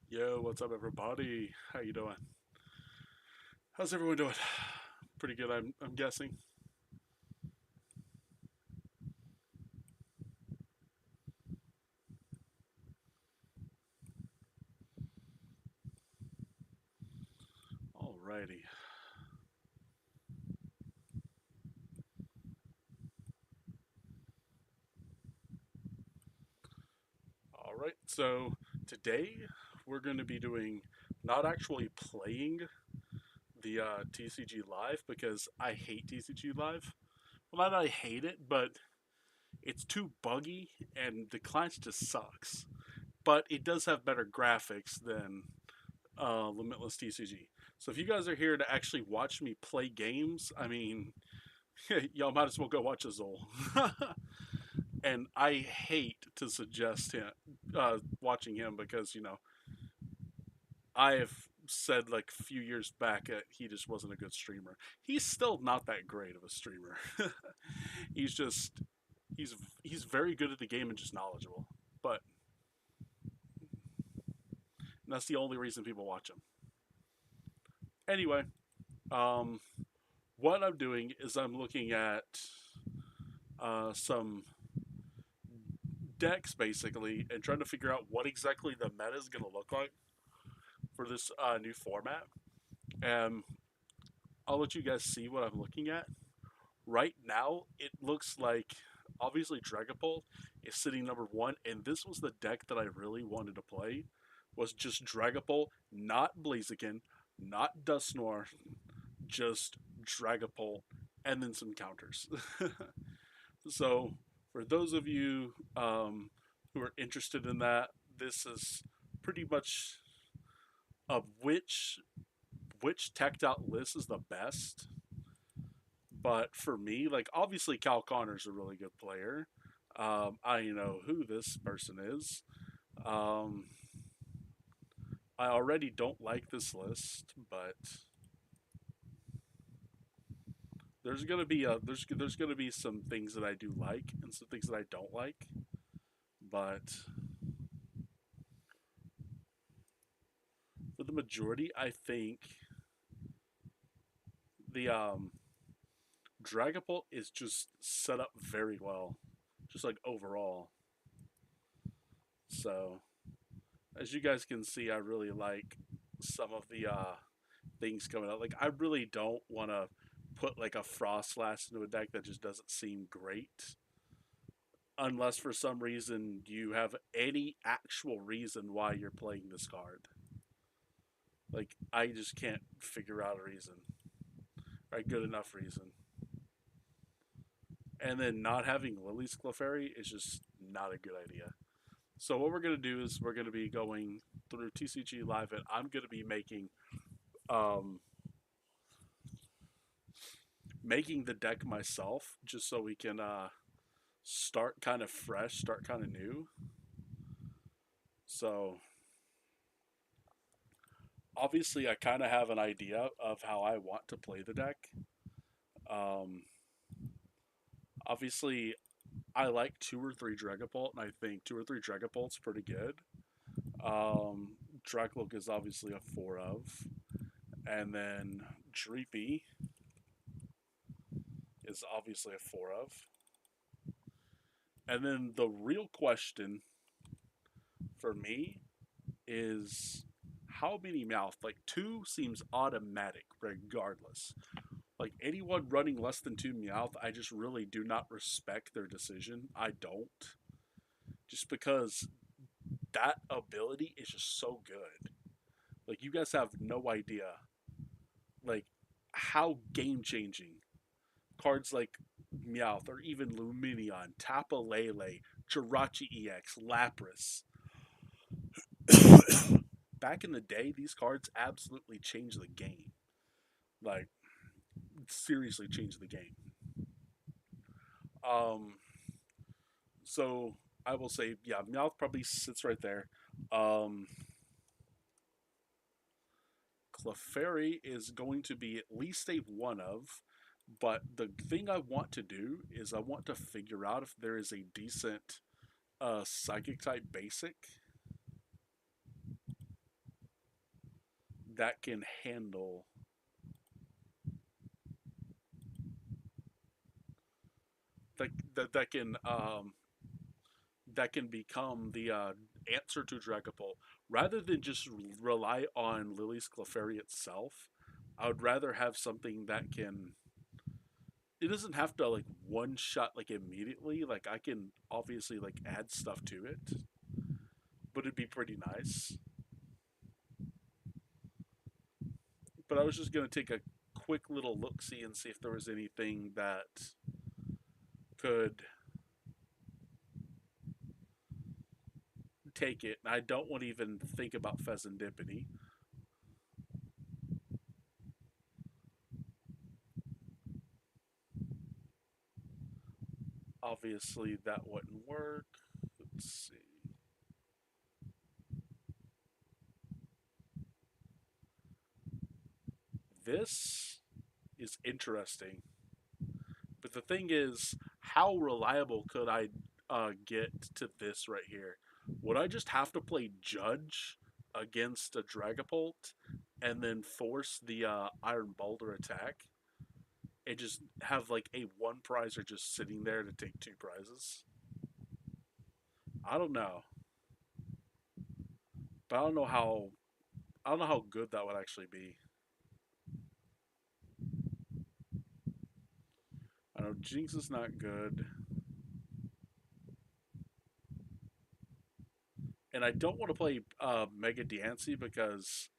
Yo, what's up, everybody? How you doing? How's everyone doing? Pretty good, I'm guessing. Alrighty. All right. So today we're going to be doing not actually playing the TCG Live because I hate TCG Live. Well, not that I hate it, but it's too buggy and the client just sucks. But it does have better graphics than Limitless TCG. So if you guys are here to actually watch me play games, I mean, y'all might as well go watch Azul. And I hate to suggest him watching him because I have said like a few years back that he just wasn't a good streamer. He's still not that great of a streamer. he's just he's he's very good at the game and just knowledgeable. But that's the only reason people watch him. Anyway, um, what I'm doing is I'm looking at some decks basically and trying to figure out what exactly the meta is going to look like for this new format. And I'll let you guys see what I'm looking at. Right now, it looks like obviously Dragapult is sitting number one, and this was the deck that I really wanted to play. Was just Dragapult, not Blaziken, not Dusknoir, just Dragapult, and then some counters. So, for those of you who are interested in that, this is pretty much of which teched out list is the best. But for me, like obviously Cal Connor's a really good player. I know who this person is. Um, I already don't like this list, but there's gonna be some things that I do like and some things that I don't like. But for the majority, I think the Dragapult is just set up very well, just like overall. So as you guys can see, I really like some of the things coming out. Like I really don't want to put like a Froslass into a deck that just doesn't seem great, unless for some reason you have any actual reason why you're playing this card. Like I just can't figure out a reason, or a good enough reason. And then not having Lily's Clefairy is just not a good idea. So what we're gonna do is we're gonna be going through TCG Live, and I'm gonna be um, making the deck myself, just so we can start kind of fresh, start kind of new. So obviously, I kind of have an idea of how I want to play the deck. Um, Obviously, I like two or three Dragapult, and I think two or three Dragapult's pretty good. Um, Dracloak is obviously a four of, and then Dreepy is obviously a four of. And then the real question for me is how many Meowth? Like two seems automatic regardless. Like anyone running less than two Meowth, I just really do not respect their decision. I don't. Just because that ability is just so good. Like you guys have no idea like how game changing cards like Meowth or even Luminion, Tapa Lele, Jirachi EX, Lapras. Back in the day, these cards absolutely changed the game. Like seriously changed the game. Um, so I will say, yeah, Meowth probably sits right there. Um, Clefairy is going to be at least a one of, but the thing I want to do is I want to figure out if there is a decent psychic type basic. that can handle that that can become the answer to Dragapult rather than just rely on Lily's Clefairy itself. I would rather have something that can. It doesn't have to like one shot like immediately. Like I can obviously like add stuff to it, but it'd be pretty nice. But I was just gonna take a quick little look see and see if there was anything that could take it. And I don't want to even think about Pheasantipity. Obviously, that wouldn't work. Let's see. This is interesting. But the thing is, how reliable could I get to this right here? Would I just have to play Judge against a Dragapult and then force the Iron Boulder attack and just have like a one prizer just sitting there to take two prizes? I don't know, but I don't know how good that would actually be. I know Jinx is not good, and I don't want to play Mega Diancie because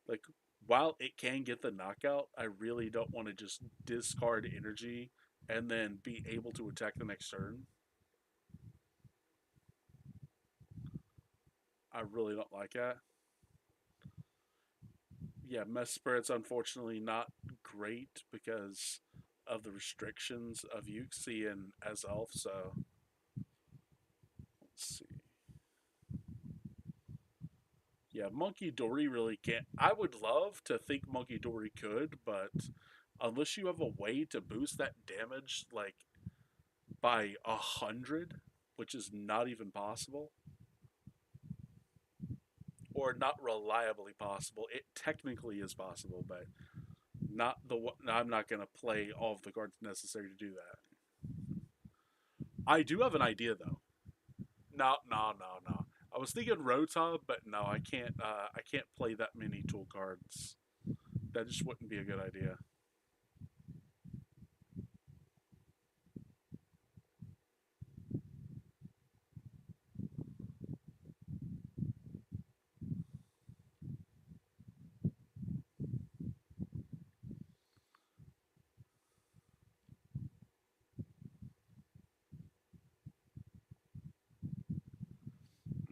like while it can get the knockout, I really don't want to just discard energy and then be able to attack the next turn. I really don't like that. Yeah, Mess Spirit's unfortunately not great because of the restrictions of Uxie and as Elf, so let's see. Yeah, Monkey Dory really can't. I would love to think Monkey Dory could, but unless you have a way to boost that damage like by 100, which is not even possible, or not reliably possible. It technically is possible, but not the. I'm not going to play all of the cards necessary to do that. I do have an idea though. No, no, no, no. I was thinking Rota, but no, I can't. I can't play that many tool cards. That just wouldn't be a good idea.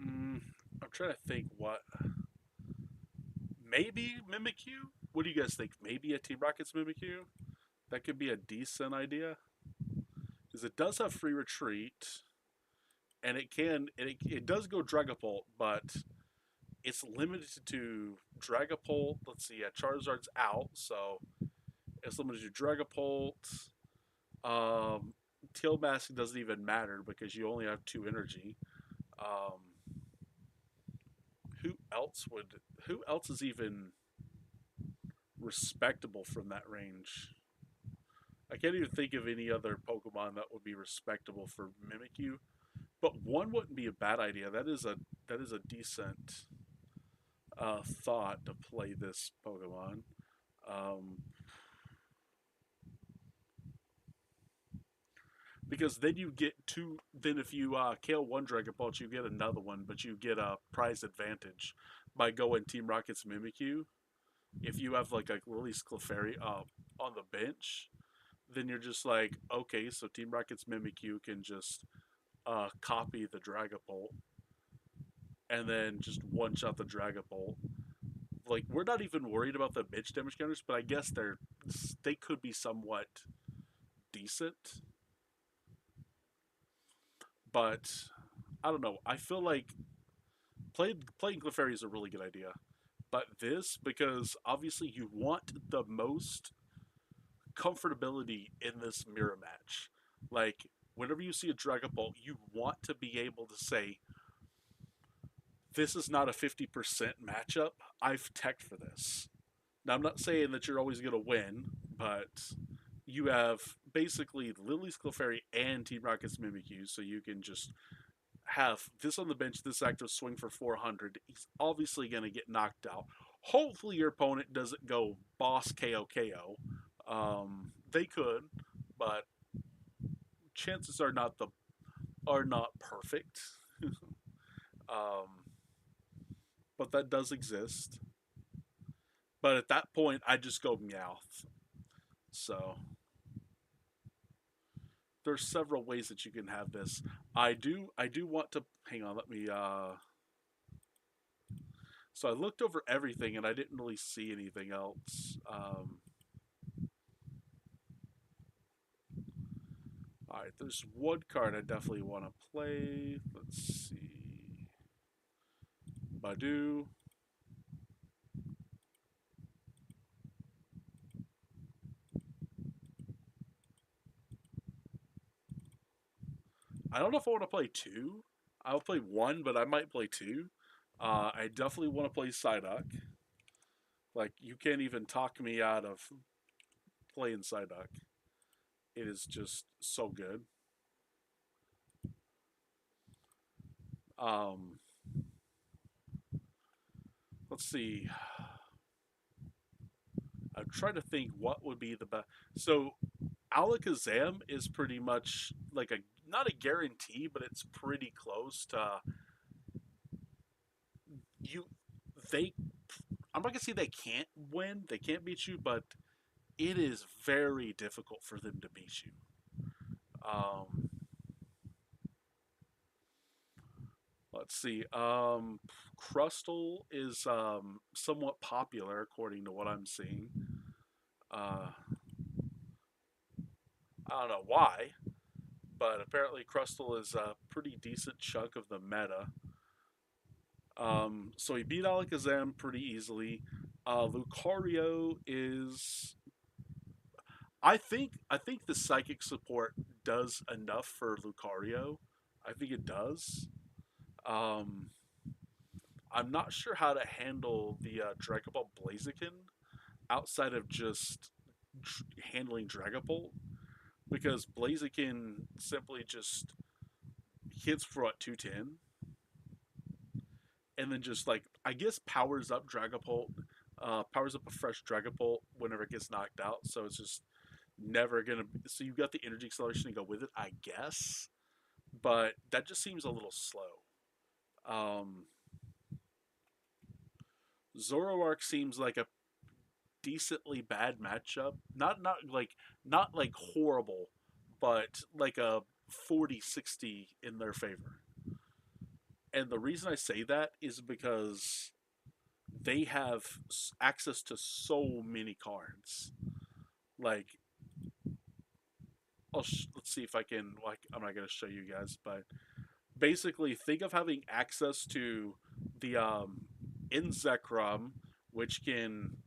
Mm, I'm trying to think what. Maybe Mimikyu. What do you guys think? Maybe a Team Rocket's Mimikyu. That could be a decent idea because it does have free retreat, and it does go Dragapult, but it's limited to Dragapult. Let's see, yeah, Charizard's out, so it's limited to Dragapult. Um, Tail Mask doesn't even matter because you only have two energy. Um, who else would? Who else is even respectable from that range? I can't even think of any other Pokemon that would be respectable for Mimikyu. But one wouldn't be a bad idea. That is a decent thought to play this Pokemon. Um, because then you get two. Then if you kill one Dragon Ball, you get another one, but you get a prize advantage by going Team Rocket's Mimikyu. If you have like a Lily's Clefairy up on the bench, then you're just like, okay, so Team Rocket's Mimikyu can just copy the Dragapult and then just one shot the Dragapult. Like we're not even worried about the bitch damage counters, but I guess they could be somewhat decent. But I don't know. I feel like playing Clefairy is a really good idea. But this, because obviously you want the most comfortability in this mirror match. Like, whenever you see a Dragon Ball, you want to be able to say, this is not a 50% matchup. I've teched for this. Now, I'm not saying that you're always going to win, but you have basically Lily's Clefairy and Team Rocket's Mimikyu, so you can just have this on the bench, this active swing for 400. He's obviously going to get knocked out. Hopefully, your opponent doesn't go boss KO KO. They could, but chances are not perfect. um, but that does exist. But at that point, I just go Meowth. So there's several ways that you can have this. I do want to hang on. Let me. So I looked over everything and I didn't really see anything else. All right, there's one card I definitely want to play. Let's see, Badu. I don't know if I want to play two. I'll play one, but I might play two. I definitely want to play Psyduck. Like you can't even talk me out of playing Psyduck. It is just so good. Um, let's see. I'm trying to think what would be the best. So Alakazam is pretty much like a not a guarantee, but it's pretty close to you. They, I'm not gonna say they can't win, they can't beat you, but it is very difficult for them to beat you. Um, let's see. Crustle is somewhat popular according to what I'm seeing. Uh, I don't know why, but apparently Crustle is a pretty decent chunk of the meta. So he beat Alakazam pretty easily. Lucario is, I think the psychic support does enough for Lucario. I think it does. Um, I'm not sure how to handle the Dragon Ball Blaziken outside of just handling Dragapult because Blaziken simply just hits for what 210 and then just like I guess powers up Dragapult, powers up a fresh Dragapult whenever it gets knocked out. So it's just never gonna. So you've got the energy acceleration to go with it, I guess, but that just seems a little slow. Um, Zoroark seems like a decently bad matchup. Not like horrible, but like a 40-60 in their favor. And the reason I say that is because they have access to so many cards. Like, let's see if I can. Like, I'm not gonna show you guys, but basically, think of having access to the Inzekrum, which can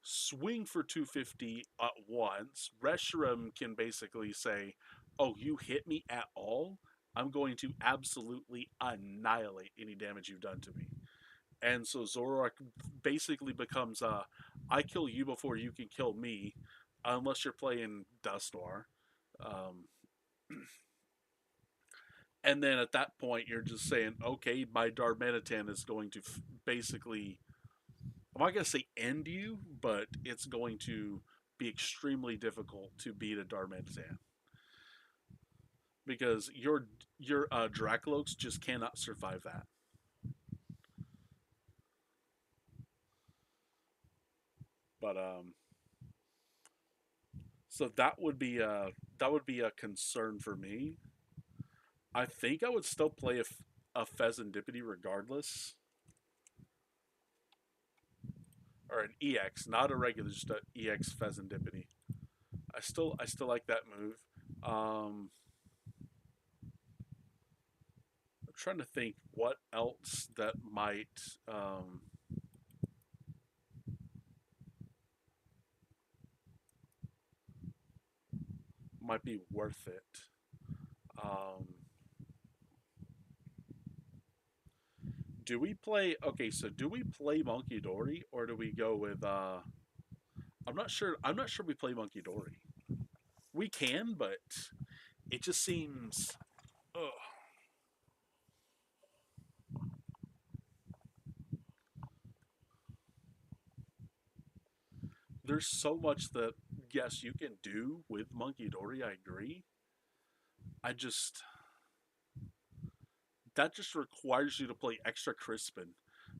swing for 250 at once. Reshiram can basically say, "Oh, you hit me at all? I'm going to absolutely annihilate any damage you've done to me." And so Zoroark basically becomes I kill you before you can kill me, unless you're playing Dusknoir. Um, and then at that point, you're just saying, okay, my Darmanitan is going to basically, I'm not going to say end you, but it's going to be extremely difficult to beat a Darmanitan because your Dracloaks just cannot survive that. But so that would be a concern for me. I think I would still play a Pheasantipity regardless, or an EX, not a regular, just an EX Pheasantipity. I still like that move. Um, I'm trying to think what else that might be worth it. Um, do we play? Okay, so do we play Monkey Dory or do we go with? I'm not sure we play Monkey Dory. We can, but it just seems. Ugh. There's so much that yes you can do with Monkey Dory. I agree. I just that just requires you to play extra Crispin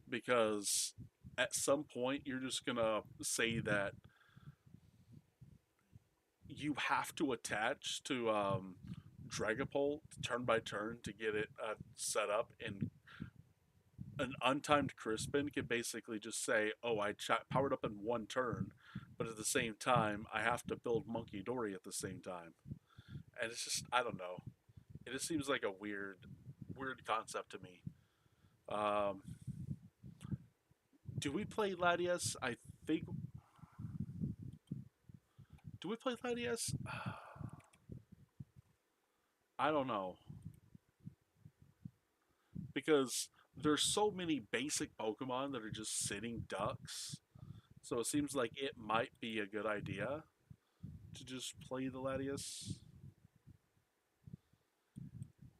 because at some point you're just gonna say that you have to attach to Dragapult turn by turn to get it set up, and an untimed Crispin can basically just say, "Oh, powered up in one turn," but at the same time, I have to build Monkey Dory at the same time, and it's just I don't know. It just seems like a weird concept to me. Um, do we play Latias? I think. Do we play Latias? I don't know because there's so many basic Pokemon that are just sitting ducks. So it seems like it might be a good idea to just play the Latias.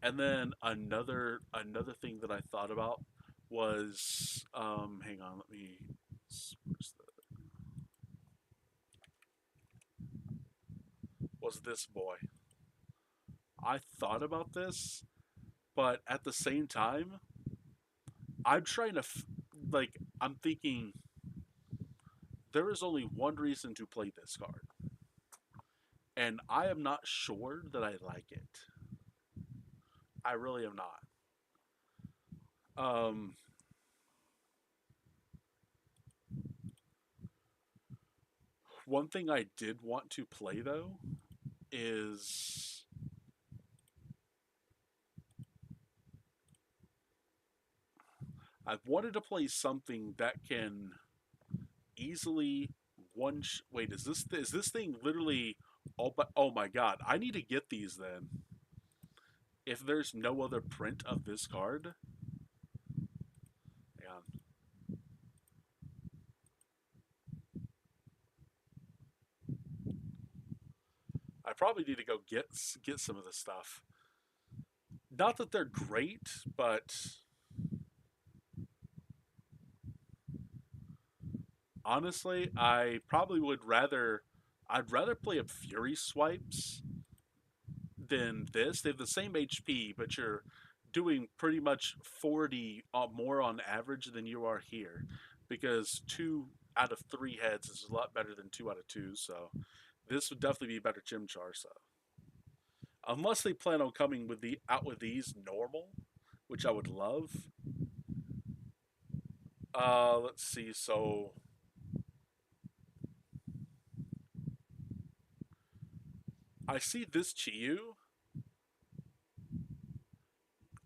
And then another thing that I thought about was hang on, let me where's was this boy. I thought about this, but at the same time, I'm trying to like I'm thinking there is only one reason to play this card, and I am not sure that I like it. I really am not. Um, One thing I did want to play though is I've wanted to play something that can easily wait, is this thing literally oh my god, I need to get these then. If there's no other print of this card, hang on. I probably need to go get some of this stuff. Not that they're great, but honestly, I'd rather play a Fury Swipes than this. They have the same HP, but you're doing pretty much 40 more on average than you are here, because 2 out of 3 heads is a lot better than 2 out of 2. So this would definitely be a better Chimchar. So unless they plan on coming with the out with these normal, which I would love. Let's see. So I see this Chiyu.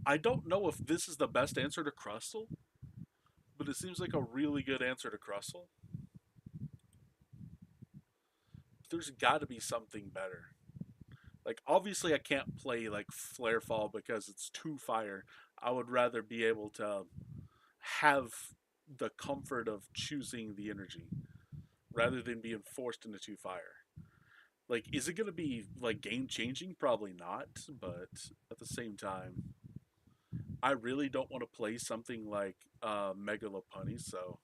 I don't know if this is the best answer to Crustle, but it seems like a really good answer to Crustle. There's got to be something better. Like obviously I can't play like Flare Fall because it's too fire. I would rather be able to have the comfort of choosing the energy rather than being forced into two fire. Like, is it gonna be like game changing? Probably not, but at the same time, I really don't want to play something like Mega Lopunny. So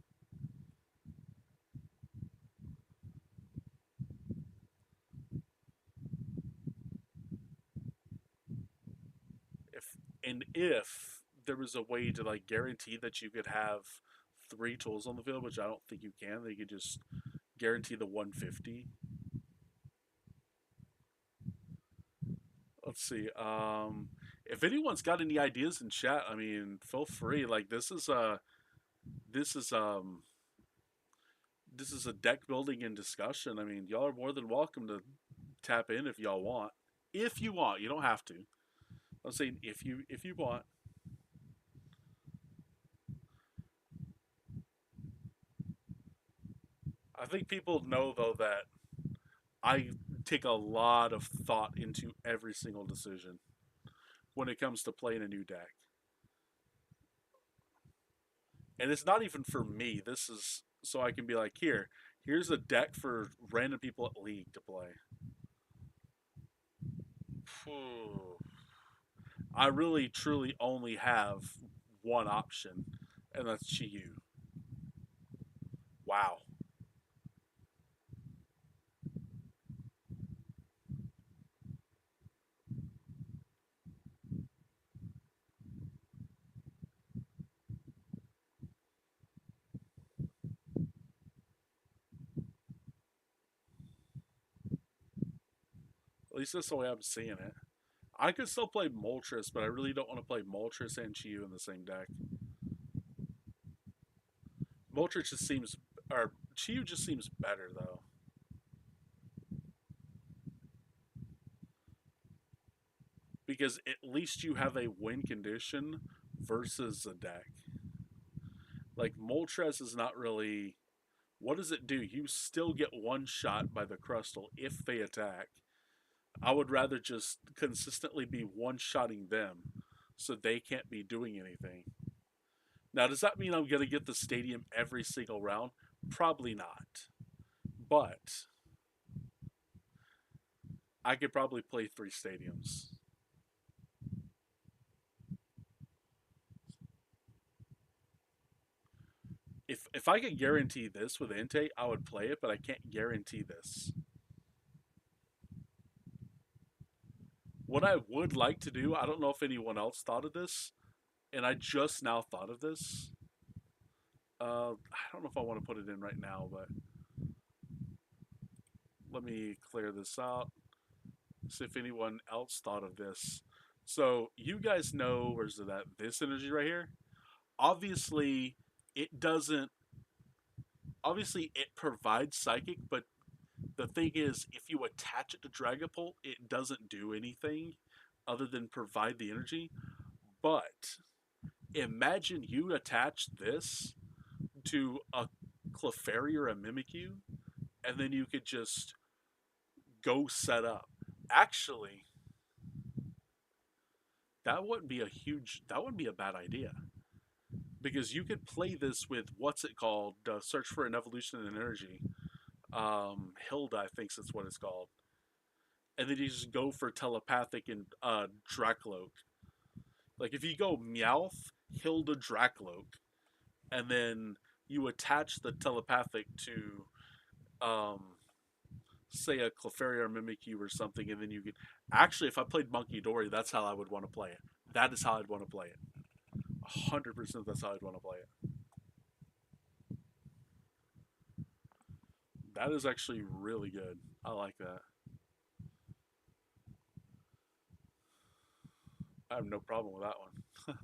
if if there was a way to like guarantee that you could have 3 tools on the field, which I don't think you can, they could just guarantee the 150. Let's see. If anyone's got any ideas in chat, I mean, feel free. Like this is um this is a deck building and discussion. I mean, y'all are more than welcome to tap in if y'all want. If you want, you don't have to. I'm saying if you want. I think people know though that I take a lot of thought into every single decision when it comes to playing a new deck. And it's not even for me. This is so I can be like, Here's a deck for random people at League to play. Phew. I really truly only have one option, and that's Chiyu. Wow. At least that's the way I'm seeing it. I could still play Moltres, but I really don't want to play Moltres and Chiyu in the same deck. Moltres just seems, or Chiyu just seems better though, because at least you have a win condition versus a deck. Like Moltres is not really. What does it do? You still get one shot by the Crustal if they attack. I would rather just consistently be one shotting them so they can't be doing anything. Now, does that mean I'm going to get the stadium every single round? Probably not. But I could probably play three stadiums. If I could guarantee this with Entei, I would play it, but I can't guarantee this. What I would like to do, I don't know if anyone else thought of this, and I just now thought of this. I don't know if I want to put it in right now, but let me clear this out. See if anyone else thought of this. So you guys know where's it at? This energy right here. Obviously, it doesn't. Obviously, it provides psychic, but the thing is, if you attach it to Dragapult, it doesn't do anything other than provide the energy. But imagine you attach this to a Clefairy or a Mimikyu, and then you could just go set up. Actually, that wouldn't be a huge. That wouldn't be a bad idea because you could play this with what's it called? Search for an evolution in energy. Hilda, I think that's what it's called. And then you just go for telepathic and Dracloak. Like if you go Meowth, Hilda, Dracloak, and then you attach the telepathic to um, say a Clefairy or Mimikyu or something, and then you could actually, if I played Monkey Dory, that's how I would want to play it. That is how I'd want to play it. 100% that's how I'd want to play it. That is actually really good. I like that. I have no problem with that one.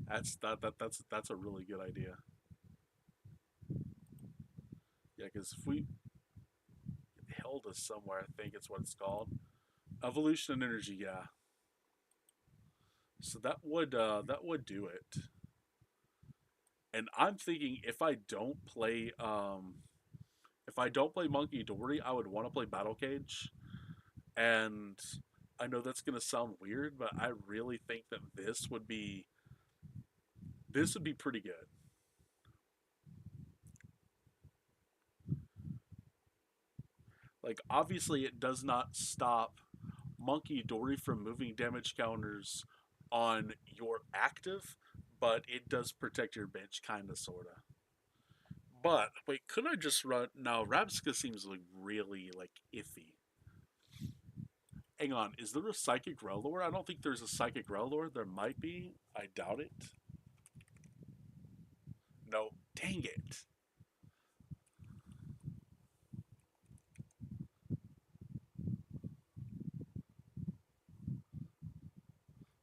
That's a really good idea. Yeah, because if we held us somewhere, I think it's what it's called. Evolution and energy, yeah. So that would do it. And I'm thinking if I don't play Monkey Dory, I would want to play Battle Cage. And I know that's gonna sound weird, but I really think that this would be pretty good. Like obviously it does not stop Monkey Dory from moving damage counters on your active, but it does protect your bench kinda sorta. But wait, could I just run now? Rabsca seems like really like iffy. Hang on, is there a psychic Rellor? I don't think there's a psychic Rellor. There might be. I doubt it. No, dang it.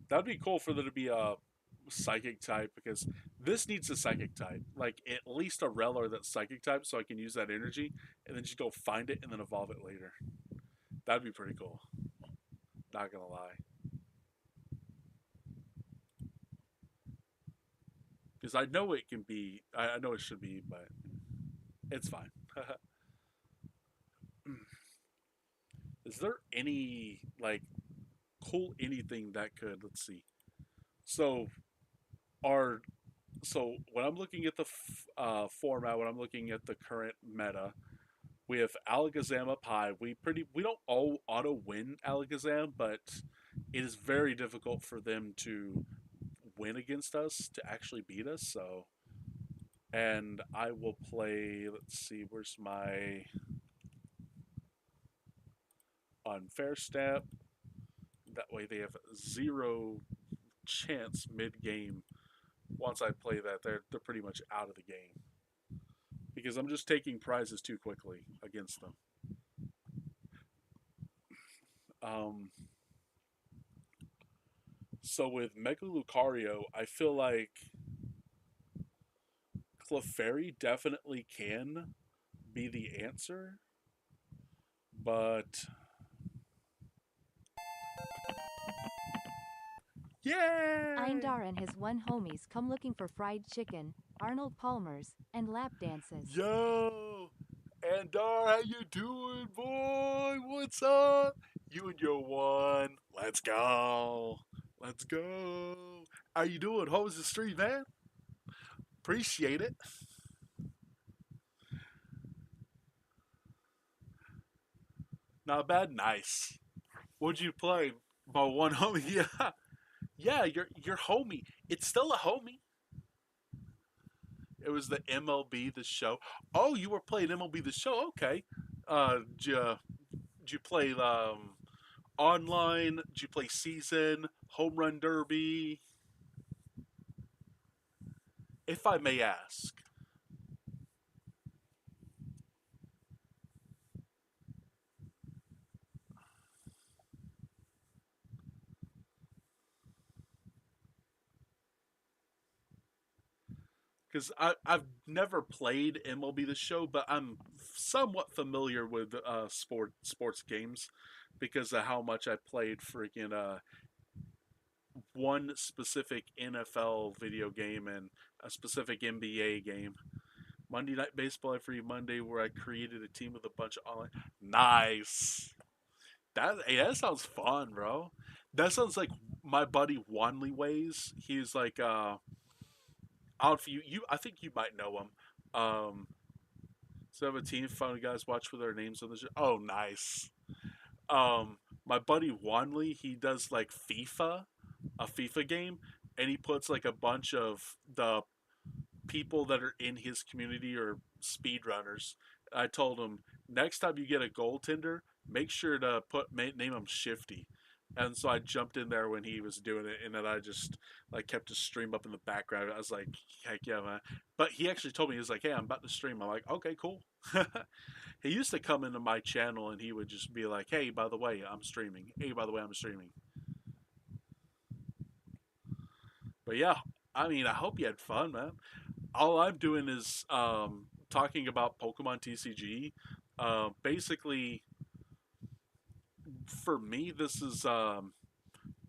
That'd be cool for there to be a psychic type because this needs a psychic type. Like at least a Rellor that's psychic type so I can use that energy and then just go find it and then evolve it later. That'd be pretty cool. Not gonna lie. Because I know it can be, I know it should be, but it's fine. Is there any, like, cool anything that could, let's see. So, are, so when I'm looking at the format, when I'm looking at the current meta, We have Alakazam up high. We don't all auto win Alakazam, but it is very difficult for them to win against us to actually beat us. So, and I will play. Let's see, where's my unfair step? That way they have zero chance mid game. Once I play that, they're pretty much out of the game because I'm just taking prizes too quickly against them. Um, so with Mega Lucario, I feel like Clefairy definitely can be the answer, but yay! Eindar and his one homies come looking for fried chicken, Arnold Palmer's, and lap dances. Yo, Andar, how you doing, boy? What's up? You and your one. Let's go. Let's go. How you doing? How was the stream, man? Appreciate it. Not bad. Nice. What'd you play? My one homie. Yeah, yeah. Your homie. It's still a homie. It was the MLB the Show. Oh, you were playing MLB the Show. Okay. Did you play online? Did you play season, home run derby? If I may ask. Because I've never played MLB the Show, but I'm somewhat familiar with sports games because of how much I played freaking one specific NFL video game and a specific NBA game. Monday Night Baseball every Monday, where I created a team with a bunch of online. Nice. That sounds fun, bro. That sounds like my buddy Wanley Ways. He's like I don't know if you I think you might know him. So I have a team of fun guys watch for their names on the show. Oh, nice. My buddy Wanley, he does like a FIFA game, and he puts like a bunch of the people that are in his community or speedrunners. I told him next time you get a goaltender, make sure to name him Shifty. And so I jumped in there when he was doing it, and then I just like kept his stream up in the background. I was like, "Heck yeah, man!" But he actually told me he was like, "Hey, I'm about to stream." I'm like, "Okay, cool." He used to come into my channel and he would just be like, "Hey, by the way, I'm streaming. Hey, by the way, I'm streaming." But yeah, I mean, I hope you had fun, man. All I'm doing is talking about Pokemon TCG. Basically, for me, this is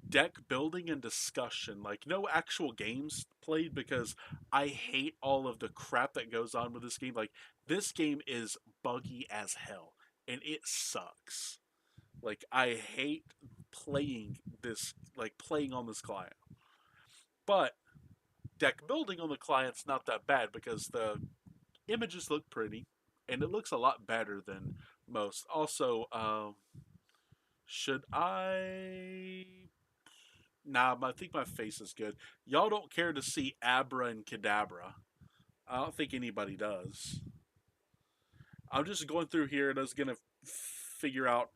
deck building and discussion. Like, no actual games played because I hate all of the crap that goes on with this game. Like, this game is buggy as hell and it sucks. Like, I hate playing on this client. But deck building on the client's not that bad because the images look pretty, and it looks a lot better than most. Also, should I? Nah, I think my face is good. Y'all don't care to see Abra and Kadabra. I don't think anybody does. I'm just going through here and I was gonna figure out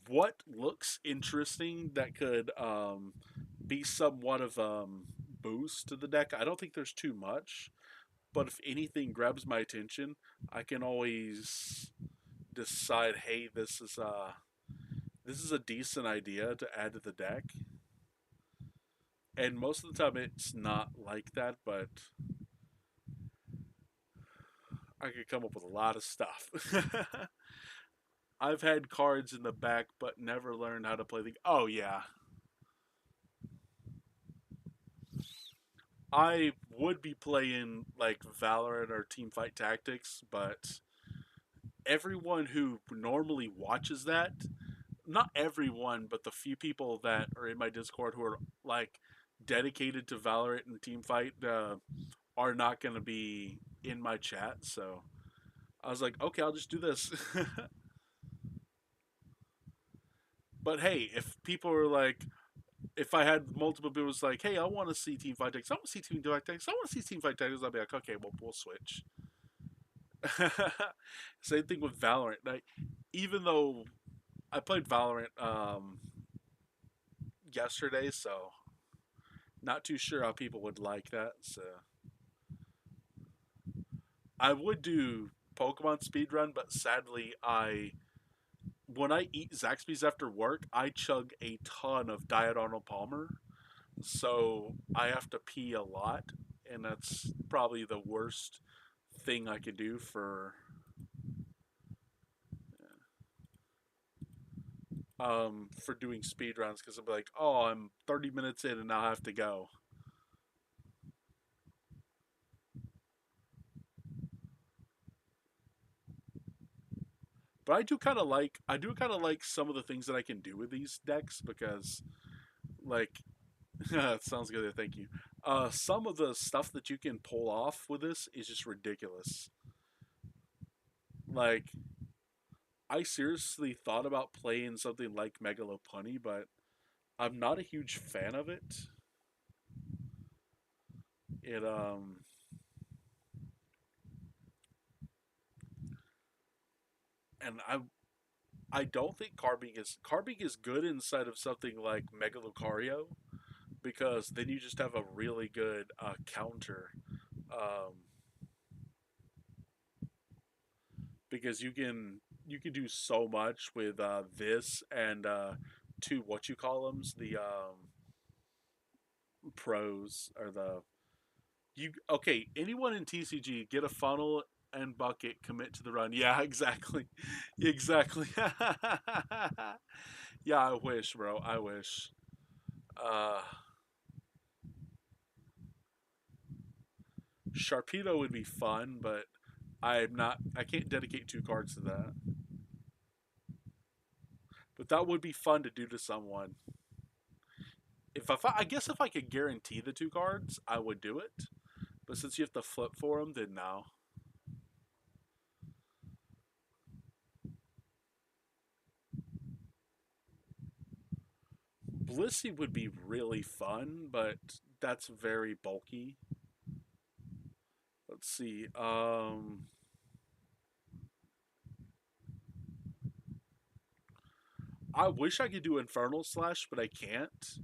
what looks interesting that could be somewhat of boost to the deck. I don't think there's too much, but if anything grabs my attention, I can always decide, hey, this is a decent idea to add to the deck. And most of the time, it's not like that, but I could come up with a lot of stuff. I've had cards in the back, but never learned how to play the. Oh yeah, I would be playing like Valorant or Teamfight Tactics, but everyone who normally watches that, not everyone, but the few people that are in my Discord who are like dedicated to Valorant and Teamfight, are not going to be in my chat. So I was like, okay, I'll just do this. But hey, if people are like, if I had multiple people was like, hey, I want to see Team Fight Tactics, I want to see Team Fight Tactics, I want to see Team Fight Tactics, I'll be like, okay, well, we'll switch. Same thing with Valorant. Like, even though I played Valorant yesterday, so not too sure how people would like that. So I would do Pokemon speedrun, but sadly, I when I eat Zaxby's after work, I chug a ton of Diet Arnold Palmer, so I have to pee a lot, and that's probably the worst thing I could do for doing speed runs because I'm like, oh, I'm 30 minutes in and now I have to go. But I do kind of like some of the things that I can do with these decks because like it sounds good. Thank you. Some of the stuff that you can pull off with this is just ridiculous. Like I seriously thought about playing something like Megalopunny, but I'm not a huge fan of it. It and I don't think carbing is good inside of something like Megalocario because then you just have a really good counter. Um, because you can do so much with this and two what you call them the pros or the you okay anyone in TCG get a funnel and bucket commit to the run. Yeah, exactly. Exactly. Yeah, I wish, bro. I wish. uh Sharpedo would be fun, but I can't dedicate two cards to that. But that would be fun to do to someone. I guess if I could guarantee the two cards, I would do it. But since you have to flip for them, then no. Blissey would be really fun, but that's very bulky. Let's see. I wish I could do Infernal Slash, but I can't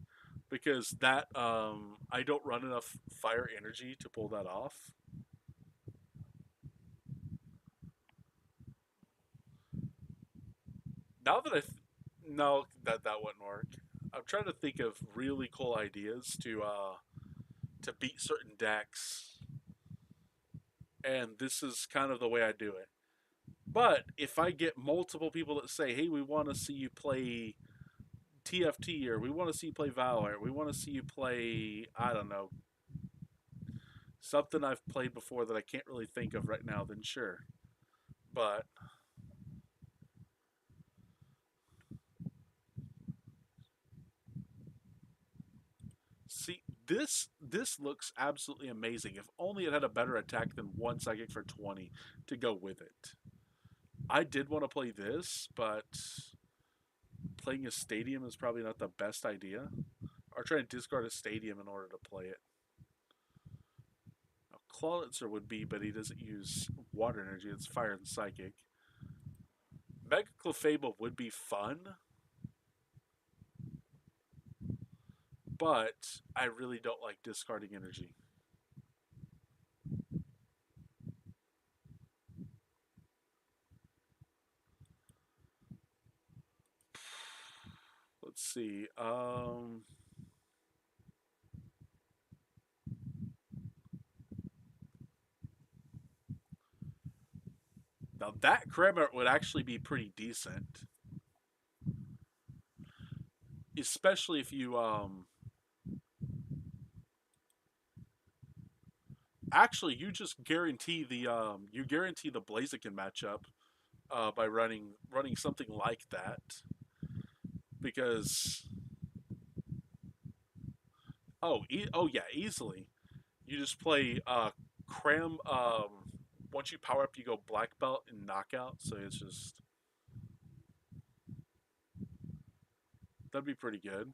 because that I don't run enough fire energy to pull that off. Now that no, that wouldn't work. I'm trying to think of really cool ideas to beat certain decks, and this is kind of the way I do it. But if I get multiple people that say, "Hey, we want to see you play TFT," or "We want to see you play Valor," "We want to see you play," I don't know, something I've played before that I can't really think of right now, then sure. But see, this looks absolutely amazing. If only it had a better attack than one psychic for 20 to go with it. I did want to play this, but playing a stadium is probably not the best idea. Or trying to discard a stadium in order to play it. Now, Clawitzer would be, but he doesn't use water energy. It's fire and psychic. Mega Clefable would be fun, but I really don't like discarding energy. Let's see. Now that Kremmer would actually be pretty decent, especially if you actually you just guarantee the Blaziken matchup by running something like that because oh yeah, easily you just play cram. once you power up, you go black belt and knockout. So it's just that'd be pretty good.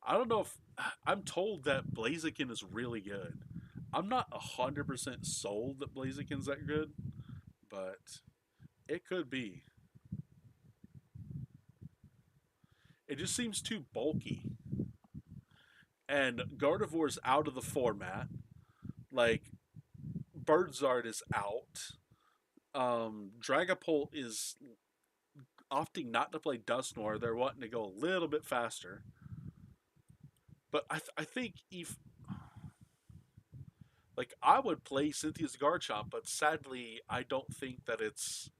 I don't know if I'm told that Blaziken is really good. I'm not 100% sold that Blaziken's that good, but it could be. It just seems too bulky. And Gardevoir's out of the format. Like Birdzard is out. Dragapult is opting not to play Dusknoir. They're wanting to go a little bit faster. But I think if like I would play Cynthia's Garchomp, but sadly I don't think that it's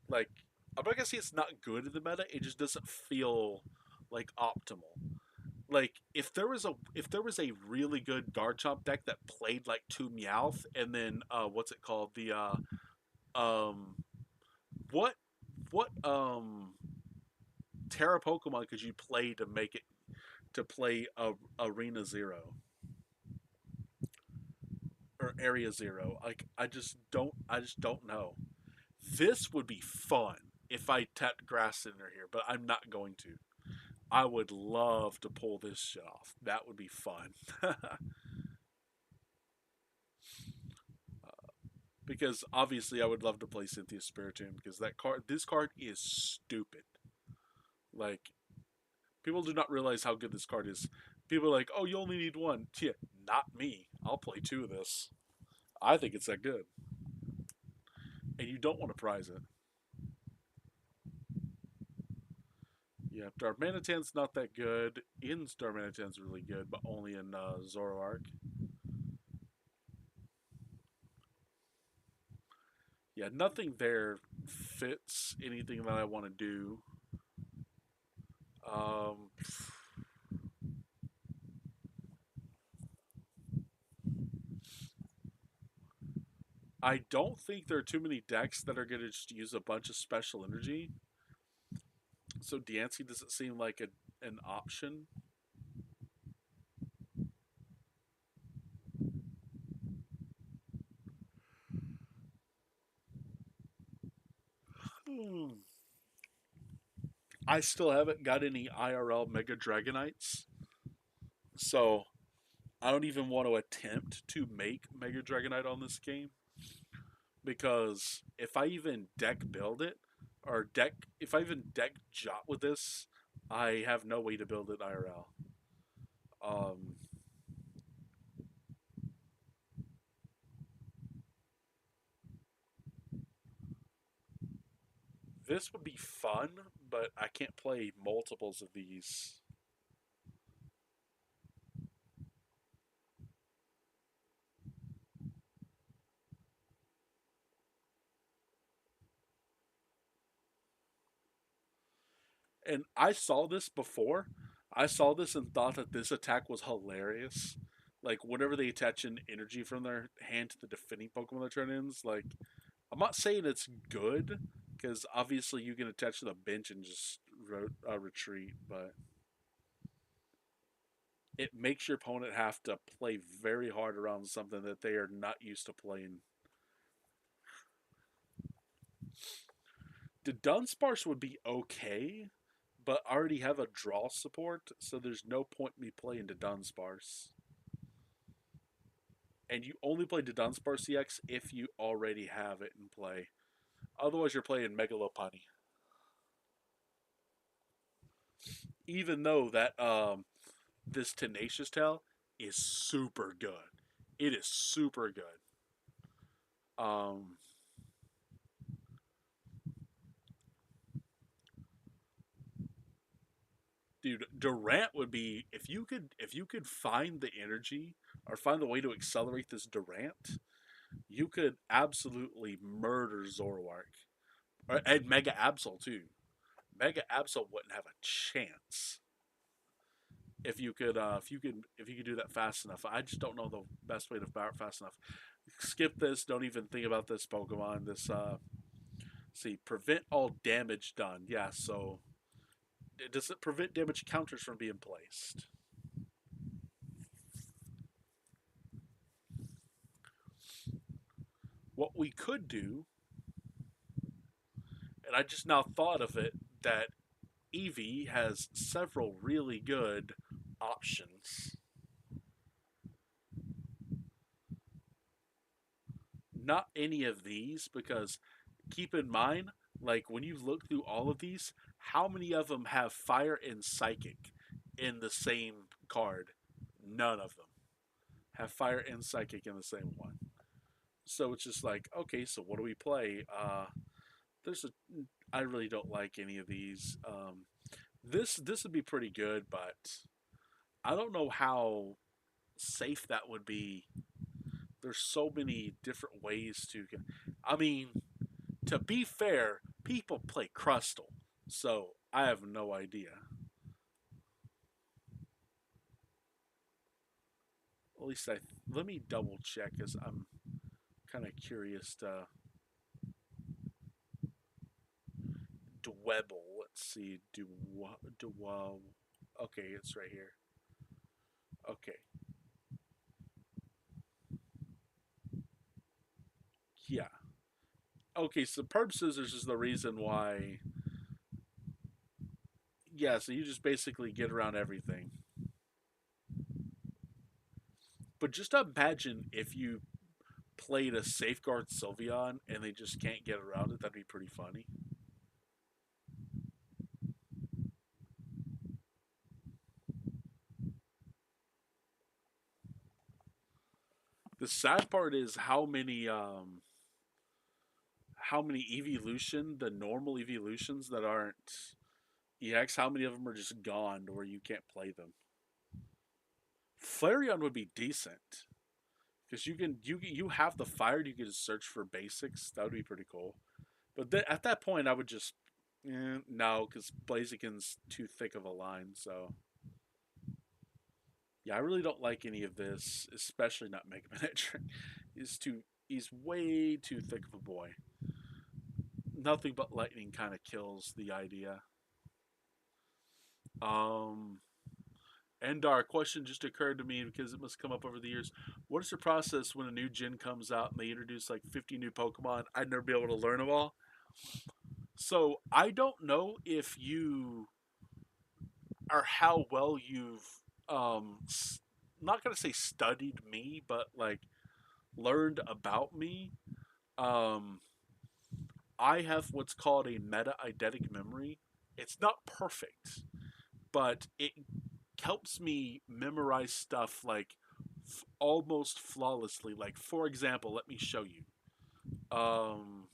like I'm not gonna say it's not good in the meta. It just doesn't feel like optimal. Like if there was a really good Garchomp deck that played like two Meowth and then what's it called um what what Terra Pokemon could you play to make it to play Arena Zero or Area Zero? Like I just don't know. This would be fun if I tapped Grass Center here, but I'm not going to. I would love to pull this shit off. That would be fun. Because obviously I would love to play Cynthia Spiritomb because this card is stupid. Like people do not realize how good this card is. People are like, "Oh, you only need one." Yeah, not me. I'll play two of this. I think it's that good, and you don't want to prize it. Yeah, Darmanitan's not that good. In's Darmanitan's really good, but only in Zoroark. Yeah, nothing there fits anything that I want to do. Um, I don't think there are too many decks that are going to just use a bunch of special energy. So Diancie doesn't seem like an option. Hmm. I still haven't got any IRL Mega Dragonites, so I don't even want to attempt to make Mega Dragonite on this game because if I even deck build it or deck if I even deck Jot with this, I have no way to build it IRL. Um, this would be fun, but I can't play multiples of these. And I saw this before. I saw this and thought that this attack was hilarious. Like whenever they attach an energy from their hand to the defending Pokemon that turn ins, like I'm not saying it's good because obviously you can attach to the bench and just retreat, but it makes your opponent have to play very hard around something that they are not used to playing. The Dunsparce would be okay, but I already have a draw support, so there's no point me playing the Dunsparce. And you only play the Dunsparce CX if you already have it in play. Otherwise, you're playing Megalopunny. Even though that this Tenacious Tail is super good. It is super good. Um, Dude, Durant would be if you could find the energy or find the way to accelerate this Durant, you could absolutely murder Zoroark. And Mega Absol too. Mega Absol wouldn't have a chance if you could do that fast enough. I just don't know the best way to power it fast enough. Skip this. Don't even think about this Pokemon. This see prevent all damage done. Yeah, so does it prevent damage counters from being placed? What we could do, and I just now thought of it, that Eevee has several really good options. Not any of these, because keep in mind, like when you look through all of these, how many of them have fire and psychic in the same card? None of them have fire and psychic in the same one. So it's just like, okay, so what do we play? There's a, I really don't like any of these. This would be pretty good, but I don't know how safe that would be. There's so many different ways to. I mean, to be fair, people play Crustal, so I have no idea. At least I. Let me double check, as I'm kind of curious to. Dwebble. Let's see. Okay, it's right here. Okay. Yeah. Okay, so perp scissors is the reason why. Yeah, so you just basically get around everything. But just imagine if you played a safeguard Sylveon and they just can't get around it. That'd be pretty funny. The sad part is how many evolution, the normal evolutions that aren't EX, how many of them are just gone to where you can't play them. Flareon would be decent because you have the fire. You can just search for basics. That would be pretty cool. But at that point, I would just no, because Blaziken's too thick of a line. So yeah, I really don't like any of this, especially not Mega Man X. He's way too thick of a boy. Nothing but lightning kind of kills the idea. Um, and our question just occurred to me because it must come up over the years. What is the process when a new gen comes out and they introduce like 50 new Pokemon? I'd never be able to learn them all. So I don't know if you or how well you've not gonna say studied me, but like learned about me. Um, I have what's called a meta eidetic memory. It's not perfect, but it helps me memorize stuff like almost flawlessly. Like for example, let me show you. Um,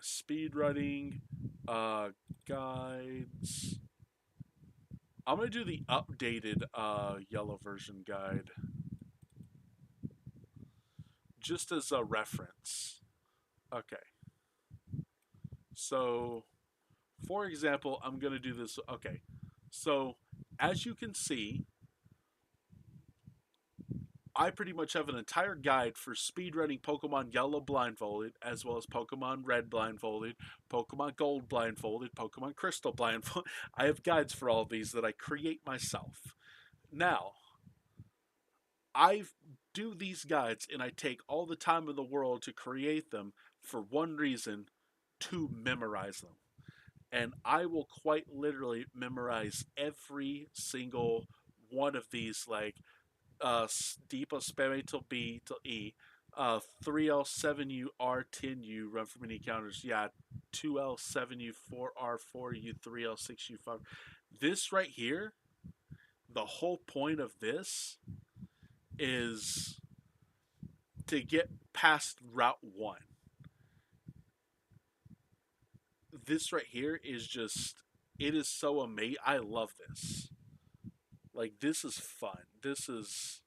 speed running guides. I'm gonna do the updated yellow version guide just as a reference. Okay, so for example, I'm gonna do this. Okay, so as you can see, I pretty much have an entire guide for speedrunning Pokemon Yellow Blindfolded, as well as Pokemon Red Blindfolded, Pokemon Gold Blindfolded, Pokemon Crystal Blindfolded. I have guides for all of these that I create myself. Now, I do these guides and I take all the time in the world to create them for one reason, to memorize them. And I will quite literally memorize every single one of these, like Deepa spam A till B till E, 3L 7U R 10U run for many encounters. Yeah, 2L 7U 4R 4U 3L 6U 5. This right here, the whole point of this is to get past Route 1. This right here is just, it is so amazing. I love this. Like, this is fun. This is,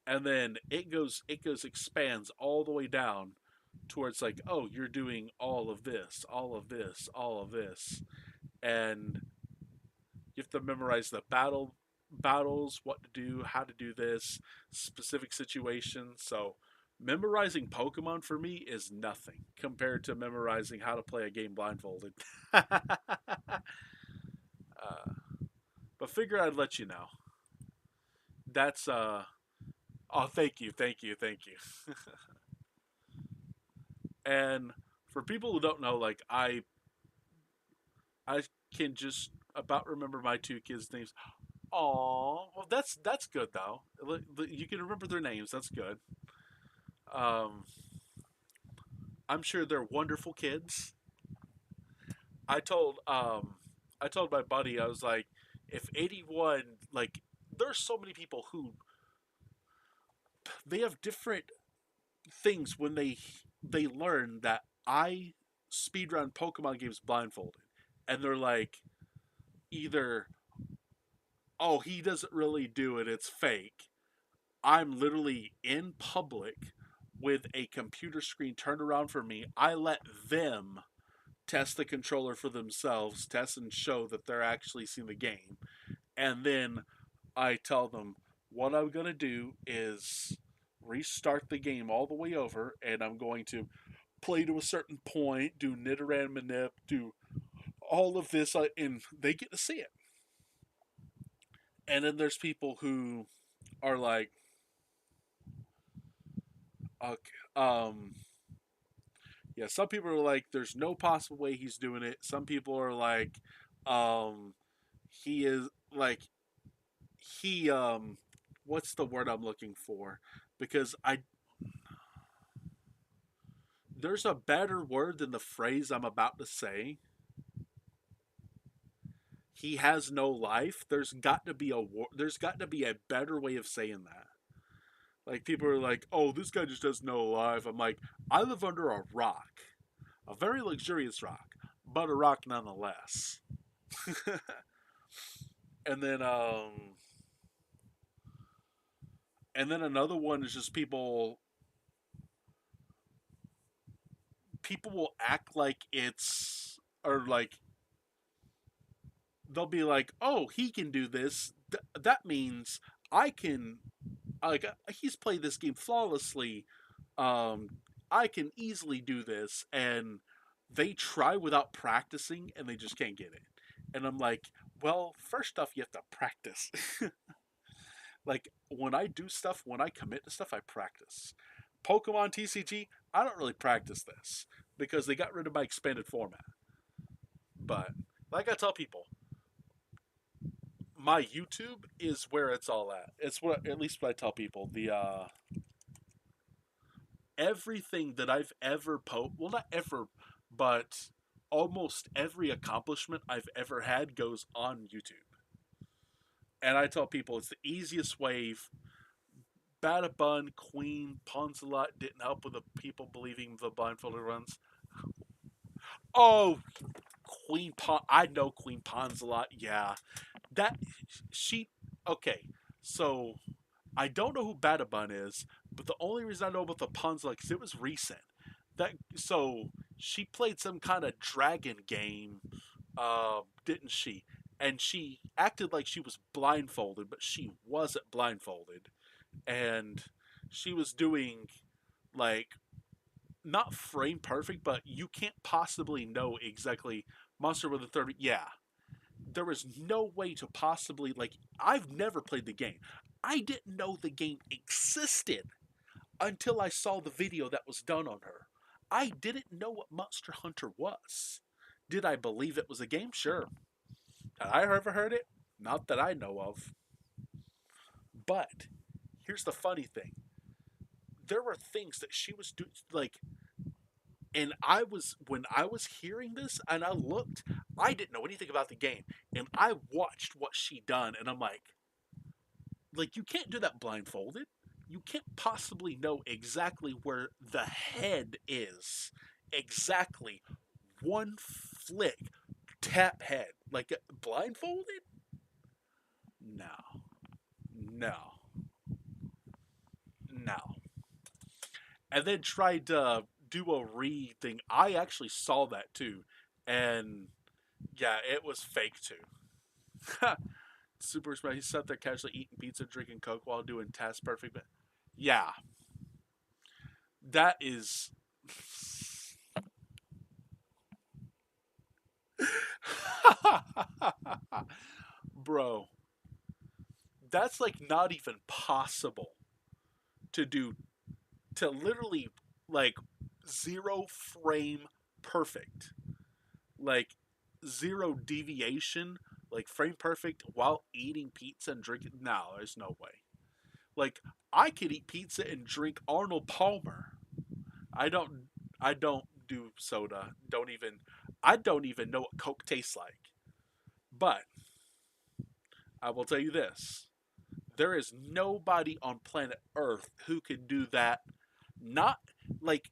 and then it goes expands all the way down towards like, oh, you're doing all of this, all of this, all of this, and you have to memorize the battles, what to do, how to do this, specific situations. So memorizing Pokemon for me is nothing compared to memorizing how to play a game blindfolded. But figure I'd let you know. That's Oh, thank you, thank you, thank you. And for people who don't know, like I can just about remember my two kids' names. Oh, well, that's good though. You can remember their names. That's good. Um, I'm sure they're wonderful kids. I told I told my buddy I was like, if 81 like there's so many people who they have different things when they learn that I speedrun Pokemon games blindfolded, and they're like either oh he doesn't really do it, it's fake. I'm literally in public with a computer screen turned around for me. I let them test the controller for themselves, test and show that they're actually seeing the game. And then I tell them what I'm going to do is restart the game all the way over, and I'm going to play to a certain point, do Nidoran Manip, do all of this, and they get to see it. And then there's people who are like, okay, yeah, some people are like, there's no possible way he's doing it. Some people are like, um, he is like, he, what's the word I'm looking for? Because there's a better word than the phrase I'm about to say. He has no life. There's got to be a better way of saying that. Like people are like, "Oh, this guy just has no life." I'm like, "I live under a rock. A very luxurious rock, but a rock nonetheless." and then and then another one is just people will act like it's or like they'll be like, "Oh, he can do this. That means I can." Like he's played this game flawlessly. Um, I can easily do this, and they try without practicing, and they just can't get it. And I'm like, well, first off, you have to practice. Like when I do stuff, when I commit to stuff, I practice. Pokemon TCG, I don't really practice this because they got rid of my expanded format. But like I tell people, my YouTube is where it's all at. It's what at least what I tell people. The everything that I've ever well not ever, but almost every accomplishment I've ever had goes on YouTube. And I tell people it's the easiest way. Batabun, Queen, Ponzalot didn't help with the people believing the blindfolded runs. Oh, I know Queen Ponzalot. Yeah, that she. Okay, so I don't know who Batabun is, but the only reason I know about the Ponzalot because it was recent. That so she played some kind of dragon game, didn't she? And she acted like she was blindfolded, but she wasn't blindfolded, and she was doing like not frame perfect, but you can't possibly know exactly Monster with the third. Yeah, there was no way to possibly like. I've never played the game. I didn't know the game existed until I saw the video that was done on her. I didn't know what Monster Hunter was. Did I believe it was a game? Sure. Had I ever heard it? Not that I know of. But here's the funny thing. There were things that she was doing, like, and when I was hearing this and I looked, I didn't know anything about the game. And I watched what she done, and I'm like, you can't do that blindfolded. You can't possibly know exactly where the head is. Exactly. One flick, tap head. Like blindfolded? No. No. No. And then tried to do a re thing. I actually saw that too. And yeah, it was fake too. Super smart. He sat there casually eating pizza, drinking Coke while doing tasks perfect. But yeah, that is. Bro, that's like not even possible. to do to literally like 0 frame perfect, like zero deviation, like frame perfect while eating pizza and drinking. No, there's no way. Like I could eat pizza and drink Arnold Palmer. I don't. I don't do soda. Don't even. I don't even know what Coke tastes like. But I will tell you this: there is nobody on planet Earth who can do that. Not like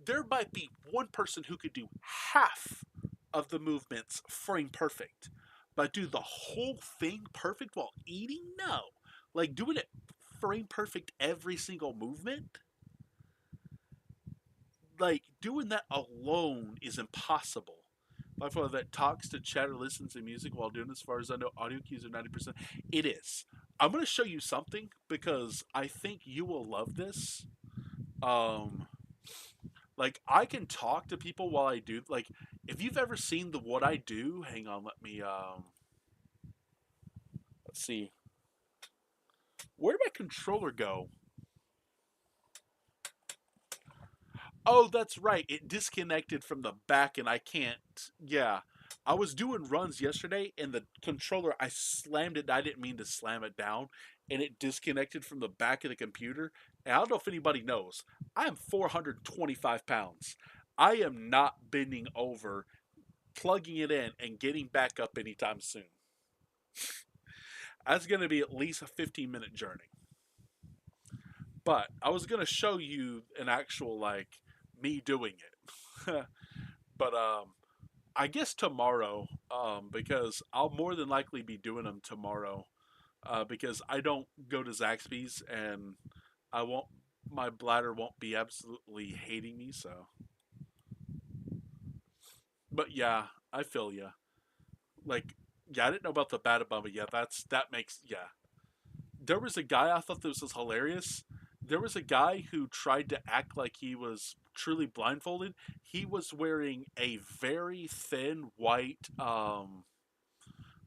there might be one person who could do half of the movements frame perfect, but do the whole thing perfect while eating? No. Like doing it frame perfect every single movement? Like doing that alone is impossible. My father that talks to chat or listens to music while doing, as far as I know, audio cues are 90%. It is. I'm going to show you something because I think you will love this. Um, like I can talk to people while I do. Like if you've ever seen the what I do, hang on, let me let's see. Where did my controller go? Oh, that's right. It disconnected from the back and I can't. Yeah. I was doing runs yesterday and the controller, I slammed it. I didn't mean to slam it down and it disconnected from the back of the computer. And I don't know if anybody knows. I am 425 pounds. I am not bending over, plugging it in, and getting back up anytime soon. That's going to be at least a 15-minute journey. But I was going to show you an actual, like, me doing it. But I guess tomorrow, because I'll more than likely be doing them tomorrow, because I don't go to Zaxby's and I won't, my bladder won't be absolutely hating me. So, but yeah, I feel ya. Like, yeah, I didn't know about the Bada Bubba. Yeah, that makes yeah. There was a guy, I thought this was hilarious. There was a guy who tried to act like he was truly blindfolded. He was wearing a very thin white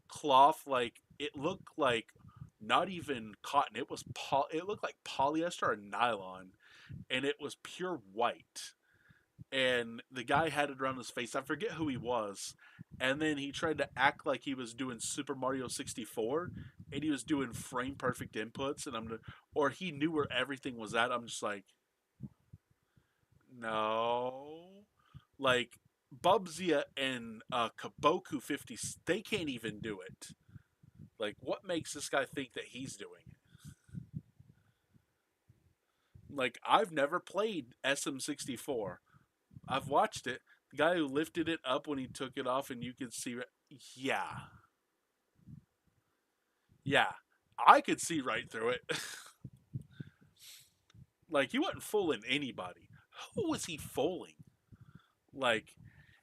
cloth, like it looked like not even cotton. It looked like polyester or nylon, and it was pure white. And the guy had it around his face. I forget who he was. And then he tried to act like he was doing Super Mario 64 and he was doing frame perfect inputs or he knew where everything was at. I'm just like, "No." Like Bubsy and Kaboku 50, they can't even do it. Like what makes this guy think that he's doing it? Like I've never played SM64. I've watched it. The guy who lifted it up when he took it off, and you could see, yeah, yeah, I could see right through it. Like he wasn't fooling anybody. Who was he fooling? Like,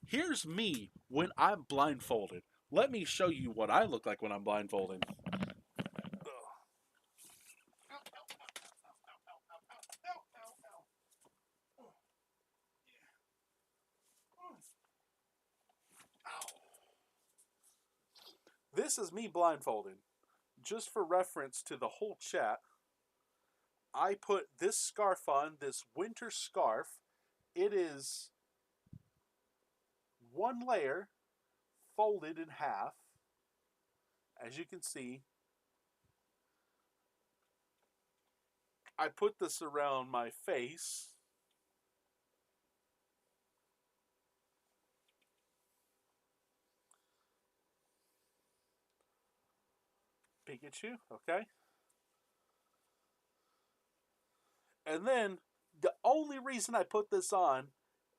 here's me when I'm blindfolded. Let me show you what I look like when I'm blindfolded. This is me blindfolded. Just for reference to the whole chat, I put this scarf on, this winter scarf. It is one layer folded in half. As you can see, I put this around my face. Pikachu, okay? And then the only reason I put this on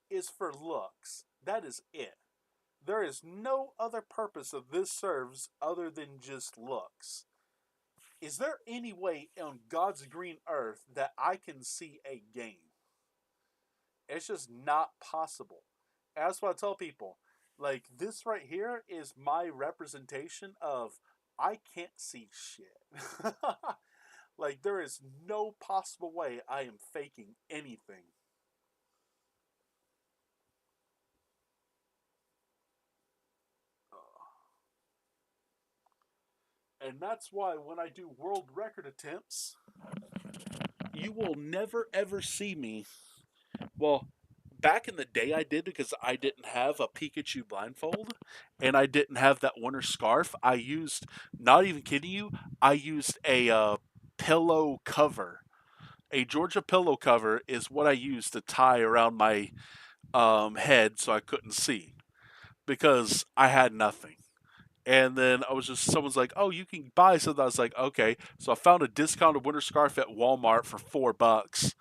is for looks. That is it. There is no other purpose of this serves other than just looks. Is there any way on God's green earth that I can see a game? It's just not possible. That's what I tell people. Like, this right here is my representation of I can't see shit. Like, there is no possible way I am faking anything. And that's why when I do world record attempts, You will never ever see me. Well, back in the day I did because I didn't have a Pikachu blindfold and I didn't have that winter scarf. I used, not even kidding you, I used a pillow cover. A Georgia pillow cover is what I used to tie around my head so I couldn't see because I had nothing. And then I was just, someone's like, oh, you can buy something. I was like, okay. So I found a discounted winter scarf at Walmart for $4.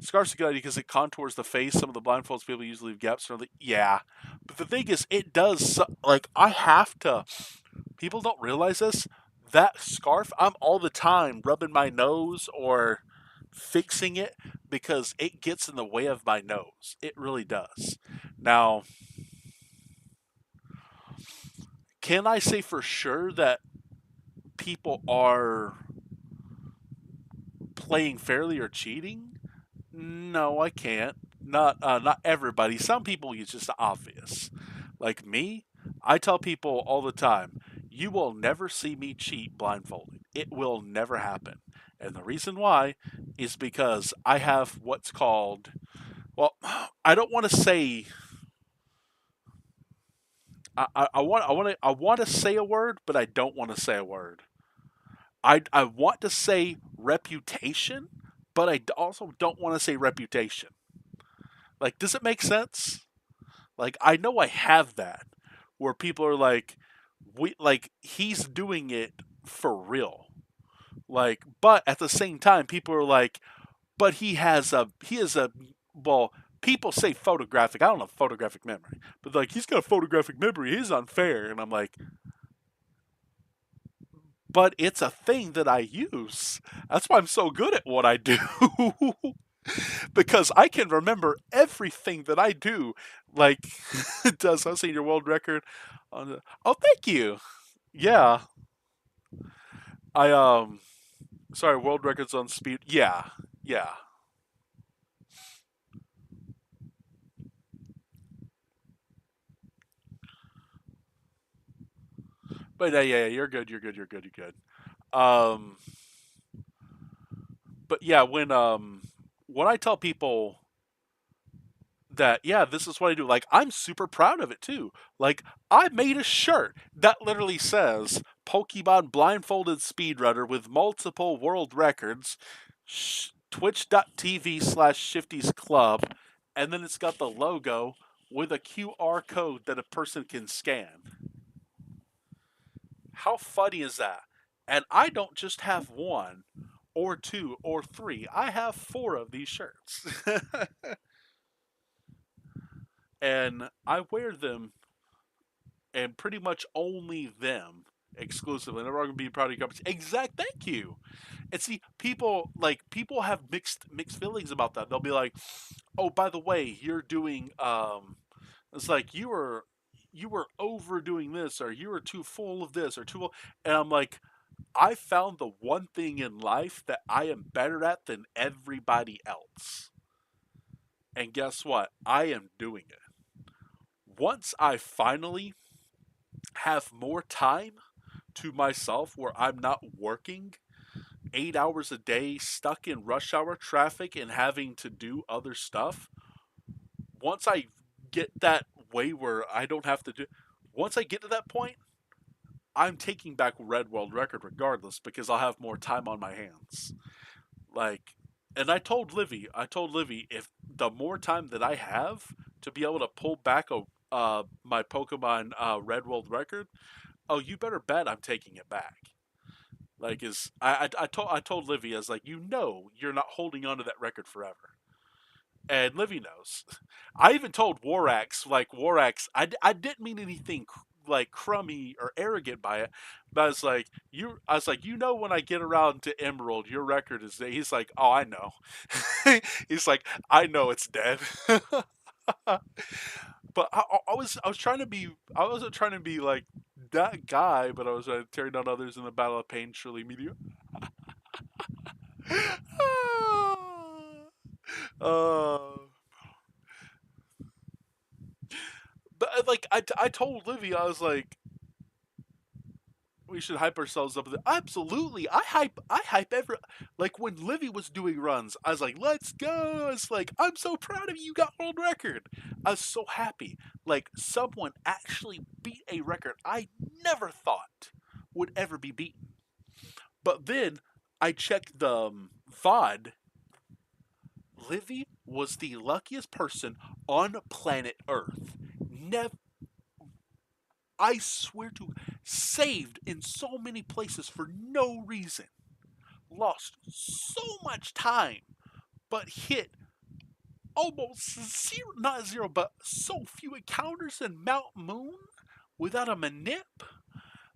Scarf's a good idea because it contours the face. Some of the blindfolds people usually leave gaps. Like, yeah. But the thing is, it does, like, I have to, people don't realize this. That scarf, I'm all the time rubbing my nose or fixing it because it gets in the way of my nose. It really does. Now, can I say for sure that people are playing fairly or cheating? No, I can't. Not everybody. Some people it's just obvious. Like me, I tell people all the time, you will never see me cheat blindfolded. It will never happen. And the reason why is because I have what's called, well, I don't want to say, I want to say a word, but I don't want to say a word. I want to say reputation, but I also don't want to say reputation. Like, does it make sense? Like, I know I have that where people are like, we like he's doing it for real. Like, but at the same time, people are like, but he has a well. People say photographic. I don't have photographic memory, but like he's got a photographic memory. He's unfair, and I'm like, but it's a thing that I use. That's why I'm so good at what I do. Because I can remember everything that I do. Like, does I see your world record? Oh, thank you. Yeah, I sorry, world records on speed. Yeah, yeah. But yeah, you're good. You're good. You're good. You're good. But yeah, when I tell people that yeah, this is what I do. Like I'm super proud of it too. Like I made a shirt that literally says Pokemon blindfolded speedrunner with multiple world records, twitch.tv/Shifty's Club, and then it's got the logo with a QR code that a person can scan. How funny is that? And I don't just have one or two or three. I have four of these shirts. And I wear them and pretty much only them exclusively. Never going to be proud of your company. Exact. Thank you. And see, people have mixed feelings about that. They'll be like, "Oh, by the way, you're doing it's like you were overdoing this, or you were too full of this, or too." And I'm like, I found the one thing in life that I am better at than everybody else. And guess what? I am doing it. Once I finally have more time to myself where I'm not working 8 hours a day, stuck in rush hour traffic and having to do other stuff, once I get that way where I don't have to do, once I get to that point, I'm taking back Red World Record regardless because I'll have more time on my hands. Like, and I told Livy, if the more time that I have to be able to pull back a my Pokemon Red World Record, oh, you better bet I'm taking it back. Like, is I told Livy, I was like, you know, you're not holding on to that record forever. And Livy knows. I even told Warax, like Warax, I didn't mean anything like crummy or arrogant by it, but I was like, you know, when I get around to Emerald, your record is there. He's like, oh, I know. He's like, I know it's dead. But I was trying to be, I wasn't trying to be like that guy, but I was trying to tear down others in the battle of pain, surely media. uh, but like I told Livy, I was like, We should hype ourselves up. Absolutely, I hype every like when Livy was doing runs. I was like, let's go. It's like I'm so proud of you. You got world record. I was so happy. Like someone actually beat a record I never thought would ever be beaten. But then I checked the VOD. Livy was the luckiest person on planet Earth. Never, I swear to, saved in so many places for no reason. Lost so much time, but hit almost zero, not zero, but so few encounters in Mount Moon without a manip.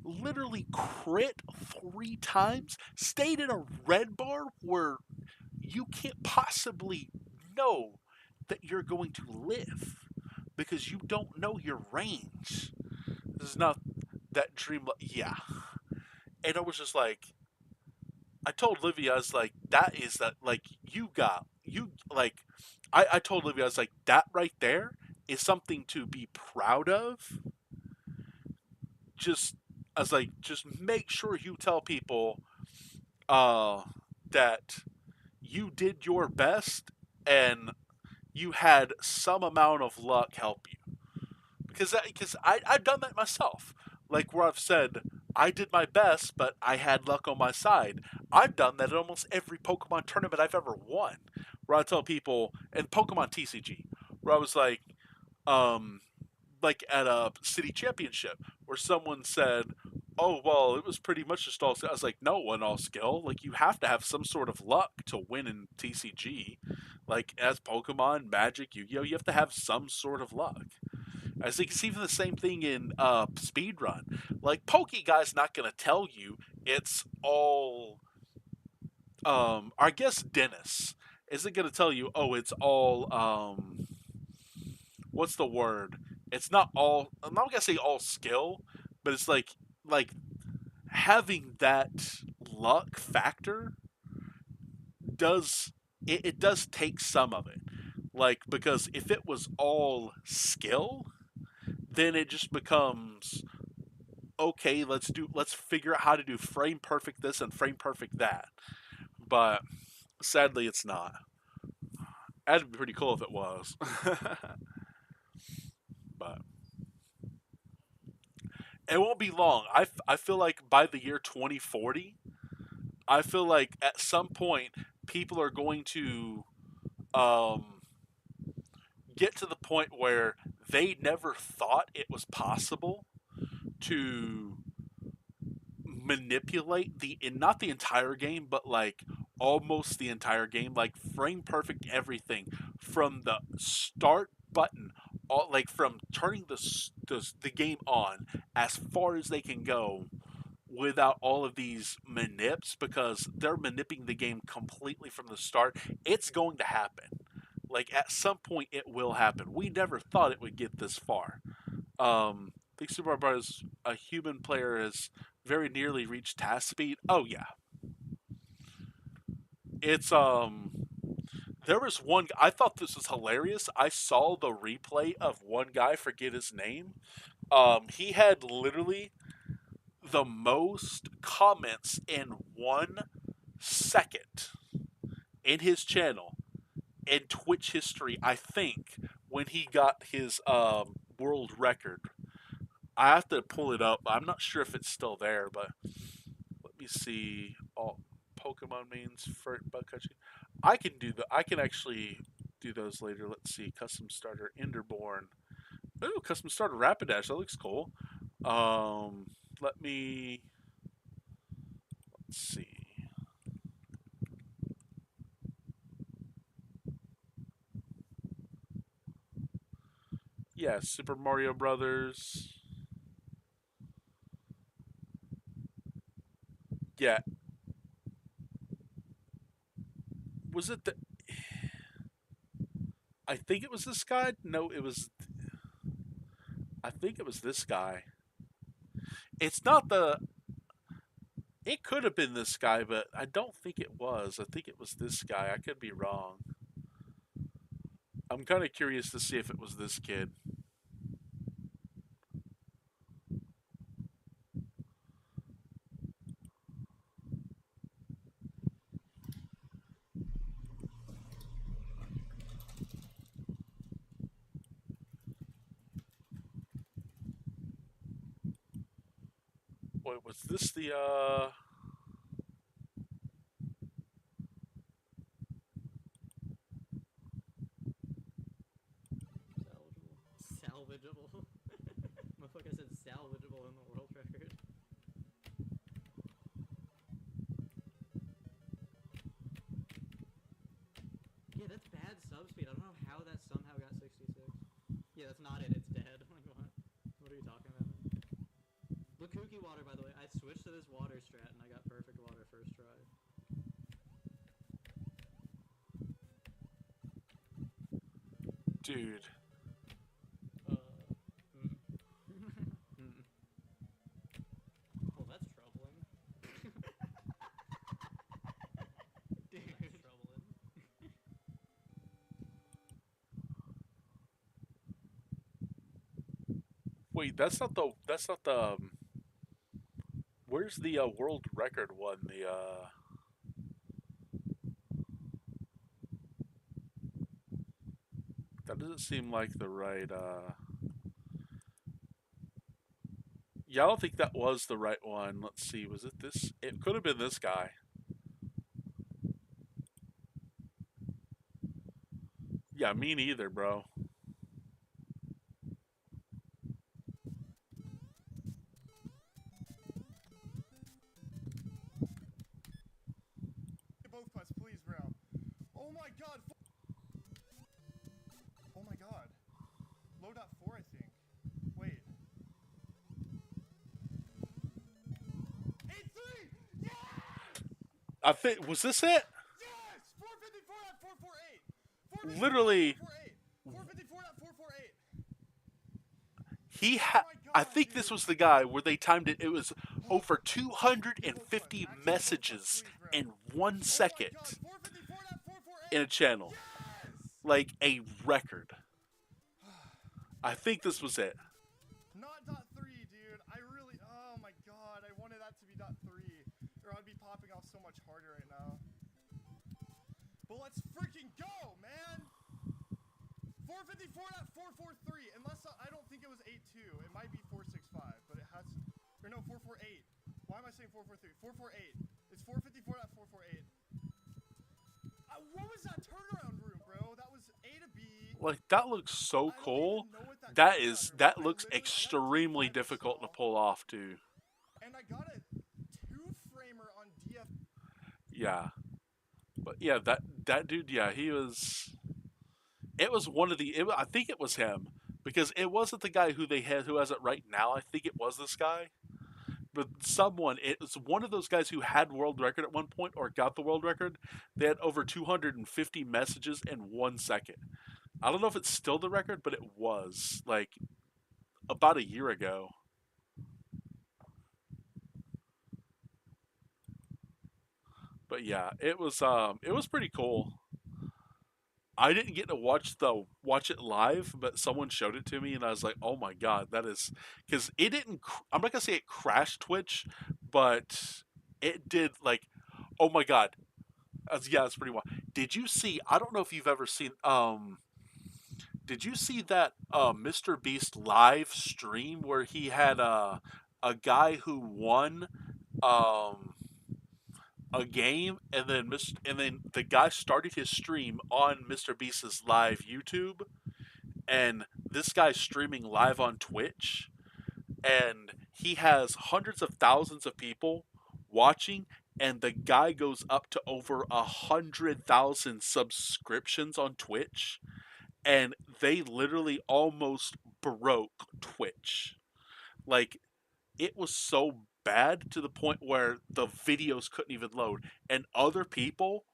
Literally crit 3 times. Stayed in a red bar where you can't possibly know that you're going to live because you don't know your range. This is not that dream. Yeah. And I was just like, I told Livia, I was like, that is that, like, I told Livia, I was like, that right there is something to be proud of. Just, I was like, just make sure you tell people, uh, that you did your best and you had some amount of luck help you. Because I've done that myself. Like where I've said, I did my best, but I had luck on my side. I've done that at almost every Pokemon tournament I've ever won. Where I tell people, and Pokemon TCG, where I was um, like at a city championship, where someone said, "Oh well, it was pretty much just all." I was like, "No, it wasn't all skill. Like you have to have some sort of luck to win in TCG. Like as Pokemon, Magic, Yu-Gi-Oh, you have to have some sort of luck." I think it's even the same thing in speedrun. Like Pokey Guy's not gonna tell you it's all. I guess Dennis isn't gonna tell you. Oh, it's all. What's the word? It's not all. I'm not gonna say all skill, but it's like having that luck factor does it does take some of it. Like because if it was all skill, then it just becomes okay, let's figure out how to do frame perfect this and frame perfect that. But sadly, it's not. That'd be pretty cool if it was. But it won't be long. I feel like by the year 2040, I feel like at some point people are going to um, get to the point where they never thought it was possible to manipulate the not the entire game, but like almost the entire game, like frame perfect everything from the start button, all like from turning the game on as far as they can go without all of these manips because they're manipulating the game completely from the start. It's going to happen. Like at some point, it will happen. We never thought it would get this far. I think Super Mario Bros. A human player has very nearly reached task speed. Oh yeah, it's There was one. I thought this was hilarious. I saw the replay of one guy. Forget his name. He had literally the most comments in 1 second in his channel in Twitch history. I think when he got his world record. I have to pull it up. I'm not sure if it's still there, but let me see. All Pokemon mains for bug catching. I can do the. I can actually do those later. Let's see. Custom starter Enderborn. Ooh, custom starter Rapidash. That looks cool. Um, let me. Let's see. Yeah, Super Mario Brothers. Yeah, was it the? I think it was this guy. No, it was. I think it was this guy. It's not the. It could have been this guy, but I don't think it was. I think it was this guy. I could be wrong. I'm kind of curious to see if it was this kid. Wait, was this the Salvageable. Salvageable. Motherfucker said salvageable in the world record. Yeah, that's bad sub speed. I don't know how that somehow got 66. Yeah, that's not it. It's dead. Like, what? What are you talking about? Lukuki water, by the way. I switched to this water strat and I got perfect water first try. dude? Hmm. Well, that's troubling. Dude. That's troubling. Wait, that's not the where's the world record one? The that doesn't seem like the right yeah, I don't think that was the right one. Let's see, was it this? It could have been this guy. Yeah, me neither, bro. Both quests, please, bro. Oh my god. Oh my god. Load up 4, I think. Wait. 8-3! Yes! I think was this it? Yes! 454 at 448. Literally, 454 at 448. he Oh had. my god, I think dude. this was the guy where they timed it. It was over 250 messages in 1 second Oh my god, 454 at 448. in a channel, Yes! like a record. I think this was it. Not dot 3, dude. I really. Oh my god. I wanted that to be dot 3. Or I'd be popping off so much harder right now. But let's freaking go, man! 454 at 443. Unless I don't think it was 82. It might be 465, but it has. Or no, 448. Why am I saying 443? 448. It's 454 at 448. What was that turnaround room, bro? That was A to B. Like that looks so I don't cool. even know what that That turnaround is room that was. looks I got a extremely T5 difficult to install, pull off too. and I got a 2-framer on DF. Yeah, but yeah, that dude, yeah, he was. It was one of the. I think it was him because it wasn't the guy who they had who has it right now. I think it was this guy, but someone. It was one of those guys who had world record at one point or got the world record. They had over 250 messages in 1 second. I don't know if it's still the record, but it was like about a year ago. But yeah, it was pretty cool. I didn't get to watch it live, but someone showed it to me, and I was like, "Oh my god, that is," because it didn't. I'm not gonna say it crashed Twitch, but it did. Like, oh my god, yeah, it's pretty wild. Did you see? I don't know if you've ever seen. Did you see that Mr. Beast live stream where he had a guy who won um a game, and then the guy started his stream on Mr. Beast's live YouTube, and this guy's streaming live on Twitch, and he has hundreds of thousands of people watching, and the guy goes up to over 100,000 subscriptions on Twitch, and they literally almost broke Twitch. Like, it was so bad to the point where the videos couldn't even load, and other people,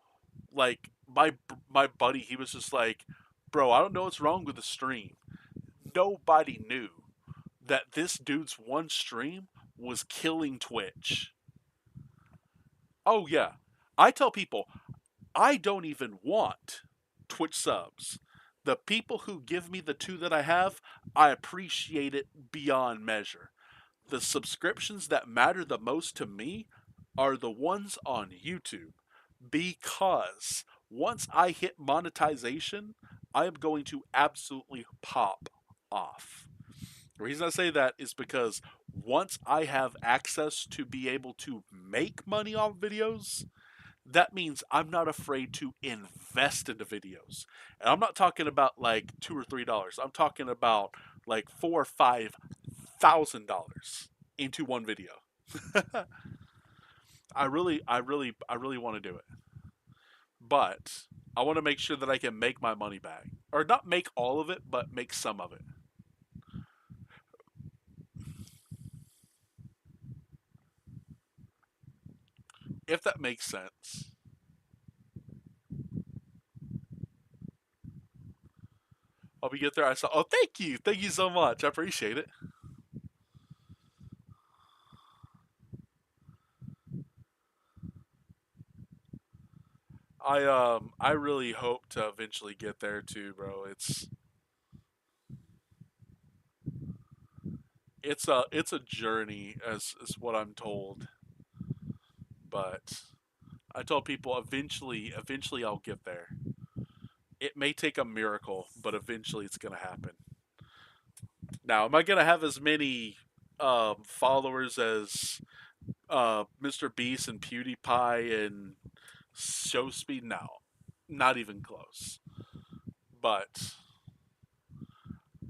like my buddy, he was just like, bro, I don't know what's wrong with the stream. Nobody knew that this dude's one stream was killing Twitch. Oh yeah, I tell people I don't even want Twitch subs. The people who give me the two that I have, I appreciate it beyond measure. The subscriptions that matter the most to me are the ones on YouTube, because once I hit monetization, I am going to absolutely pop off. The reason I say that is because once I have access to be able to make money off videos, that means I'm not afraid to invest into videos. And I'm not talking about like $2 or $3. I'm talking about like $4 or $5,000 into one video. I really want to do it, but I want to make sure that I can make my money back, or not make all of it, but make some of it. If that makes sense. Hope we get there. I saw. Oh, thank you so much. I appreciate it. I really hope to eventually get there too, bro. It's a journey, as what I'm told. But I told people eventually I'll get there. It may take a miracle, but eventually it's gonna happen. Now, am I gonna have as many followers as Mr. Beast and PewDiePie and Show Speed? No, not even close. But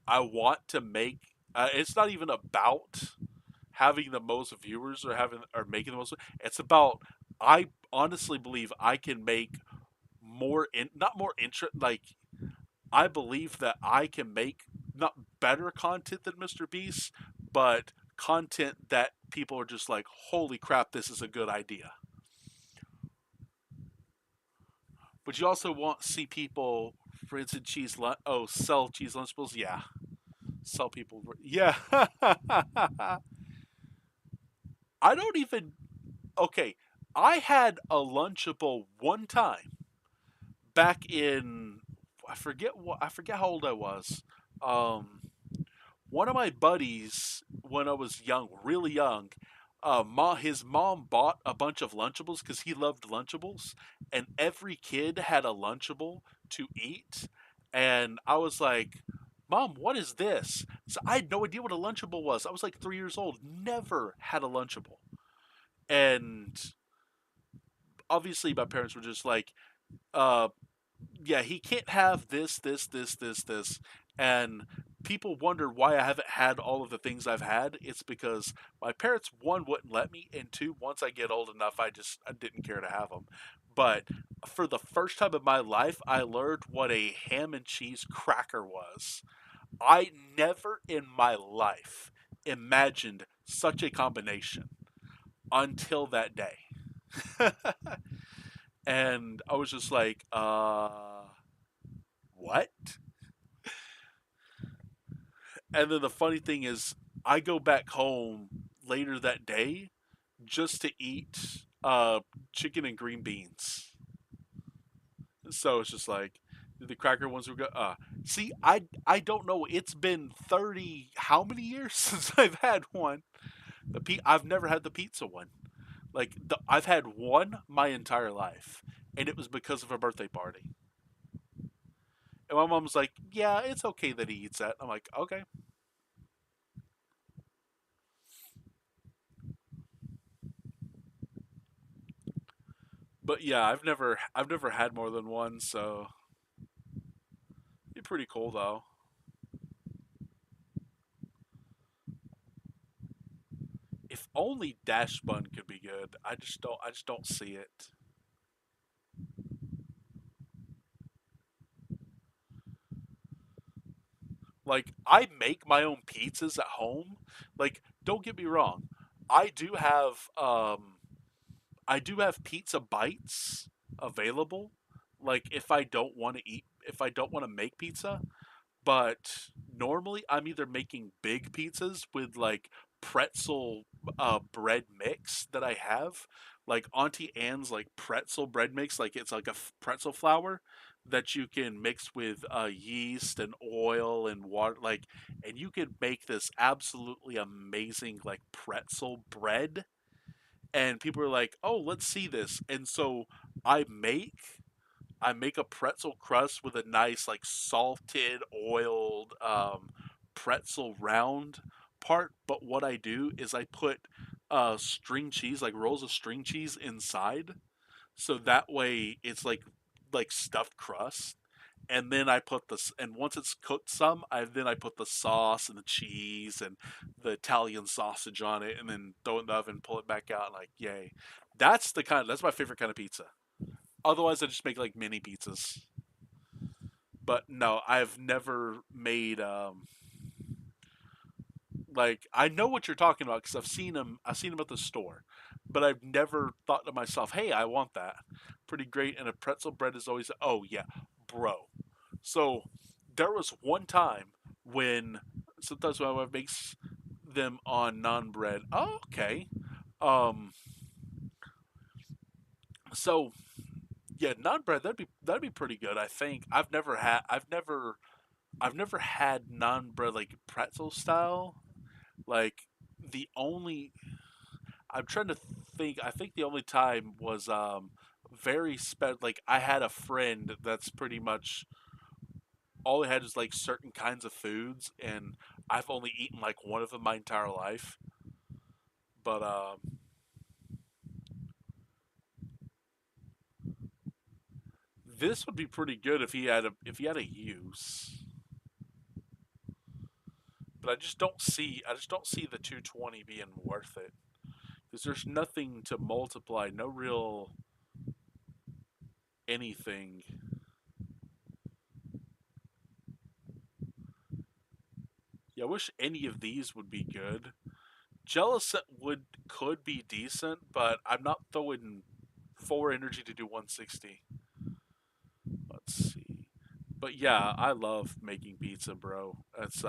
I want to make. It's not even about having the most viewers or having or making the most. It's about I honestly believe I can make not more interest. Like I believe that I can make not better content than Mr. Beast, but content that people are just like, holy crap, this is a good idea. But you also want to see people, for instance, sell cheese lunchables. Yeah, sell people. Yeah, I don't even. Okay, I had a lunchable one time back in. I forget how old I was. Um, One of my buddies, when I was young, really young, his mom bought a bunch of Lunchables because he loved Lunchables, and every kid had a Lunchable to eat. And I was like, Mom, what is this? So I had no idea what a Lunchable was. I was like 3 years old, never had a Lunchable. And obviously, my parents were just like, uh, yeah, he can't have this. And people wonder why I haven't had all of the things I've had. It's because my parents, one, wouldn't let me, and two, once I get old enough, I didn't care to have them. But for the first time in my life, I learned what a ham and cheese cracker was. I never in my life imagined such a combination until that day. And I was just like, what? And then the funny thing is, I go back home later that day just to eat chicken and green beans. So it's just like the cracker ones were good. See, I don't know. It's been 30 how many years since I've had one. I've never had the pizza one. I've had one my entire life, and it was because of a birthday party. And my mom's like, "Yeah, it's okay that he eats that." I'm like, "Okay." But yeah, I've never had more than one, so it'd be pretty cool though. If only Dash Bun could be good. I just don't see it. Like I make my own pizzas at home. Like don't get me wrong. I do have um I do have pizza bites available. Like if I don't want to make pizza, but normally I'm either making big pizzas with like pretzel bread mix that I have, like Auntie Anne's like pretzel bread mix, like it's like a pretzel flour that you can mix with yeast and oil and water, like, and you can make this absolutely amazing like pretzel bread. And people are like, "Oh, let's see this." And so I make I make a pretzel crust with a nice like salted, oiled pretzel round part, but what I do is I put string cheese, like rolls of string cheese inside, so that way it's like stuffed crust. And then I put this, and once it's cooked some, I put the sauce and the cheese and the Italian sausage on it, and then throw it in the oven, pull it back out, and like yay, that's my favorite kind of pizza. Otherwise, I just make like mini pizzas. But no, I've never made like I know what you're talking about because I've seen them. I've seen them at the store, but I've never thought to myself, "Hey, I want that." Pretty great, and a pretzel bread is always. Oh yeah, bro. So there was one time when sometimes my wife makes them on non bread. Oh, okay. Um. So yeah, non bread that'd be pretty good. I think I've never had non bread like pretzel style. Like the only I'm trying to think. I think the only time was like I had a friend that's pretty much all I had is like certain kinds of foods, and I've only eaten like one of them my entire life. But this would be pretty good if he had a use. But I just don't see the 220 being worth it because there's nothing to multiply, no real anything. Yeah, I wish any of these would be good. Jealous would could be decent, but I'm not throwing 4 energy to do 160. Let's see. But yeah, I love making pizza, bro. It's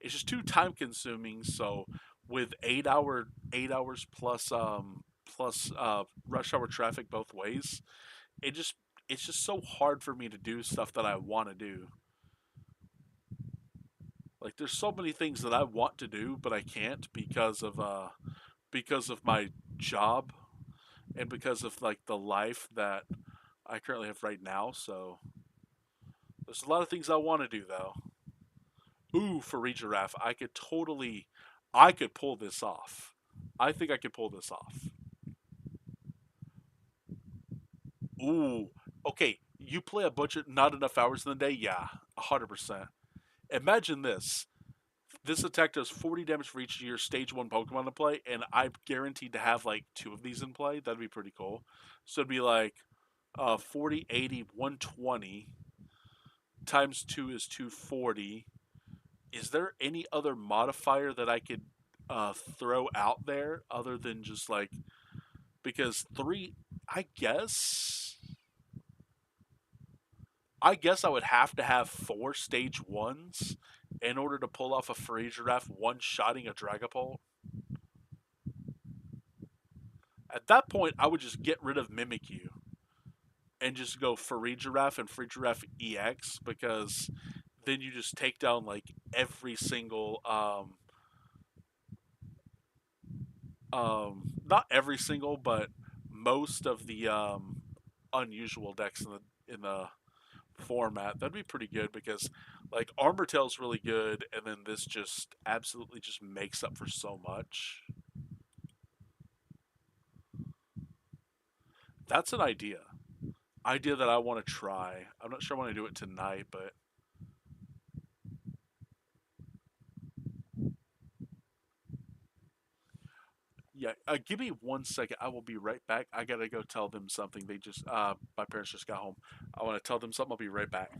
just too time consuming. So with 8 hours plus rush hour traffic both ways, it just it's just so hard for me to do stuff that I want to do. Like there's so many things that I want to do, but I can't because of my job and because of like the life that I currently have right now. So there's a lot of things I want to do though. Ooh, for giraffe, I could pull this off. I think I could pull this off. Ooh, okay. You play a bunch of not enough hours in the day, yeah, 100%. Imagine this. This attack does 40 damage for each of your stage 1 Pokemon to play, and I'm guaranteed to have like two of these in play. That'd be pretty cool. So it'd be like 40, 80, 120 times 2 is 240. Is there any other modifier that I could throw out there other than just like because three? I guess I guess I would have to have four stage ones in order to pull off a free giraffe one shotting a Dragapult. At that point, I would just get rid of Mimikyu and just go free giraffe and free giraffe EX because then you just take down like every single not every single but most of the unusual decks in the format. That'd be pretty good because like Armor Tail's really good and then this just absolutely just makes up for so much. That's an idea that I want to try. I'm not sure I want to do it tonight, but yeah, give me 1 second. I will be right back. I gotta go tell them something. My parents just got home. I want to tell them something. I'll be right back.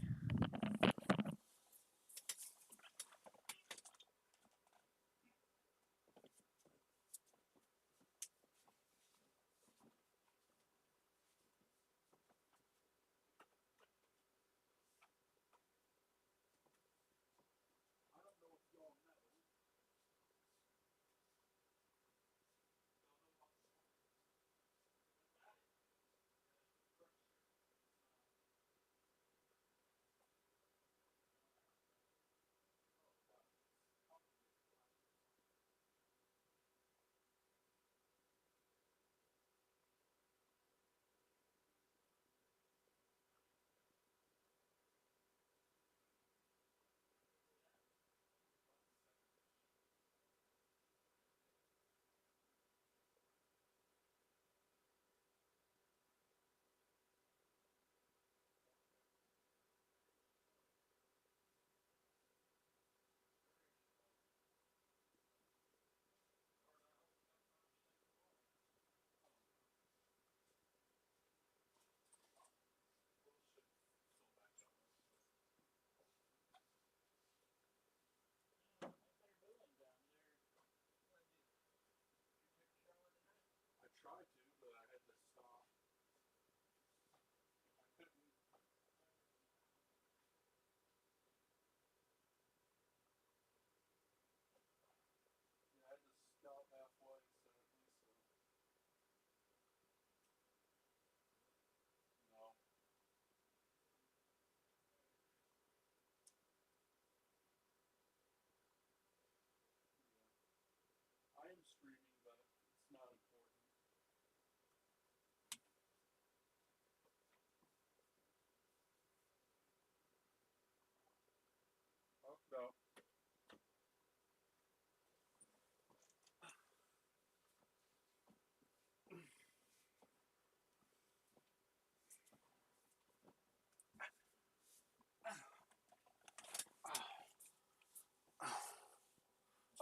No.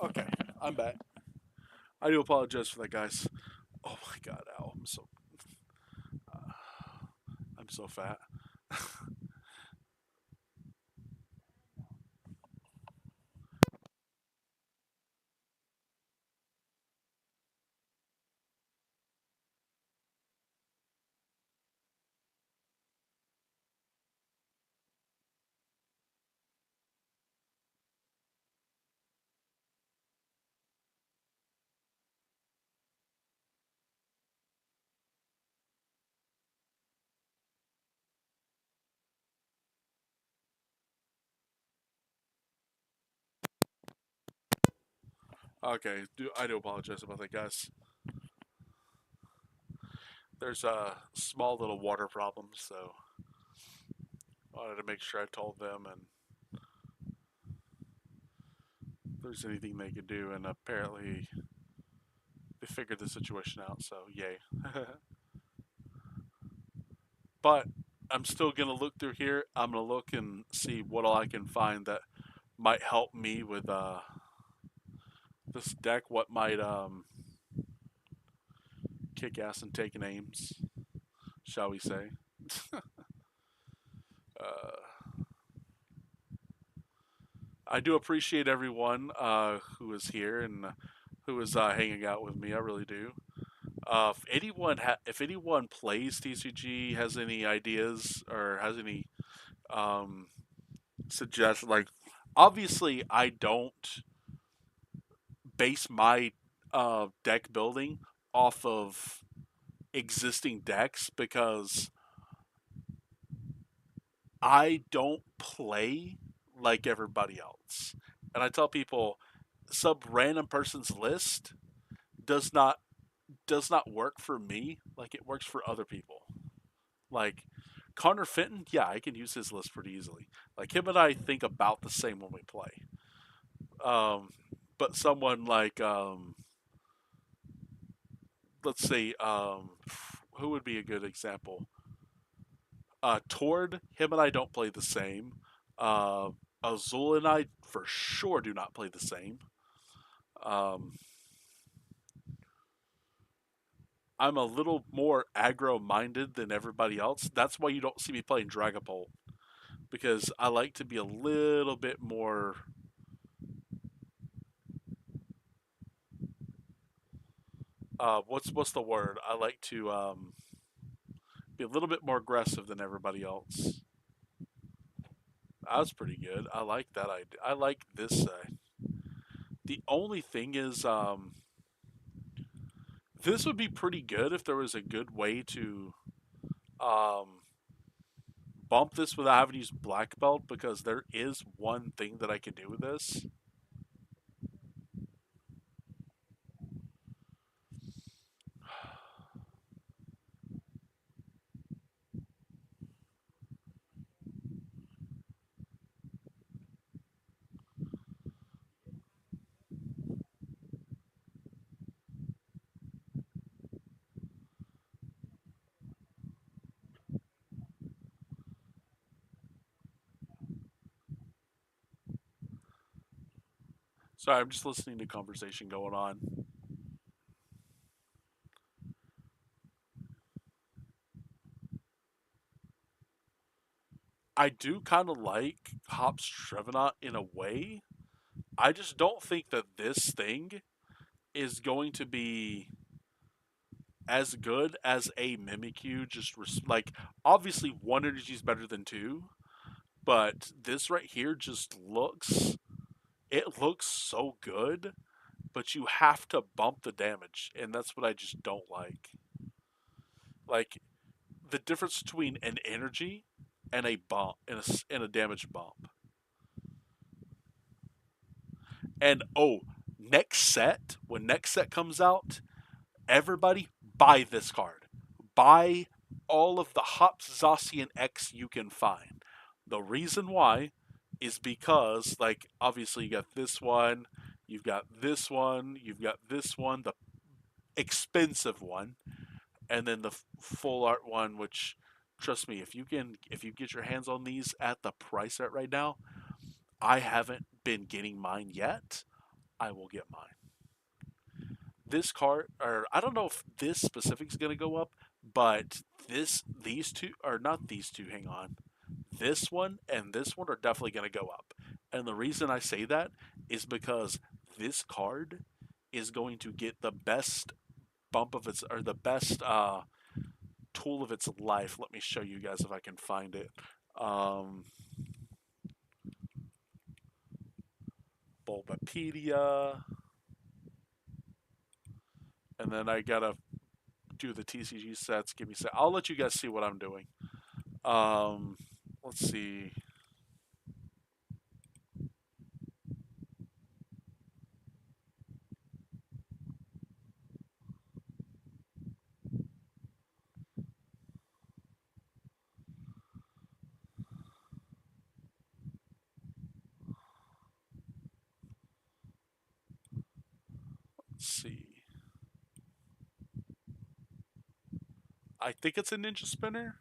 Okay, I'm back. I do apologize for that, guys. Oh my god, ow! I'm so fat. Okay, I do apologize about that, guys. There's a small little water problem, so I wanted to make sure I told them and if there's anything they could do, and apparently they figured the situation out. So yay! But I'm still gonna look through here. I'm gonna look and see what all I can find that might help me with this deck. What might kick ass and take names, shall we say? uh, I do appreciate everyone who is here and who is hanging out with me. I really do. If anyone plays TCG, has any ideas or has any um, suggest like, obviously I don't base my deck building off of existing decks because I don't play like everybody else. And I tell people, some random person's list does not work for me like it works for other people. Like Connor Fenton, yeah, I can use his list pretty easily. Like him and I think about the same when we play. Um, but someone like let's say who would be a good example? Tord, him and I don't play the same. Uh, Azul and I for sure do not play the same. Um, I'm a little more aggro minded than everybody else. That's why you don't see me playing Dragapult because I like to be a little bit more. What's the word? I like to be a little bit more aggressive than everybody else. That was pretty good. I like that idea. I like this. The only thing is, this would be pretty good if there was a good way to um, bump this without having to use black belt because there is one thing that I can do with this. Sorry, I'm just listening to conversation going on. I do kind of like Hop's Trevenant in a way. I just don't think that this thing is going to be as good as a Mimikyu. Like, obviously, one energy is better than two, but this right here just looks. It looks so good, but you have to bump the damage, and that's what I just don't like. Like, the difference between an energy and a bump and a damage bump. And oh, next set, when next set comes out, everybody buy this card. Buy all of the Hops Zacian X you can find. The reason why is because, like, obviously you got this one, you've got this one, you've got this one, the expensive one, and then the full art one, which, trust me, if you get your hands on these at the price at right now, I haven't been getting mine yet. I will get mine. This card, or I don't know if this specific is going to go up, but these two, or not these two, hang on. This one and this one are definitely going to go up. And the reason I say that is because this card is going to get the best bump of its, or the best tool of its life. Let me show you guys if I can find it. Um, Bulbapedia. And then I gotta do the TCG sets. Give me a sec. I'll let you guys see what I'm doing. Um, let's see. Let's see. I think it's a Ninja Spinner.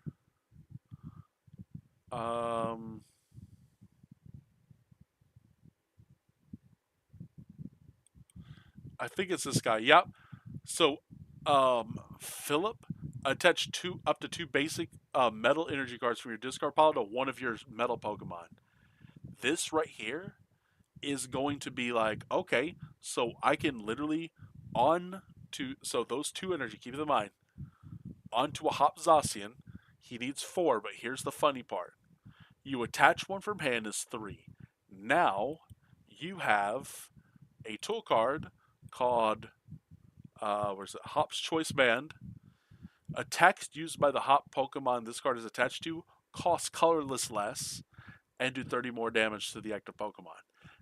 Um, I think it's this guy. Yep. So, Philip, attach two up to two basic metal energy cards from your discard pile to one of your metal Pokemon. This right here is going to be like, okay, so I can literally on to, so those two energy, keep it in mind, onto a Hop Zacian. He needs four, but here's the funny part. You attach one from hand is three. Now you have a tool card called where's it? Hop's Choice Band. Attacks used by the Hop Pokemon this card is attached to cost colorless less and do 30 more damage to the active Pokemon.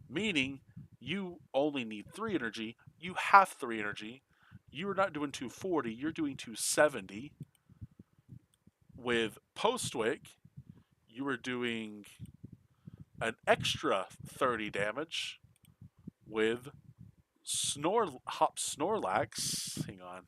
Meaning you only need 3 energy. You have 3 energy. You're not doing 240, you're doing 270. With Postwick, you are doing an extra 30 damage. With Hop Snorlax, hang on.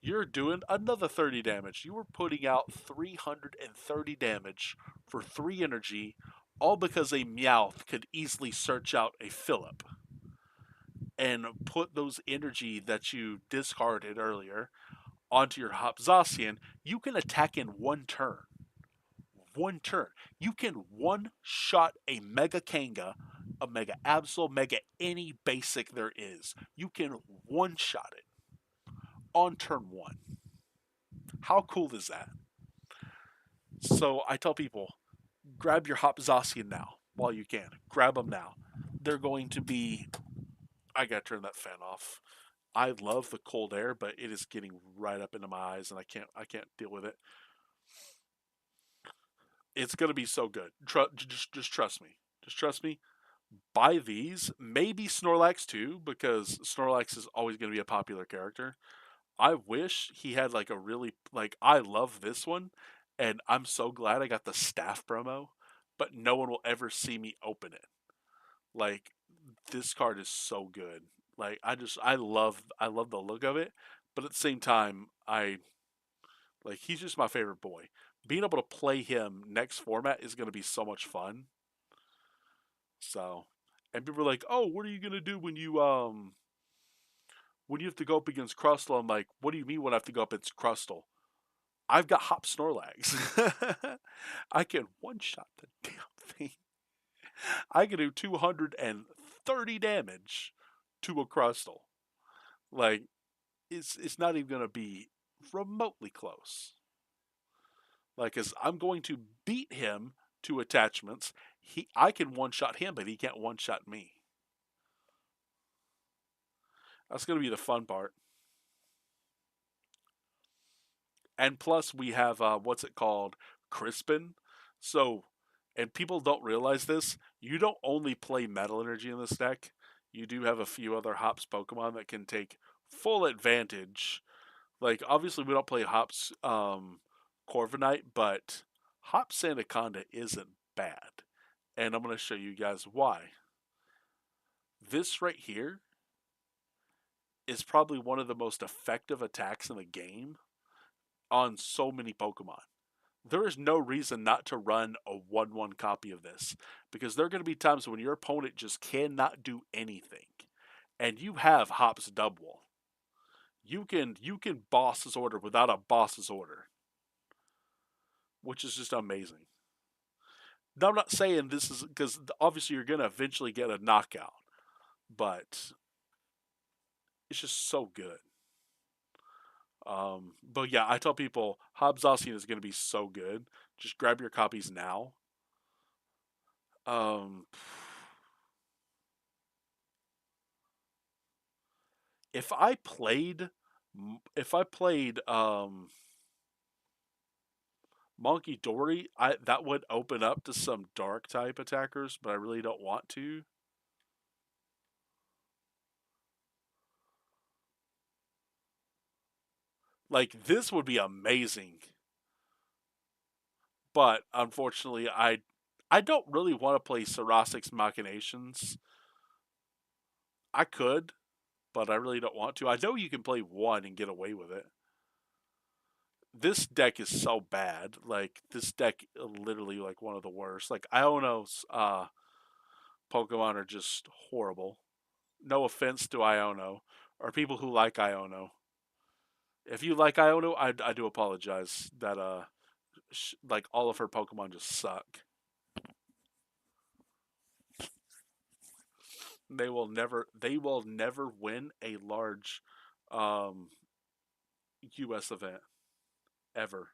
You're doing another 30 damage. You were putting out 330 damage for 3 energy, all because a Meowth could easily search out a Phillip and put those energy that you discarded earlier onto your Hopzacian. You can attack in one turn. One turn. You can one-shot a Mega Kanga, a Mega Absol, Mega any basic there is. You can one-shot it on turn 1. How cool is that? So I tell people, grab your Hop Zacian now while you can. Grab them now. They're going to be. I gotta turn that fan off. I love the cold air, but it is getting right up into my eyes, and I can't deal with it. It's gonna be so good. Just trust me. Just trust me. Buy these. Maybe Snorlax too, because Snorlax is always gonna be a popular character. I wish he had like a really like I love this one and I'm so glad I got the staff promo, but no one will ever see me open it. Like this card is so good. Like I love the look of it, but at the same time I like he's just my favorite boy. Being able to play him next format is going to be so much fun. So, and people are like, "Oh, what are you going to do when you have to go up against Crustle?" I'm like, "What do you mean when I have to go up against Crustle? I've got Hop Snorlax. I can one shot the damn thing. I can do 230 damage to a Crustle. Like, it's not even gonna be remotely close. Like, as I'm going to beat him to attachments. I can one shot him, but he can't one shot me. That's gonna be the fun part. And plus, we have what's it called, Crispin. So, and people don't realize this. You don't only play Metal Energy in this deck. You do have a few other Hops Pokemon that can take full advantage. Like obviously, we don't play Hops Corviknight, but Hops Anaconda isn't bad. And I'm going to show you guys why. This right here is probably one of the most effective attacks in the game on so many Pokemon. There is no reason not to run a 1-1 copy of this because there are going to be times when your opponent just cannot do anything. And you have Hops Double. You can boss his order without a boss's order, which is just amazing. Now, I'm not saying this is because obviously you're going to eventually get a knockout, but it's just so good. But yeah, I tell people Hobzossian is going to be so good. Just grab your copies now. Um, if I played, if I played Monkey Dory, I that would open up to some dark type attackers, but I really don't want to. Like this would be amazing, but unfortunately, I don't really want to play Sarasic's Machinations. I could, but I really don't want to. I know you can play one and get away with it. This deck is so bad. Like this deck, literally like one of the worst. Like Iono's Pokemon are just horrible. No offense to Iono or people who like Iono. If you like Iono, I do apologize that like all of her Pokemon just suck. They will never win a large um US event ever.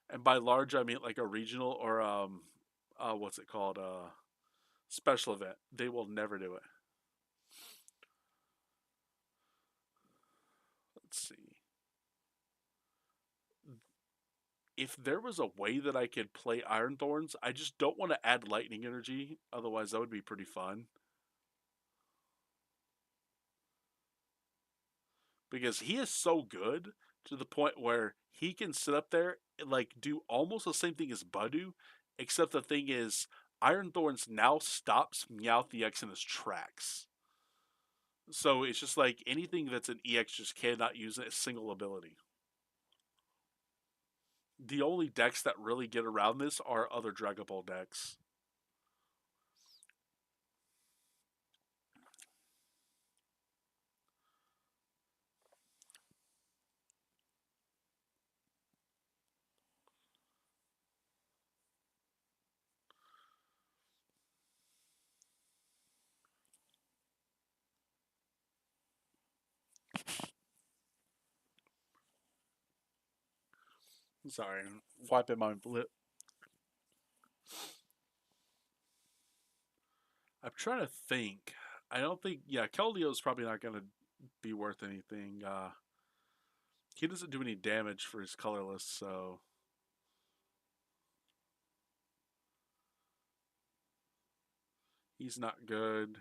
And by large I mean like a regional or what's it called? Special event. They will never do it. Let's see. If there was a way that I could play Iron Thorns, I just don't want to add lightning energy. Otherwise, that would be pretty fun. Because he is so good to the point where he can sit up there and like do almost the same thing as Budu, except the thing is Iron Thorns now stops Meowth EX in his tracks. So it's just like anything that's an EX just cannot use a single ability. The only decks that really get around this are other Dragon Ball decks. Sorry, I'm wiping my lip. I'm trying to think. I don't think. Yeah, Keldeo's probably not going to be worth anything. He doesn't do any damage for his colorless, so he's not good.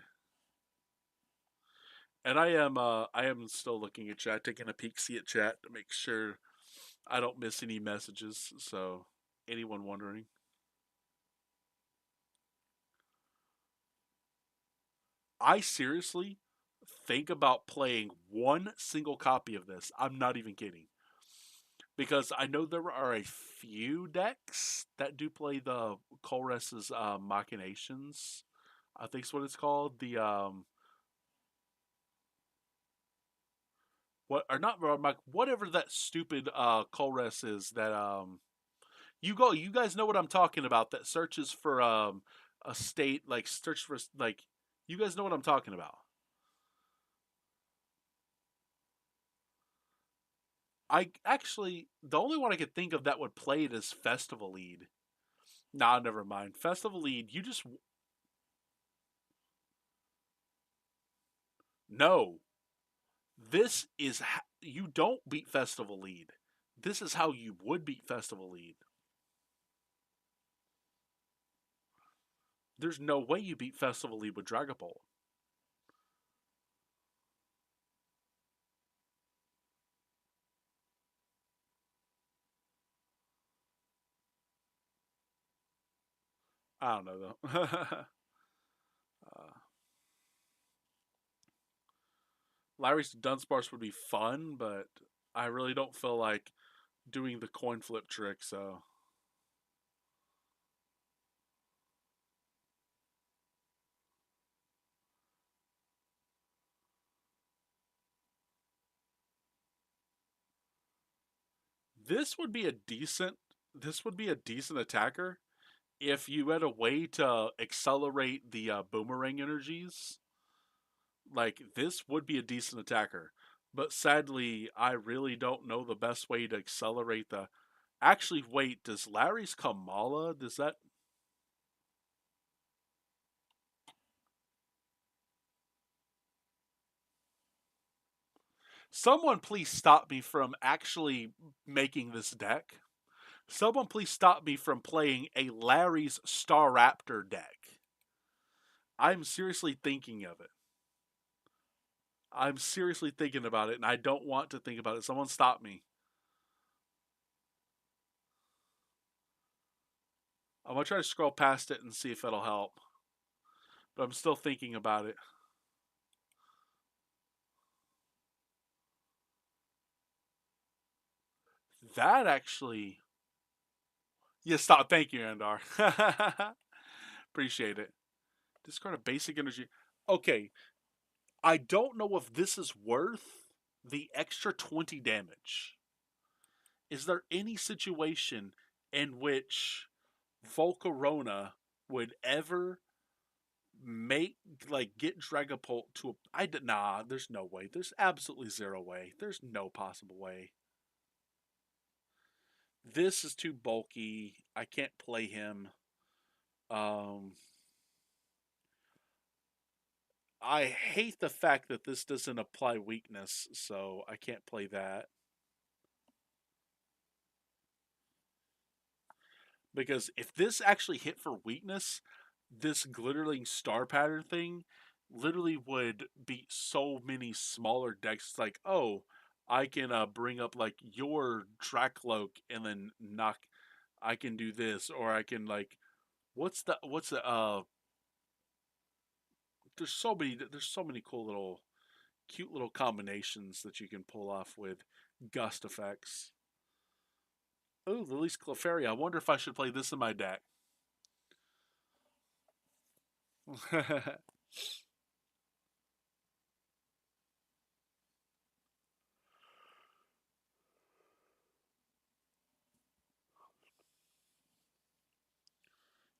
And I am still looking at chat, taking a peek, see at chat to make sure I don't miss any messages. So anyone wondering, I seriously think about playing one single copy of this. I'm not even kidding. Because I know there are a few decks that do play the Colress's Machinations. I think it's what it's called. The what or not whatever that stupid Colress is that you guys know what I'm talking about that searches for a state like search for like you guys know what I'm talking about. I actually the only one I could think of that would play it is Festival Lead. Nah, never mind. Festival Lead, you just no. This is you don't beat Festival Lead. This is how you would beat Festival Lead. There's no way you beat Festival Lead with Dragapult. I don't know though. Larry's Dunsparce would be fun, but I really don't feel like doing the coin flip trick. So this would be a decent. This would be a decent attacker if you had a way to accelerate the boomerang energies. Like this would be a decent attacker, but sadly, I really don't know the best way to accelerate the. Actually, wait. Does Larry's Kamala? Does that? Someone please stop me from actually making this deck. Someone please stop me from playing a Larry's Star Raptor deck. I'm seriously thinking of it. I'm seriously thinking about it, and I don't want to think about it. Someone stop me. I'm gonna try to scroll past it and see if it'll help. But I'm still thinking about it. That actually. Yeah, stop. Thank you, Andar. Appreciate it. Discard a basic energy. Okay, I don't know if this is worth the extra 20 damage. Is there any situation in which Volcarona would ever make like get Dragapult to a nah, there's no way. There's absolutely zero way. There's no possible way. This is too bulky. I can't play him. Um I hate the fact that this doesn't apply weakness, so I can't play that. Because if this actually hit for weakness, this glitterling star pattern thing literally would beat so many smaller decks. It's like, oh, I can bring up like your Dracloak and then knock. I can do this, or I can like, what's the there's so many cool little cute little combinations that you can pull off with gust effects. Oh, Lily's Clefairy. I wonder if I should play this in my deck.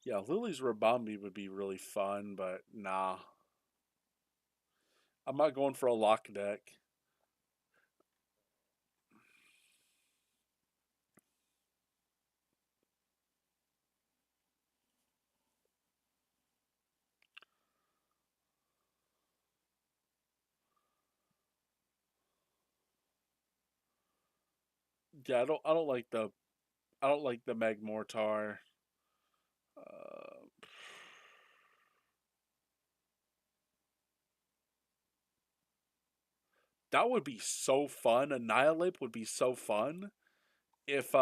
Yeah, Lily's Rabambi would be really fun, but nah. I'm not going for a lock deck. Yeah, I don't like the Magmortar. Uh, that would be so fun. Annihilate would be so fun if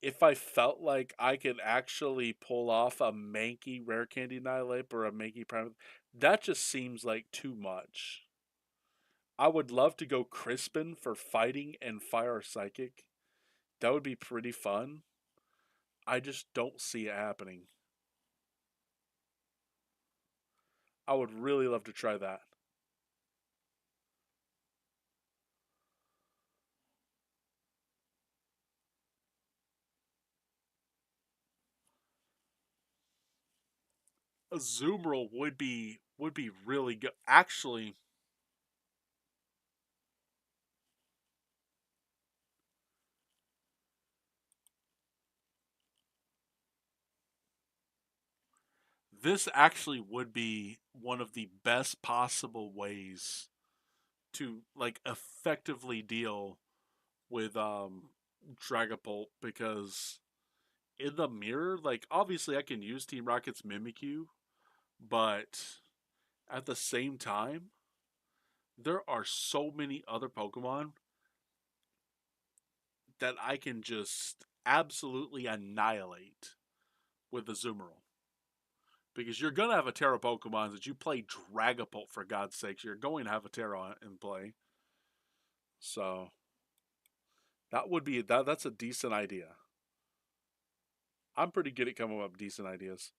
if I felt like I could actually pull off a manky rare candy Annihilate or a manky prime. That just seems like too much. I would love to go Crispin for fighting and fire psychic. That would be pretty fun. I just don't see it happening. I would really love to try that. A Zoomerl would be really good. Actually, this actually would be one of the best possible ways to like effectively deal with Dragapult because in the mirror, like obviously I can use Team Rocket's Mimikyu, but at the same time, there are so many other Pokemon that I can just absolutely annihilate with the Zoomerl. Because you're going to have a Terra Pokemon that you play Dragapult, for God's sakes. You're going to have a Terra in play. So that's a decent idea. I'm pretty good at coming up with decent ideas.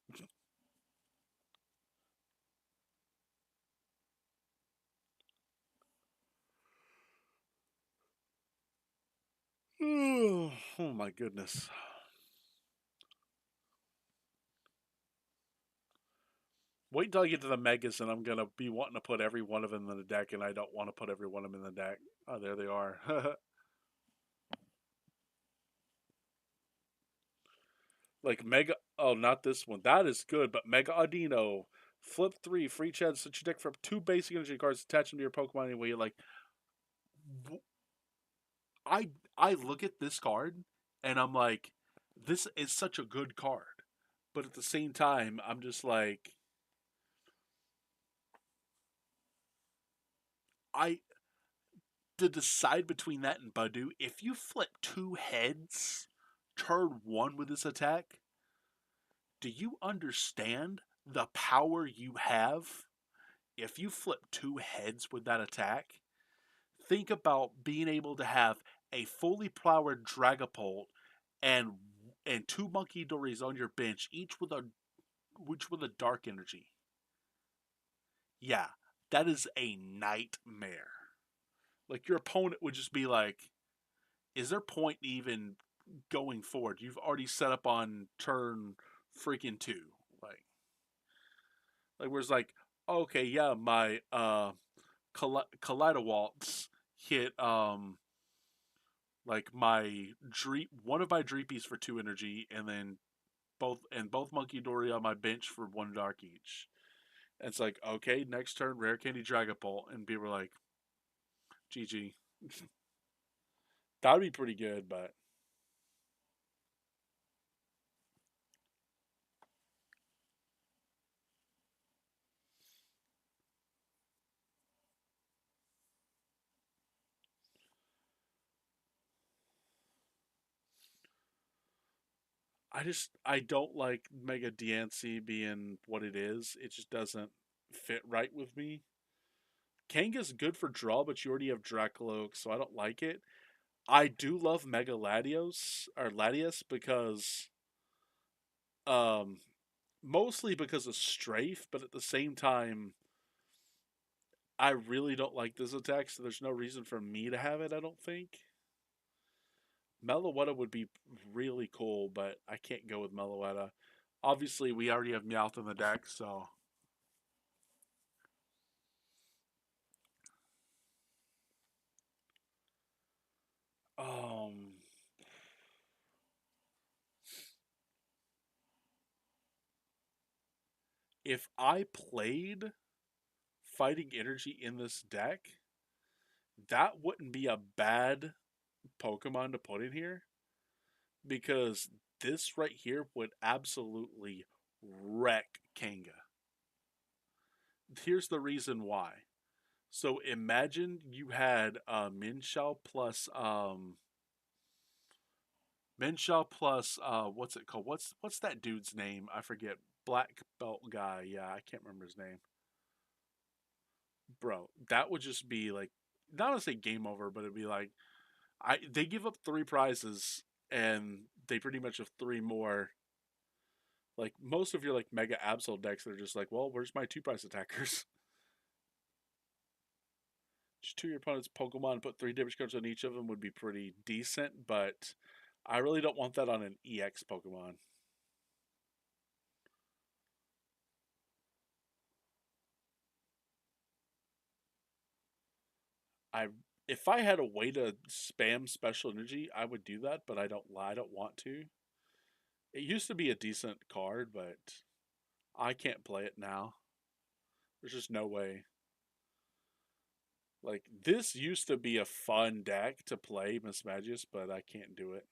Oh my goodness. Wait until I get to the Megas and I'm gonna be wanting to put every one of them in the deck, and I don't want to put every one of them in the deck. Oh, there they are. Like Mega. Oh, not this one. That is good, but Mega Audino. Flip 3, free chance that you deck for 2 basic energy cards, attach them to your Pokemon anyway. Like, I I look at this card and I'm like, this is such a good card. But at the same time, I'm just like, I to decide between that and Badu, if you flip 2 heads, turn 1 with this attack, do you understand the power you have if you flip 2 heads with that attack? Think about being able to have a fully powered Dragapult and 2 Monkey Dories on your bench, each with a dark energy. Yeah, that is a nightmare. Like your opponent would just be like, is there point even going forward? You've already set up on turn freaking 2. Like whereas like, okay, yeah, my Kaleidowaltz hit like my one of my Dreepies for 2 energy, and then both Monkey Dory on my bench for 1 dark each. And it's like, okay, next turn, Rare Candy Dragapult, and people were like, GG. That would be pretty good, but I don't like Mega Diancie being what it is. It just doesn't fit right with me. Kanga's good for draw, but you already have Dracoloak, so I don't like it. I do love Mega Latios or Latias because um mostly because of strafe, but at the same time I really don't like this attack, so there's no reason for me to have it, I don't think. Meloetta would be really cool, but I can't go with Meloetta. Obviously, we already have Meowth in the deck, so um if I played Fighting Energy in this deck, that wouldn't be a bad Pokemon to put in here because this right here would absolutely wreck Kanga. Here's the reason why. So imagine you had Minshaw plus what's it called? What's that dude's name? I forget. Black belt guy. Yeah, I can't remember his name. Bro, that would just be like not to say game over, but it'd be like they give up 3 prizes and they pretty much have 3 more. Like most of your like mega absol decks, they're just like, well, where's my 2 price attackers? Just 2 your opponent's Pokemon and put 3 damage cards on each of them would be pretty decent, but I really don't want that on an EX Pokemon. I if I had a way to spam special energy, I would do that, but I don't. I don't want to. It used to be a decent card, but I can't play it now. There's just no way. Like this used to be a fun deck to play Mismagius, but I can't do it.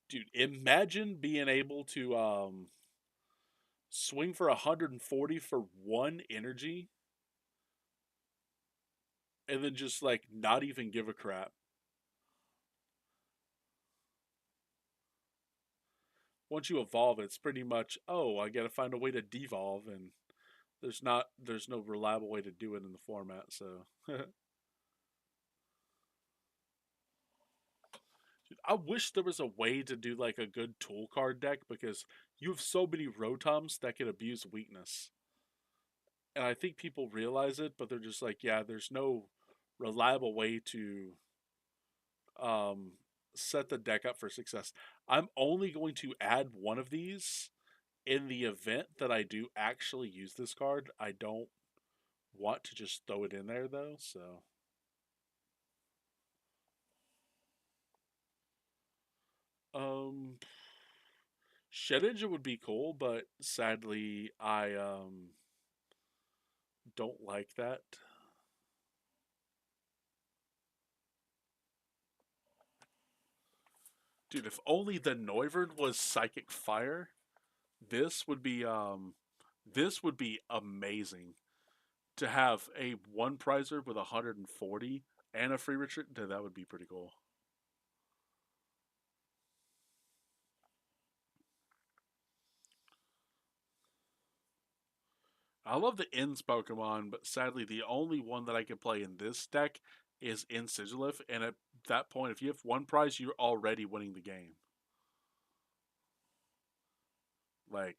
Dude, imagine being able to Swing for 140 for one energy, and then just like not even give a crap. Once you evolve, it's pretty much, oh, I got to find a way to devolve, and there's no reliable way to do it in the format. So I wish there was a way to do like a good tool card deck, because you have so many Rotums that can abuse weakness. And I think people realize it, but they're just like, yeah, there's no reliable way to um, set the deck up for success. I'm only going to add one of these in the event that I do actually use this card. I don't want to just throw it in there though, so um Shed Engine would be cool, but sadly I don't like that. Dude, if only the Noivern was Psychic Fire, this would be amazing to have a one prizer with 140 and a free retreat. That would be pretty cool. I love the Ins Pokemon, but sadly the only one that I can play in this deck is in Sigilif, and at that point, if you have one prize, you're already winning the game. Like,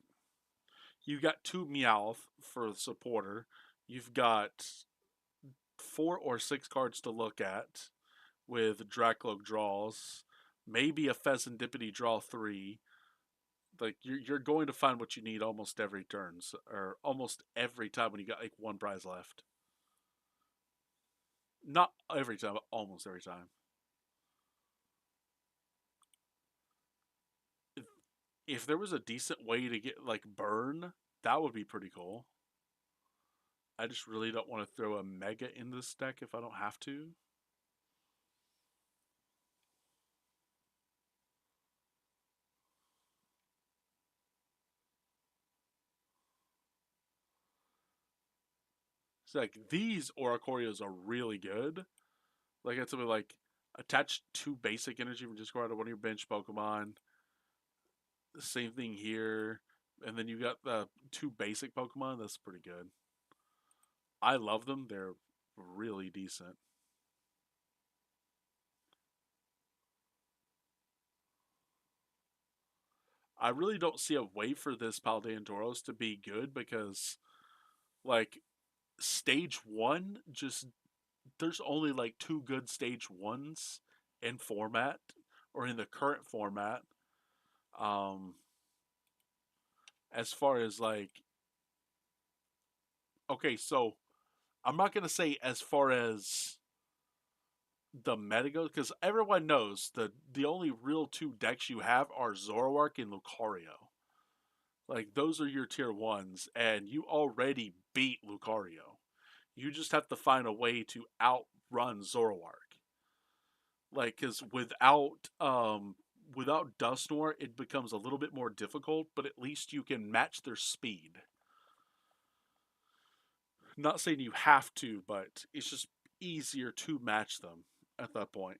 you got two Meowth for the supporter. You've got 4 or 6 cards to look at with Dracloak draws, maybe a Pheasantipity draw 3. Like, you're going to find what you need almost every turn, or almost every time when you got like one prize left. Not every time, but almost every time. If there was a decent way to get like burn, that would be pretty cool. I just really don't want to throw a mega in this deck if I don't have to. It's like these Oracorios are really good. Like it's something like attach 2 basic energy from discard to one of your bench Pokemon. Same thing here. And then you got the 2 basic Pokemon. That's pretty good. I love them. They're really decent. I really don't see a way for this Paldean Tauros to be good, because like stage 1, just there's only like 2 good stage 1s in format, or in the current format. Um as far as like, okay, so I'm not going to say as far as the meta goes, because everyone knows that the only real 2 decks you have are Zoroark and Lucario. Like, those are your tier 1s, and you already beat Lucario. You just have to find a way to outrun Zoroark. Like, because without Dusknoir, it becomes a little bit more difficult, but at least you can match their speed. Not saying you have to, but it's just easier to match them at that point.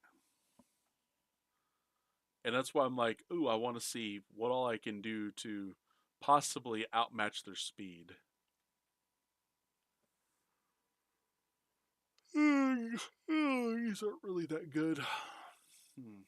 And that's why I'm like, ooh, I want to see what all I can do to possibly outmatch their speed. These aren't really that good. Hmm.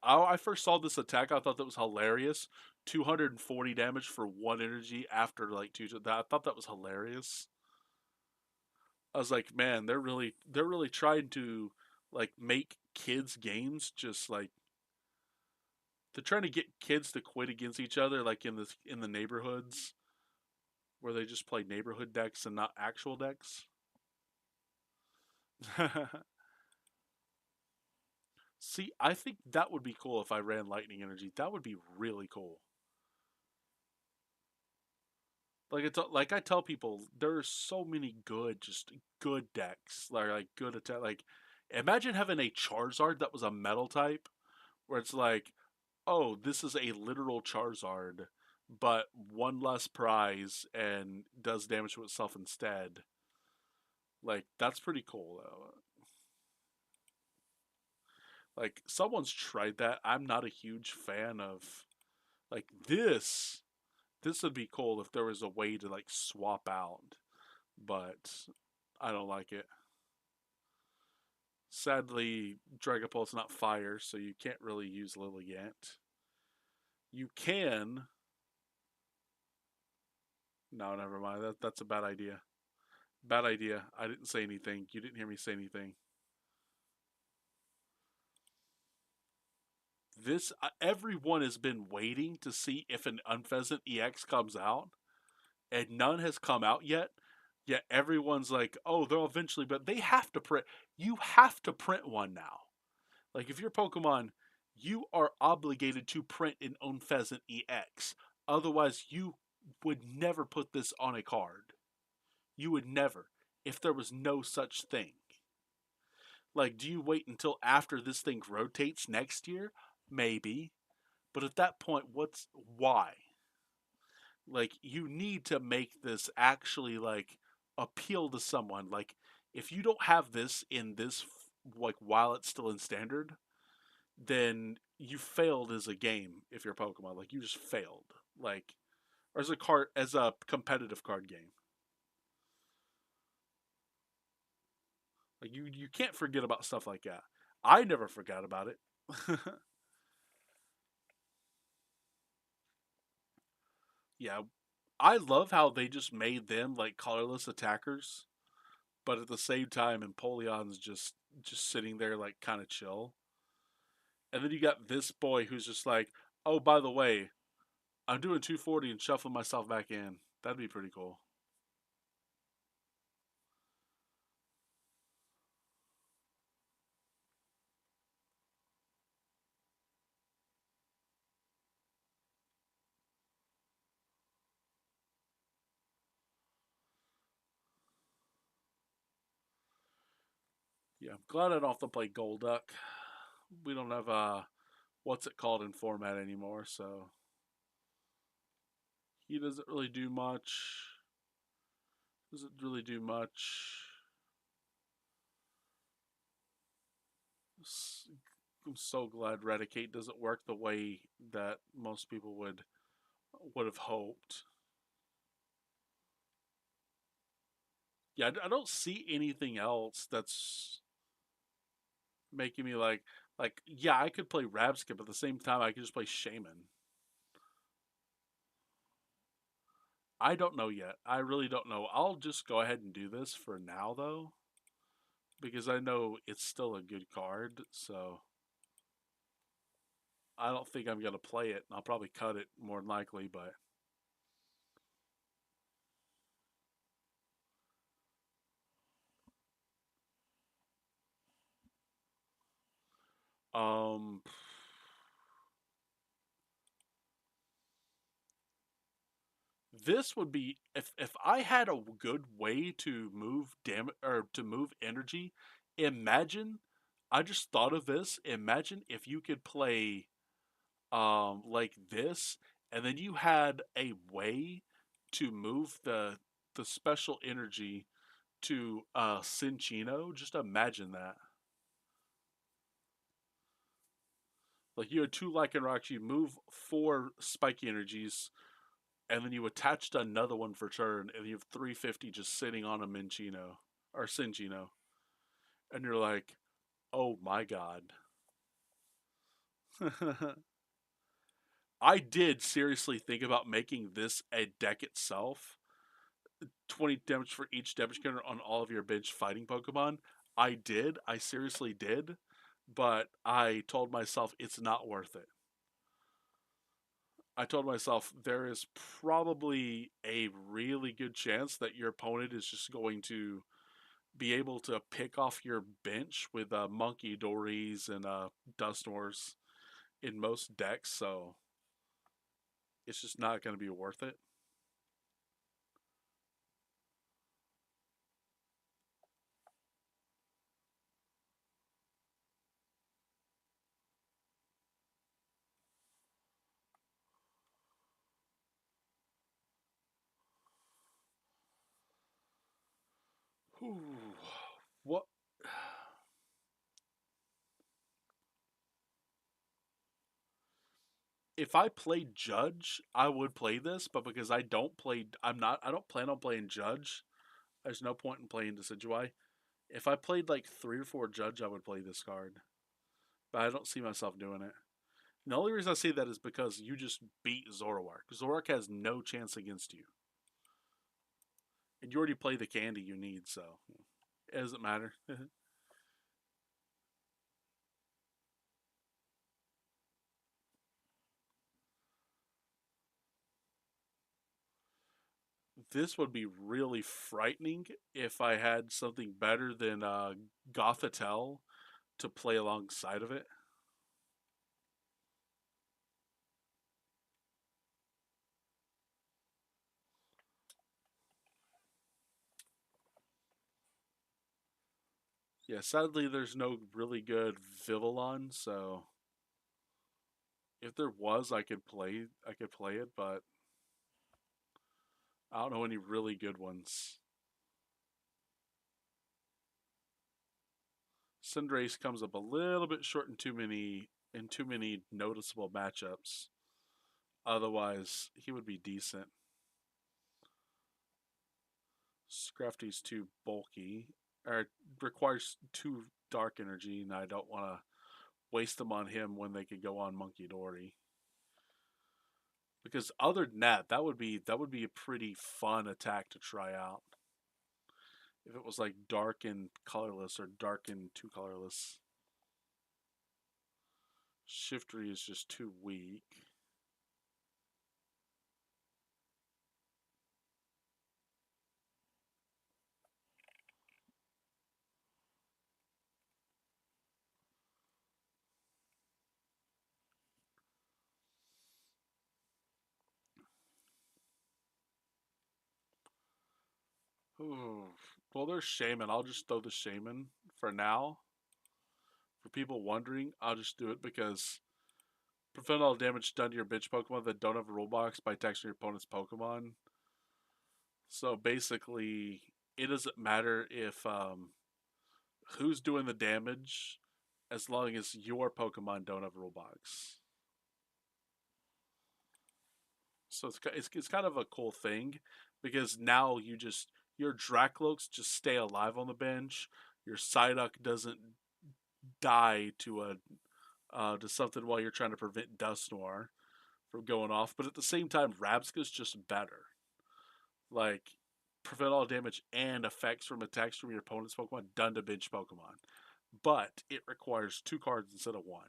I first saw this attack. I thought that was hilarious. 240 damage for 1 energy after like 2. I thought that was hilarious. I was like, man, they're really trying to like make kids games just like, they're trying to get kids to quit against each other, like in the neighborhoods where they just play neighborhood decks and not actual decks. See, I think that would be cool if I ran lightning energy. That would be really cool. Like I tell people, there's so many good, just good decks, like good attack. Like, imagine having a Charizard that was a metal type, where it's like, oh, this is a literal Charizard, but one less prize and does damage to itself instead. Like, that's pretty cool though. Like, someone's tried that. I'm not a huge fan of like this. This would be cool if there was a way to like swap out, but I don't like it. Sadly, Dragapult's not fire, so you can't really use Lilligant. You can. No, never mind. That's a bad idea. Bad idea. I didn't say anything. You didn't hear me say anything. This everyone has been waiting to see if an Unpheasant EX comes out, and none has come out yet. Yet everyone's like, "Oh, they'll eventually," but they have to print. You have to print one now. Like if you're Pokemon, you are obligated to print an Unpheasant EX. Otherwise, you would never put this on a card. You would never, if there was no such thing. Like, do you wait until after this thing rotates next year? Maybe. But at that point, what's why? Like, you need to make this actually like appeal to someone. Like, if you don't have this in this like while it's still in standard, then you failed as a game if you're Pokemon. Like, you just failed. Like, or as a competitive card game. Like you can't forget about stuff like that. I never forgot about it. Yeah, I love how they just made them like colorless attackers, but at the same time, Empoleon's just sitting there like kind of chill. And then you got this boy who's just like, oh, by the way, I'm doing 240 and shuffling myself back in. That'd be pretty cool. Yeah, I'm glad I don't have to play Golduck. We don't have what's it called in format anymore, so he doesn't really do much. Doesn't really do much. I'm so glad Redicate doesn't work the way that most people would have hoped. Yeah, I don't see anything else that's making me like yeah, I could play Rabskip at the same time I could just play Shaman. I don't know yet. I really don't know. I'll just go ahead and do this for now though, because I know it's still a good card, so I don't think I'm gonna play it. I'll probably cut it more than likely, but um this would be if I had a good way to move damage or to move energy. Imagine, I just thought of this. Imagine if you could play like this, and then you had a way to move the special energy to Cinchino. Just imagine that. Like you had two Lycanrocs, you move four spiky energies, and then you attached another one for turn, and you have 350 just sitting on a Minchino or Sinchino, and you're like, oh my god. I did seriously think about making this a deck itself. 20 damage for each damage counter on all of your bench fighting Pokemon. I did. I seriously did. But I told myself it's not worth it. I told myself there is probably a really good chance that your opponent is just going to be able to pick off your bench with Monkey Dories and Dusknoirs in most decks, so it's just not going to be worth it. Ooh, what? If I played Judge, I would play this, but because I don't play, I don't plan on playing Judge. There's no point in playing Decidueye. If I played like 3 or 4 Judge, I would play this card. But I don't see myself doing it. And the only reason I say that is because you just beat Zoroark. Zoroark has no chance against you. And you already play the candy you need, so it doesn't matter. This would be really frightening if I had something better than Gothitelle to play alongside of it. Yeah, sadly there's no really good Vivillon, so if there was I could play it, but I don't know any really good ones. Cinderace comes up a little bit short in too many noticeable matchups. Otherwise, he would be decent. Scrafty's too bulky, or requires too dark energy, and I don't want to waste them on him when they could go on Monkey Dory. Because other than that, that would be a pretty fun attack to try out. If it was like dark and colorless or dark and too colorless. Shiftry is just too weak. Ooh. Well, there's Shaman. I'll just throw the Shaman for now. For people wondering, I'll just do it because prevent all damage done to your bitch Pokemon that don't have a rule box by attacking your opponent's Pokemon. So basically, it doesn't matter if who's doing the damage as long as your Pokemon don't have a rule box. So it's kind of a cool thing because now your Dracloaks just stay alive on the bench. Your Psyduck doesn't die to something while you're trying to prevent Dusknoir from going off. But at the same time, Rabska's just better. Like prevent all damage and effects from attacks from your opponent's Pokemon done to bench Pokemon. But it requires 2 cards instead of 1.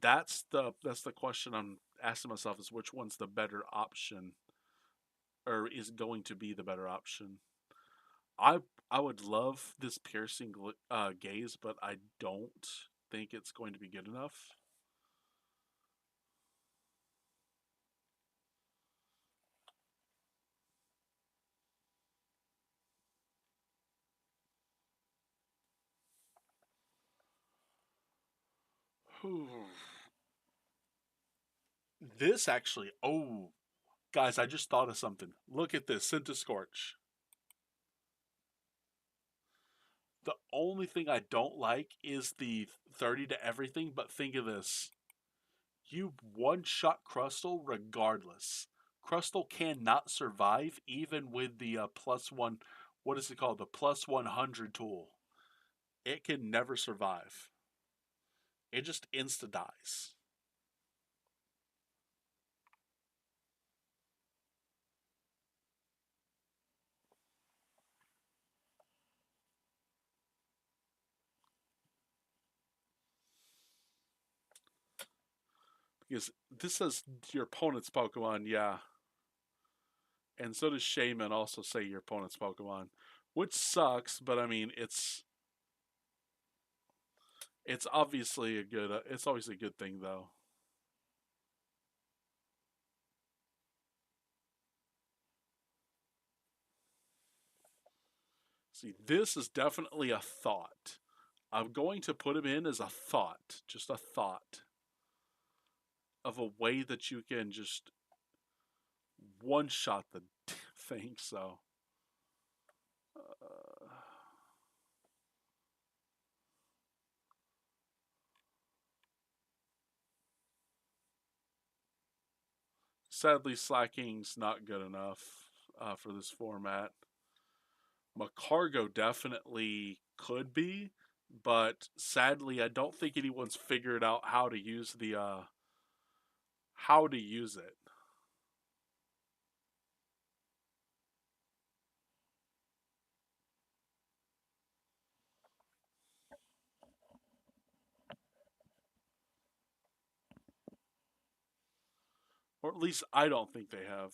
That's the question I'm asking myself is which one's the better option or is going to be the better option. I I would love this piercing gaze, but I don't think it's going to be good enough. This actually, oh, guys, I just thought of something. Look at this, Scorch. The only thing I don't like is the 30 to everything, but think of this. You one-shot Crustle regardless. Crustle cannot survive even with the plus one, what is it called? The plus 100 tool. It can never survive. It just insta dies. Because this says your opponent's Pokemon, yeah. And so does Shaman also say your opponent's Pokemon. Which sucks, but I mean it's obviously a good thing though. See, this is definitely a thought. I'm going to put him in as a thought, just a thought of a way that you can just one shot the thing. So, Sadly, Slacking's not good enough for this format. Macargo definitely could be, but sadly, I don't think anyone's figured out how to use it. Or at least I don't think they have.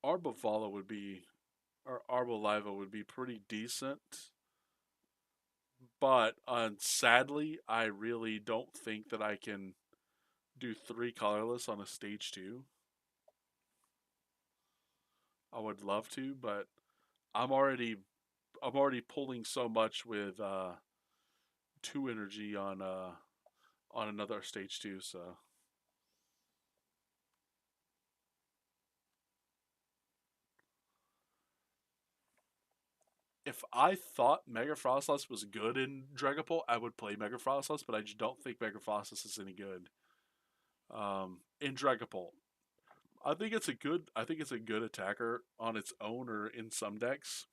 Arbovala would be, or Arboliva would be pretty decent, but sadly, I really don't think that I can do three colorless on a stage two. I would love to, but I'm already I'm already pulling so much with two energy on another stage two. So if I thought Mega Frostless was good in Dragapult, I would play Mega Frostless, but I just don't think Mega Frostless is any good in Dragapult. I think it's a good attacker on its own or in some decks,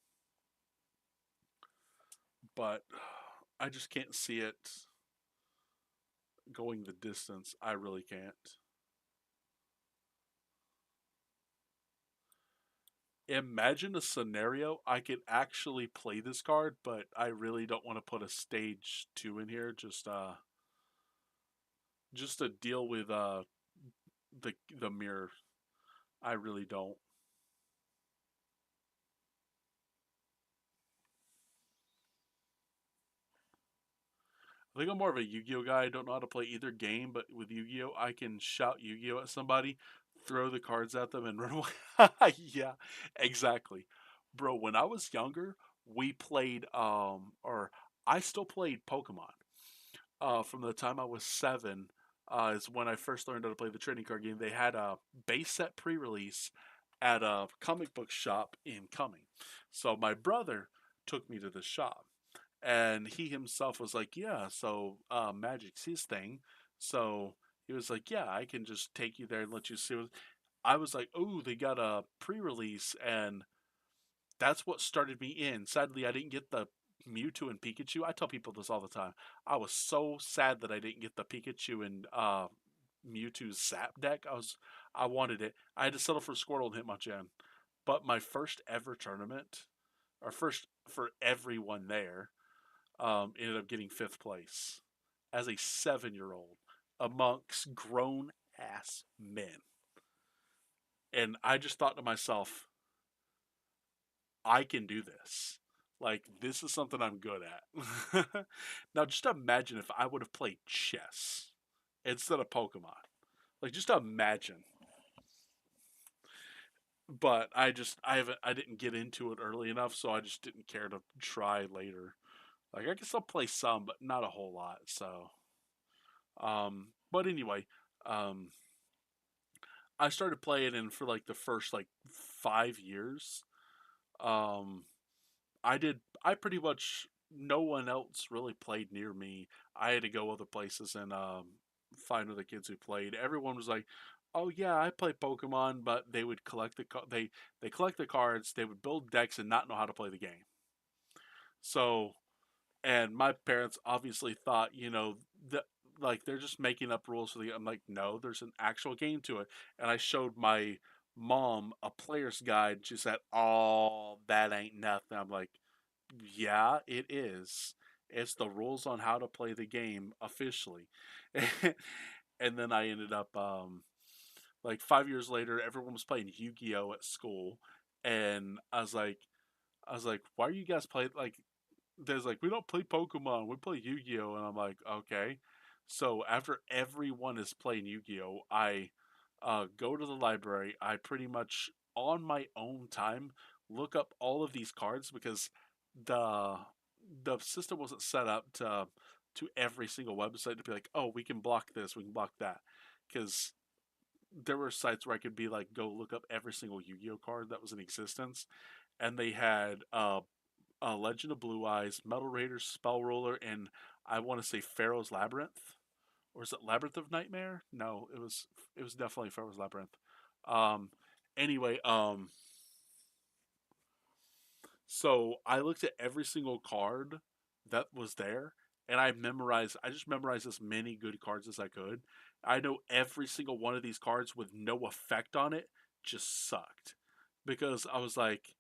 but I just can't see it going the distance. I really can't. Imagine a scenario I could actually play this card, but I really don't want to put a stage two in here. Just to deal with the mirror. I really don't. I think I'm more of a Yu-Gi-Oh guy. I don't know how to play either game, but with Yu-Gi-Oh, I can shout Yu-Gi-Oh at somebody, throw the cards at them, and run away. Yeah, exactly, bro. When I was younger, we played or I still played Pokemon. From the time I was 7, is when I first learned how to play the trading card game. They had a base set pre-release at a comic book shop in Cumming. So my brother took me to the shop, and he himself was like, "Yeah, so Magic's his thing." So he was like, "Yeah, I can just take you there and let you see what." I was like, "Oh, they got a pre-release," and that's what started me in. Sadly, I didn't get the Mewtwo and Pikachu. I tell people this all the time. I was so sad that I didn't get the Pikachu and Mewtwo Zap deck. I wanted it. I had to settle for Squirtle and Hitmonchan. But my first ever tournament, or first for everyone there, ended up getting fifth place as a 7-year-old amongst grown ass men. And I just thought to myself, I can do this. Like, this is something I'm good at. Now, just imagine if I would have played chess instead of Pokemon. Like, just imagine. But I didn't get into it early enough, so I just didn't care to try later. Like, I can still play some, but not a whole lot. So, but anyway, um, I started playing, and for like the first like 5 years, um, I pretty much, no one else really played near me. I had to go other places and find other kids who played. Everyone was like, "Oh yeah, I play Pokemon," but they would they collect the cards, they would build decks and not know how to play the game. So, and my parents obviously thought, that like they're just making up rules for the. I'm like, no, there's an actual game to it. And I showed my mom a player's guide. She said, "Oh, that ain't nothing." I'm like, yeah, it is. It's the rules on how to play the game officially. And then I ended up like 5 years later, everyone was playing Yu-Gi-Oh at school, and I was like, why are you guys playing like? There's like, we don't play Pokemon, we play Yu-Gi-Oh, and I'm like, okay. So after everyone is playing Yu-Gi-Oh, I go to the library. I pretty much on my own time look up all of these cards because the the system wasn't set up to every single website to be like, oh, we can block this, we can block that, because there were sites where I could be like, go look up every single Yu-Gi-Oh card that was in existence, and they had Legend of Blue Eyes, Metal Raiders, Spell Roller, and I want to say Pharaoh's Labyrinth, or is it Labyrinth of Nightmare? No, it was definitely Pharaoh's Labyrinth. Um, anyway, so I looked at every single card that was there, and I just memorized as many good cards as I could. I know every single one of these cards with no effect on it just sucked because I was like,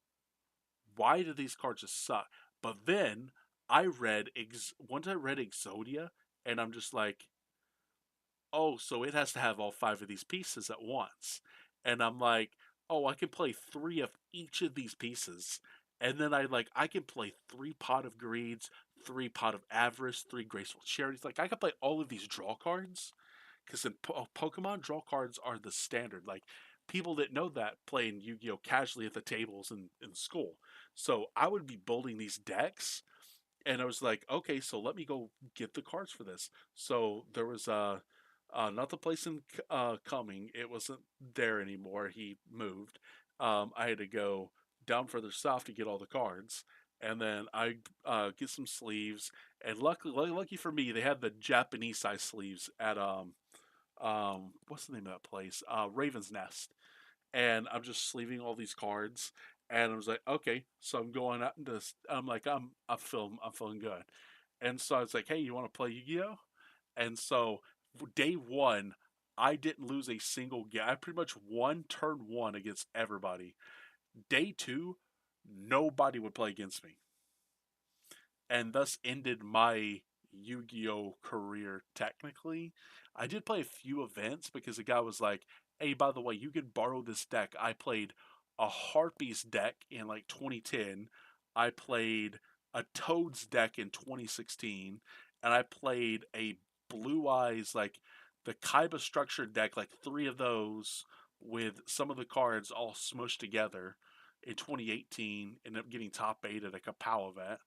why do these cards just suck? But then once I read Exodia, and I'm just like, oh, so it has to have all five of these pieces at once. And I'm like, oh, I can play three of each of these pieces. And then I can play three Pot of Greeds, three Pot of Avarice, three Graceful Charities. Like I can play all of these draw cards because in Pokemon, draw cards are the standard. Like people that know that playing Yu-Gi-Oh casually at the tables in school. So I would be building these decks, and I was like, okay, so let me go get the cards for this. So there was not the place in coming. It wasn't there anymore. He moved. I had to go down further south to get all the cards, and then I get some sleeves. And lucky for me, they had the Japanese size sleeves at what's the name of that place? Raven's Nest. And I'm just sleeving all these cards. And I was like, okay, so I'm going out into. I'm like, I'm feeling good. And so I was like, hey, you want to play Yu-Gi-Oh? And so day one, I didn't lose a single game. I pretty much won turn one against everybody. Day two, nobody would play against me, and thus ended my Yu-Gi-Oh career technically. I did play a few events because the guy was like, "Hey, by the way, you can borrow this deck." I played a Harpies deck in like 2010. I played a Toads deck in 2016, and I played a Blue Eyes like the Kaiba structured deck, like three of those with some of the cards all smushed together in 2018. Ended up getting top 8 at a Kapow event.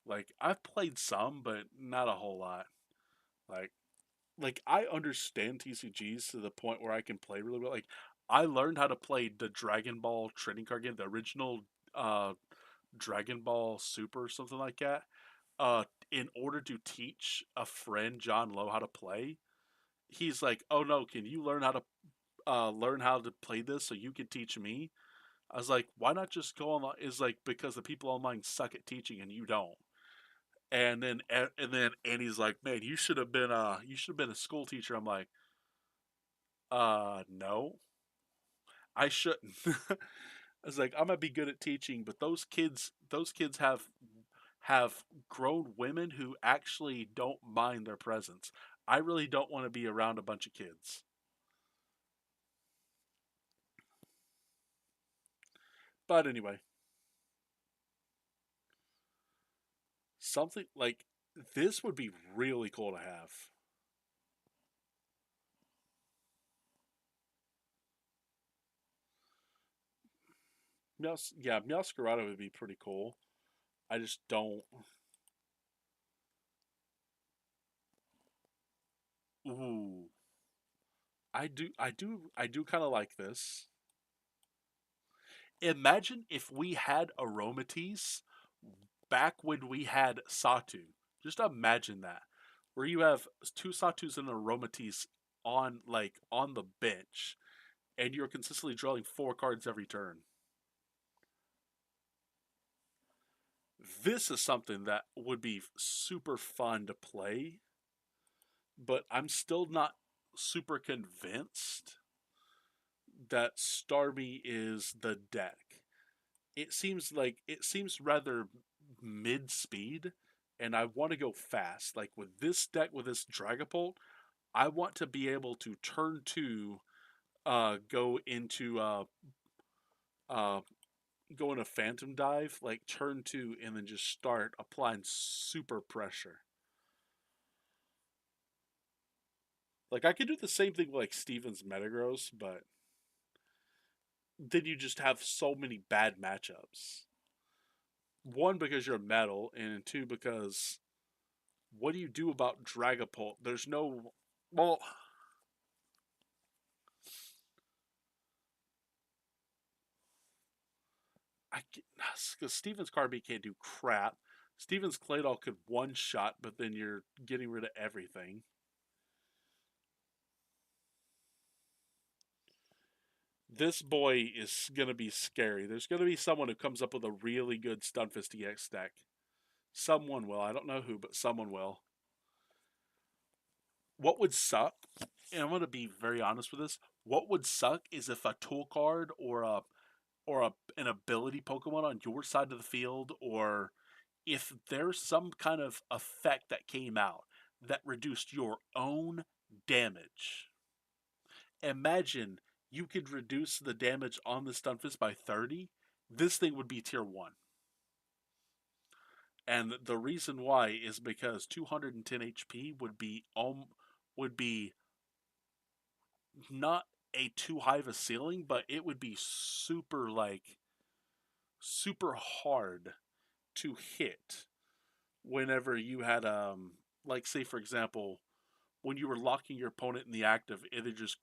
Like I've played some, but not a whole lot. Like I understand TCGs to the point where I can play really well. Like I learned how to play the Dragon Ball trading card game, the original uh Dragon Ball Super or something like that. In order to teach a friend John Lowe how to play, he's like, "Oh no, can you learn how to play this so you can teach me?" I was like, "Why not just go online?" Is like because the people online suck at teaching and you don't. And then Annie's like, "Man, you should have been a school teacher." I'm like, no, I shouldn't." I was like, "I might be good at teaching, but those kids have grown women who actually don't mind their presence. I really don't want to be around a bunch of kids." But anyway, something like this would be really cool to have. Yeah, Meowscarada would be pretty cool. I just don't. Ooh, I do kind of like this. Imagine if we had Aromateas back when we had Satu. Just imagine that. Where you have two Satus and Aromateas on the bench, and you're consistently drawing four cards every turn. This is something that would be super fun to play, but I'm still not super convinced that Starmie is the deck. It seems rather mid speed, and I want to go fast. Like with this deck with this Dragapult, I want to be able to turn two, go into uh go in a Phantom Dive, like turn two, and then just start applying super pressure. Like I could do the same thing with like Steven's Metagross, but then you just have so many bad matchups. One, because you're metal, and two, because what do you do about Dragapult? There's no. Well, I because Steven's Carbide can't do crap. Steven's Claydol could one shot, but then you're getting rid of everything. This boy is gonna be scary. There's gonna be someone who comes up with a really good Stunfisk EX deck. Someone will. I don't know who, but someone will. What would suck, and I'm gonna be very honest with this. What would suck is if a tool card or an ability Pokemon on your side of the field, or if there's some kind of effect that came out that reduced your own damage. Imagine you could reduce the damage on the Stunfisk by 30. This thing would be tier 1. And the reason why is because 210 HP would be not a too high of a ceiling, but it would be super hard to hit whenever you had like say for example when you were locking your opponent in the active, either just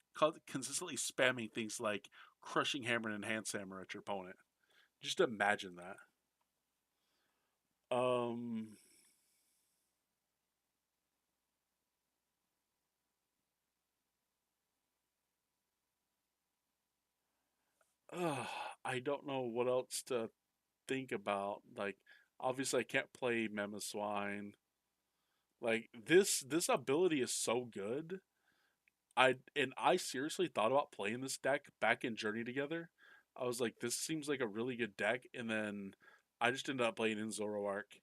consistently spamming things like crushing hammer and enhance hammer at your opponent. Just imagine that. Um, I don't know what else to think about. Like, obviously, I can't play Swine. Like this ability is so good. I seriously thought about playing this deck back in Journey together. I was like, this seems like a really good deck, and then I just ended up playing in Zoroark,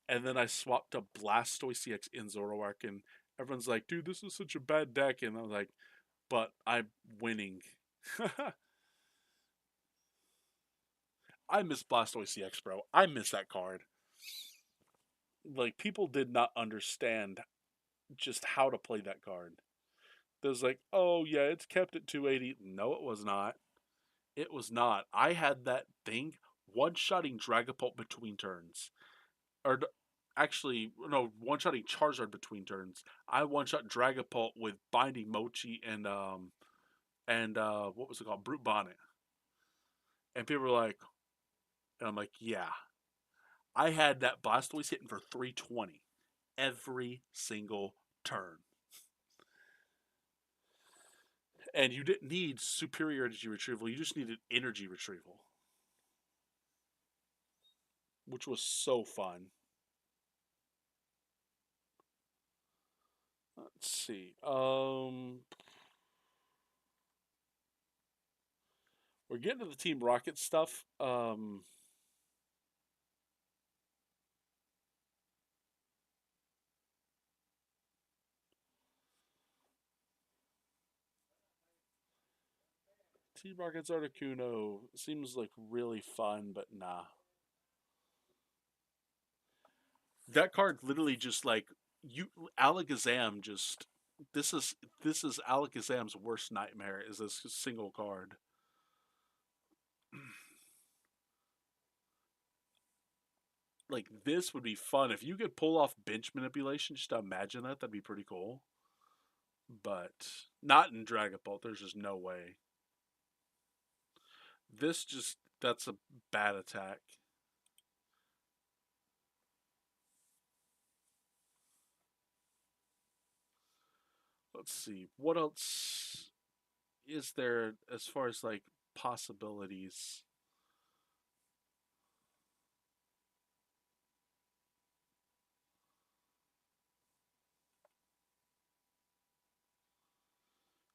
and then I swapped to Blastoise EX in Zoroark, and everyone's like, dude, this is such a bad deck, and I was like, but I'm winning. I miss Blastoise EX, bro. I miss that card. Like people did not understand just how to play that card. There's like, oh yeah, it's kept at 280. No, it was not. It was not. I had that thing one-shotting Dragapult between turns. Or actually, no, one-shotting Charizard between turns. I one-shot Dragapult with Binding Mochi and what was it called? Brute Bonnet. And people were like, and I'm like, yeah. I had that Blastoise hitting for 320 every single turn. And you didn't need superior energy retrieval, you just needed energy retrieval. Which was so fun. Let's see. We're getting to the Team Rocket stuff. Team Rocket's Articuno seems like really fun, but nah. That card literally just like you Alakazam just this is Alakazam's worst nightmare is this single card. Like this would be fun if you could pull off bench manipulation. Just imagine that. That'd be pretty cool. But not in Dragapult. There's just no way. This just that's a bad attack. Let's see. What else is there as far as like possibilities?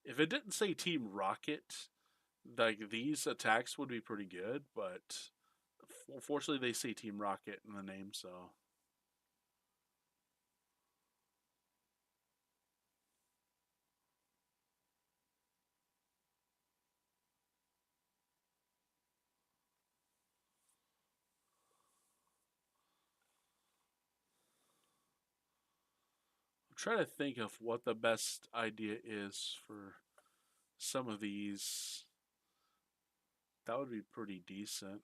If it didn't say Team Rocket, like these attacks would be pretty good, but unfortunately they say Team Rocket in the name, so I'm trying to think of what the best idea is for some of these. That would be pretty decent.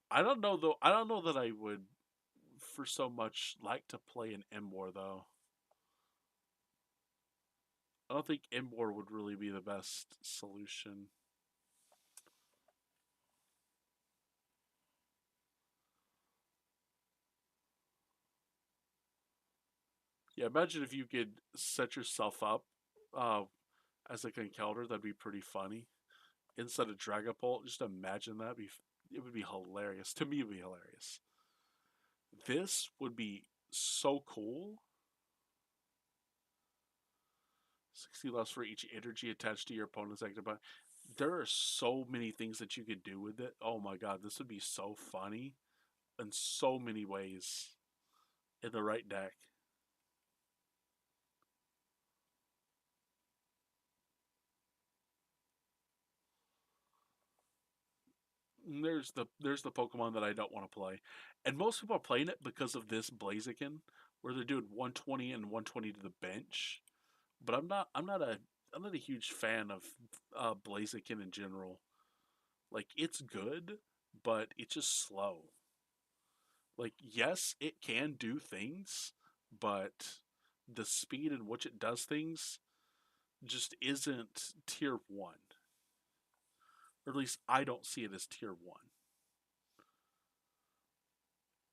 I don't know though. I don't know that I would for so much like to play an Emboar though. I don't think Emboar would really be the best solution. Yeah, imagine if you could set yourself up uh, as like an encounter. That'd be pretty funny. Instead of Dragapult, just imagine that. It would be hilarious. To me, it would be hilarious. This would be so cool. 60 less for each energy attached to your opponent's active button. There are so many things that you could do with it. Oh my god, this would be so funny in so many ways in the right deck. There's the Pokemon that I don't want to play, and most people are playing it because of this Blaziken, where they're doing 120 and 120 to the bench. But I'm not a huge fan of Blaziken in general. Like it's good, but it's just slow. Like yes, it can do things, but the speed in which it does things just isn't tier one. Or at least I don't see it as tier one.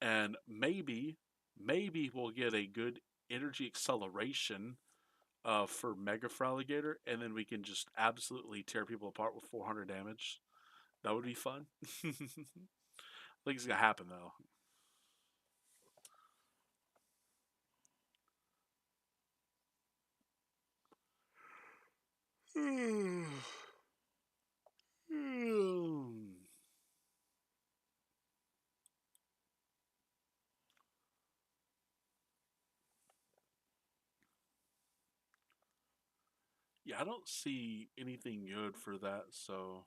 And maybe we'll get a good energy acceleration for Mega Feraligatr, and then we can just absolutely tear people apart with 400 damage. That would be fun. I think it's gonna happen though. Yeah, I don't see anything good for that. So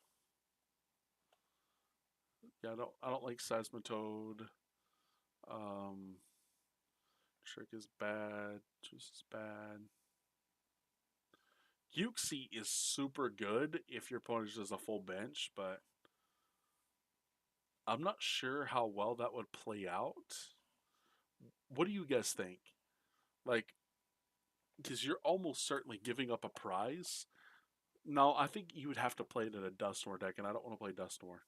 yeah, I don't like Seismitoad. Um, Trick is bad. Juice is bad. Uxie is super good if your opponent does a full bench, but I'm not sure how well that would play out. What do you guys think? Like, because you're almost certainly giving up a prize. No, I think you would have to play it in a Dusknoir deck, and I don't want to play Dusknoir.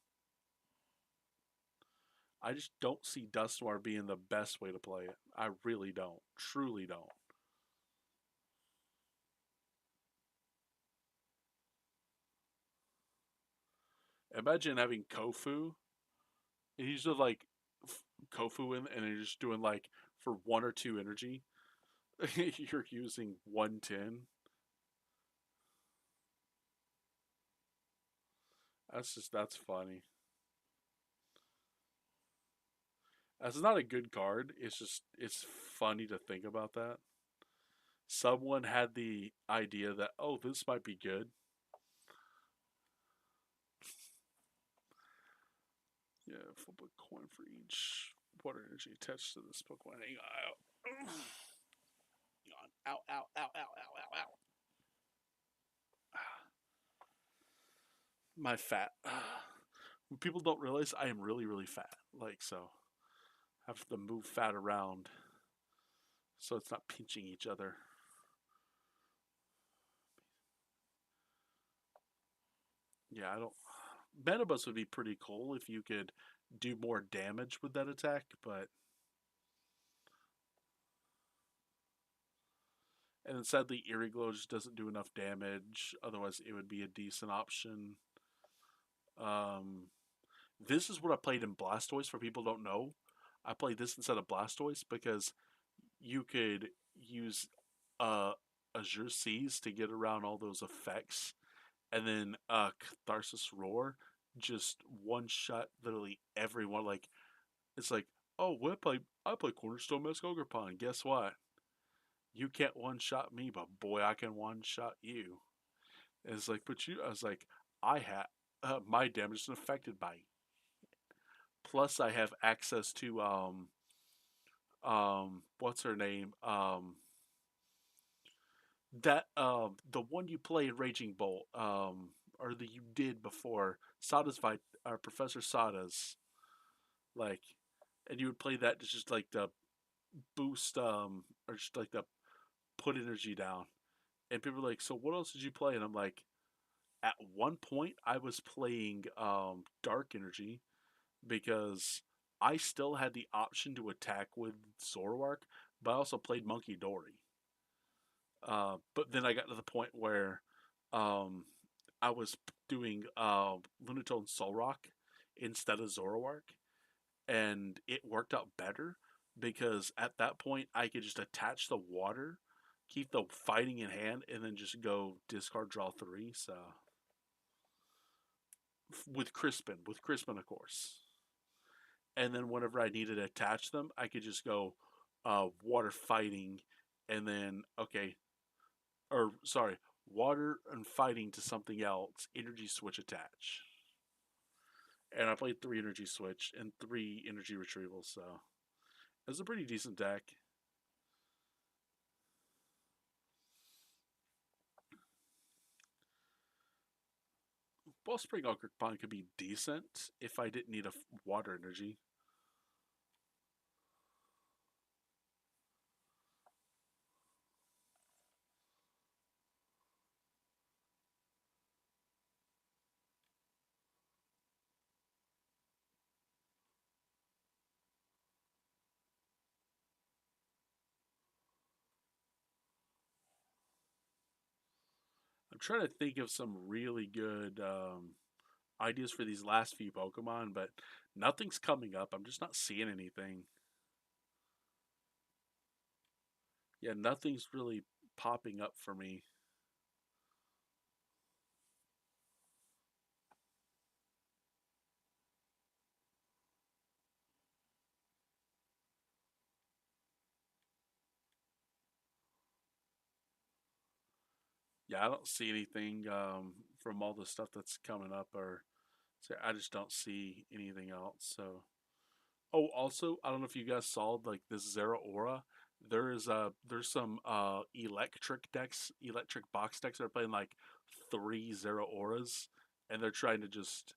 I just don't see Dusknoir being the best way to play it. I really don't. Truly don't. Imagine having Kofu, and he's just like Kofu in, and you're just doing like for 1 or 2 energy, you're using 110. That's funny. That's not a good card. It's funny to think about that. Someone had the idea that, oh, this might be good. Yeah, flip a coin for each water energy attached to this Pokemon. Hang on. Hang on. Ow, ow, ow, ow, ow, ow, ow. My fat. People don't realize I am really, really fat. Like, so I have to move fat around so it's not pinching each other. Yeah, I don't. Metabus would be pretty cool if you could do more damage with that attack, but. And then sadly, Iriglow just doesn't do enough damage. Otherwise, it would be a decent option. Um, this is what I played in Blastoise. For people who don't know, I played this instead of Blastoise because you could use uh, Azure Seas to get around all those effects, and then Catharsis Roar just one shot literally everyone. Like it's like, oh, what I play Cornerstone Mask Ogerpon. Guess what? You can't one shot me, but boy, I can one shot you. And it's like, but you, I was like, I had my damage is affected by. It. Plus, I have access to what's her name that the one you play in Raging Bolt or that you did before Sada's fight or Professor Sada's like, and you would play that to just like the boost or just like the put energy down. And people are like, so what else did you play? And I'm like, at one point I was playing Dark Energy because I still had the option to attack with Zoroark, but I also played Monkey Dory. But then I got to the point where um, I was doing Lunatone Soul Rock instead of Zoroark, and it worked out better because at that point I could just attach the water, keep the fighting in hand, and then just go discard draw three. So with Crispin of course, and then whenever I needed to attach them, I could just go water fighting, and then okay, or sorry, water and fighting to something else, energy switch attach. And I played three energy switch and three energy retrievals, so it was a pretty decent deck. Spring Pond could be decent if I didn't need a water energy. I'm trying to think of some really good ideas for these last few Pokemon, but nothing's coming up. I'm just not seeing anything. Yeah, nothing's really popping up for me. Yeah, I don't see anything from all the stuff that's coming up, or so I just don't see anything else. So, oh, also, I don't know if you guys saw like this Zero Aura. There's some electric box decks that are playing like three Zero Auras, and they're trying to just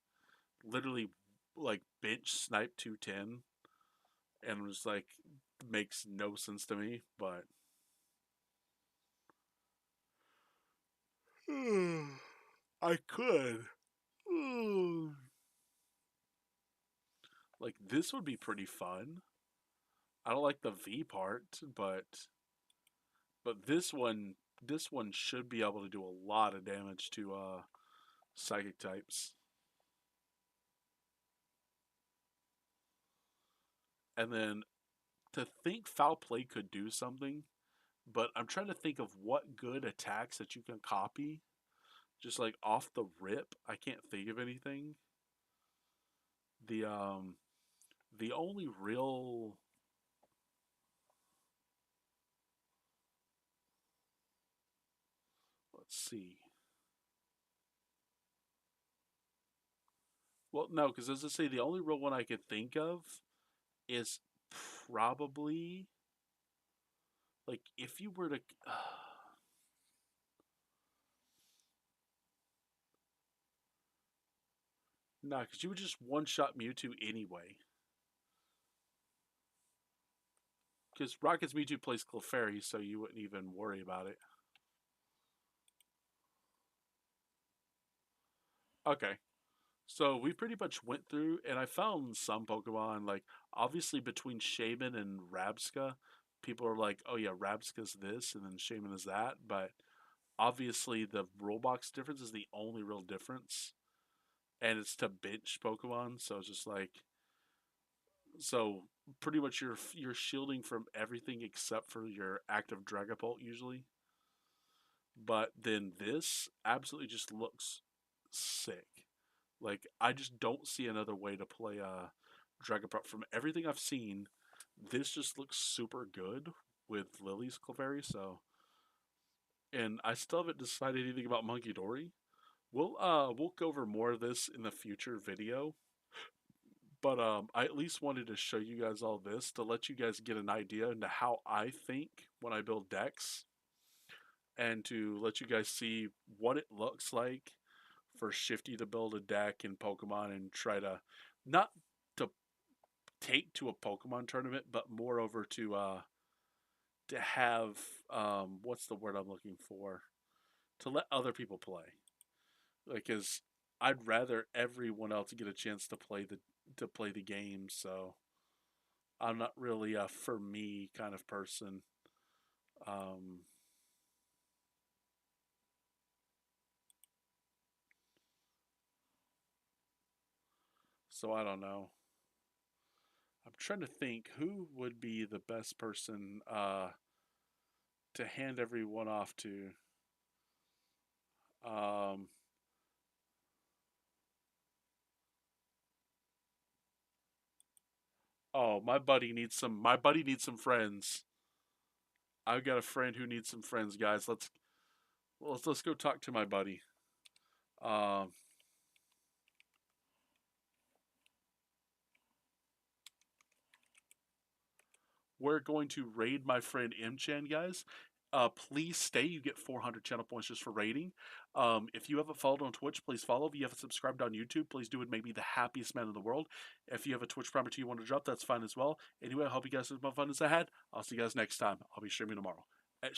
literally like bench snipe 210, and it was like makes no sense to me, but I could. Like this would be pretty fun. I don't like the V part, but this one should be able to do a lot of damage to psychic types. And then to think foul play could do something, but I'm trying to think of what good attacks that you can copy just like off the rip. I can't think of anything. The um the only real let's see. Well, no, because as I say, the only real one I could think of is probably like if you were to nah, because you would just one shot Mewtwo anyway. Because Rocket's Mewtwo plays Clefairy, so you wouldn't even worry about it. Okay, so we pretty much went through, and I found some Pokemon like obviously between Shaman and Rabska, people are like, oh yeah, Rabska's this, and then Shaman is that, but obviously the rule box difference is the only real difference, and it's to bench Pokemon, so it's just like so pretty much you're shielding from everything except for your active Dragapult usually. But then this absolutely just looks sick. Like I just don't see another way to play Dragapult. From everything I've seen, this just looks super good with Lily's Clefairy. So, and I still haven't decided anything about Monkey Dory. We'll go over more of this in the future video. But I at least wanted to show you guys all this to let you guys get an idea into how I think when I build decks, and to let you guys see what it looks like for Shifty to build a deck in Pokemon and try to not to take to a Pokemon tournament, but moreover to have what's the word I'm looking for? To let other people play. Like, cause I'd rather everyone else get a chance to play the game. So I'm not really a for me kind of person. Um, So I don't know. I'm trying to think who would be the best person to hand everyone off to. Um, oh, my buddy needs some. My buddy needs some friends. I've got a friend who needs some friends, guys. Let's go talk to my buddy. Um, we're going to raid my friend Mchan, guys. Please stay. You get 400 channel points just for raiding. If you haven't followed on Twitch, please follow. If you haven't subscribed on YouTube, please do. It make me the happiest man in the world. If you have a Twitch property you want to drop, that's fine as well. Anyway, I hope you guys have fun as I had. I'll see you guys next time. I'll be streaming tomorrow.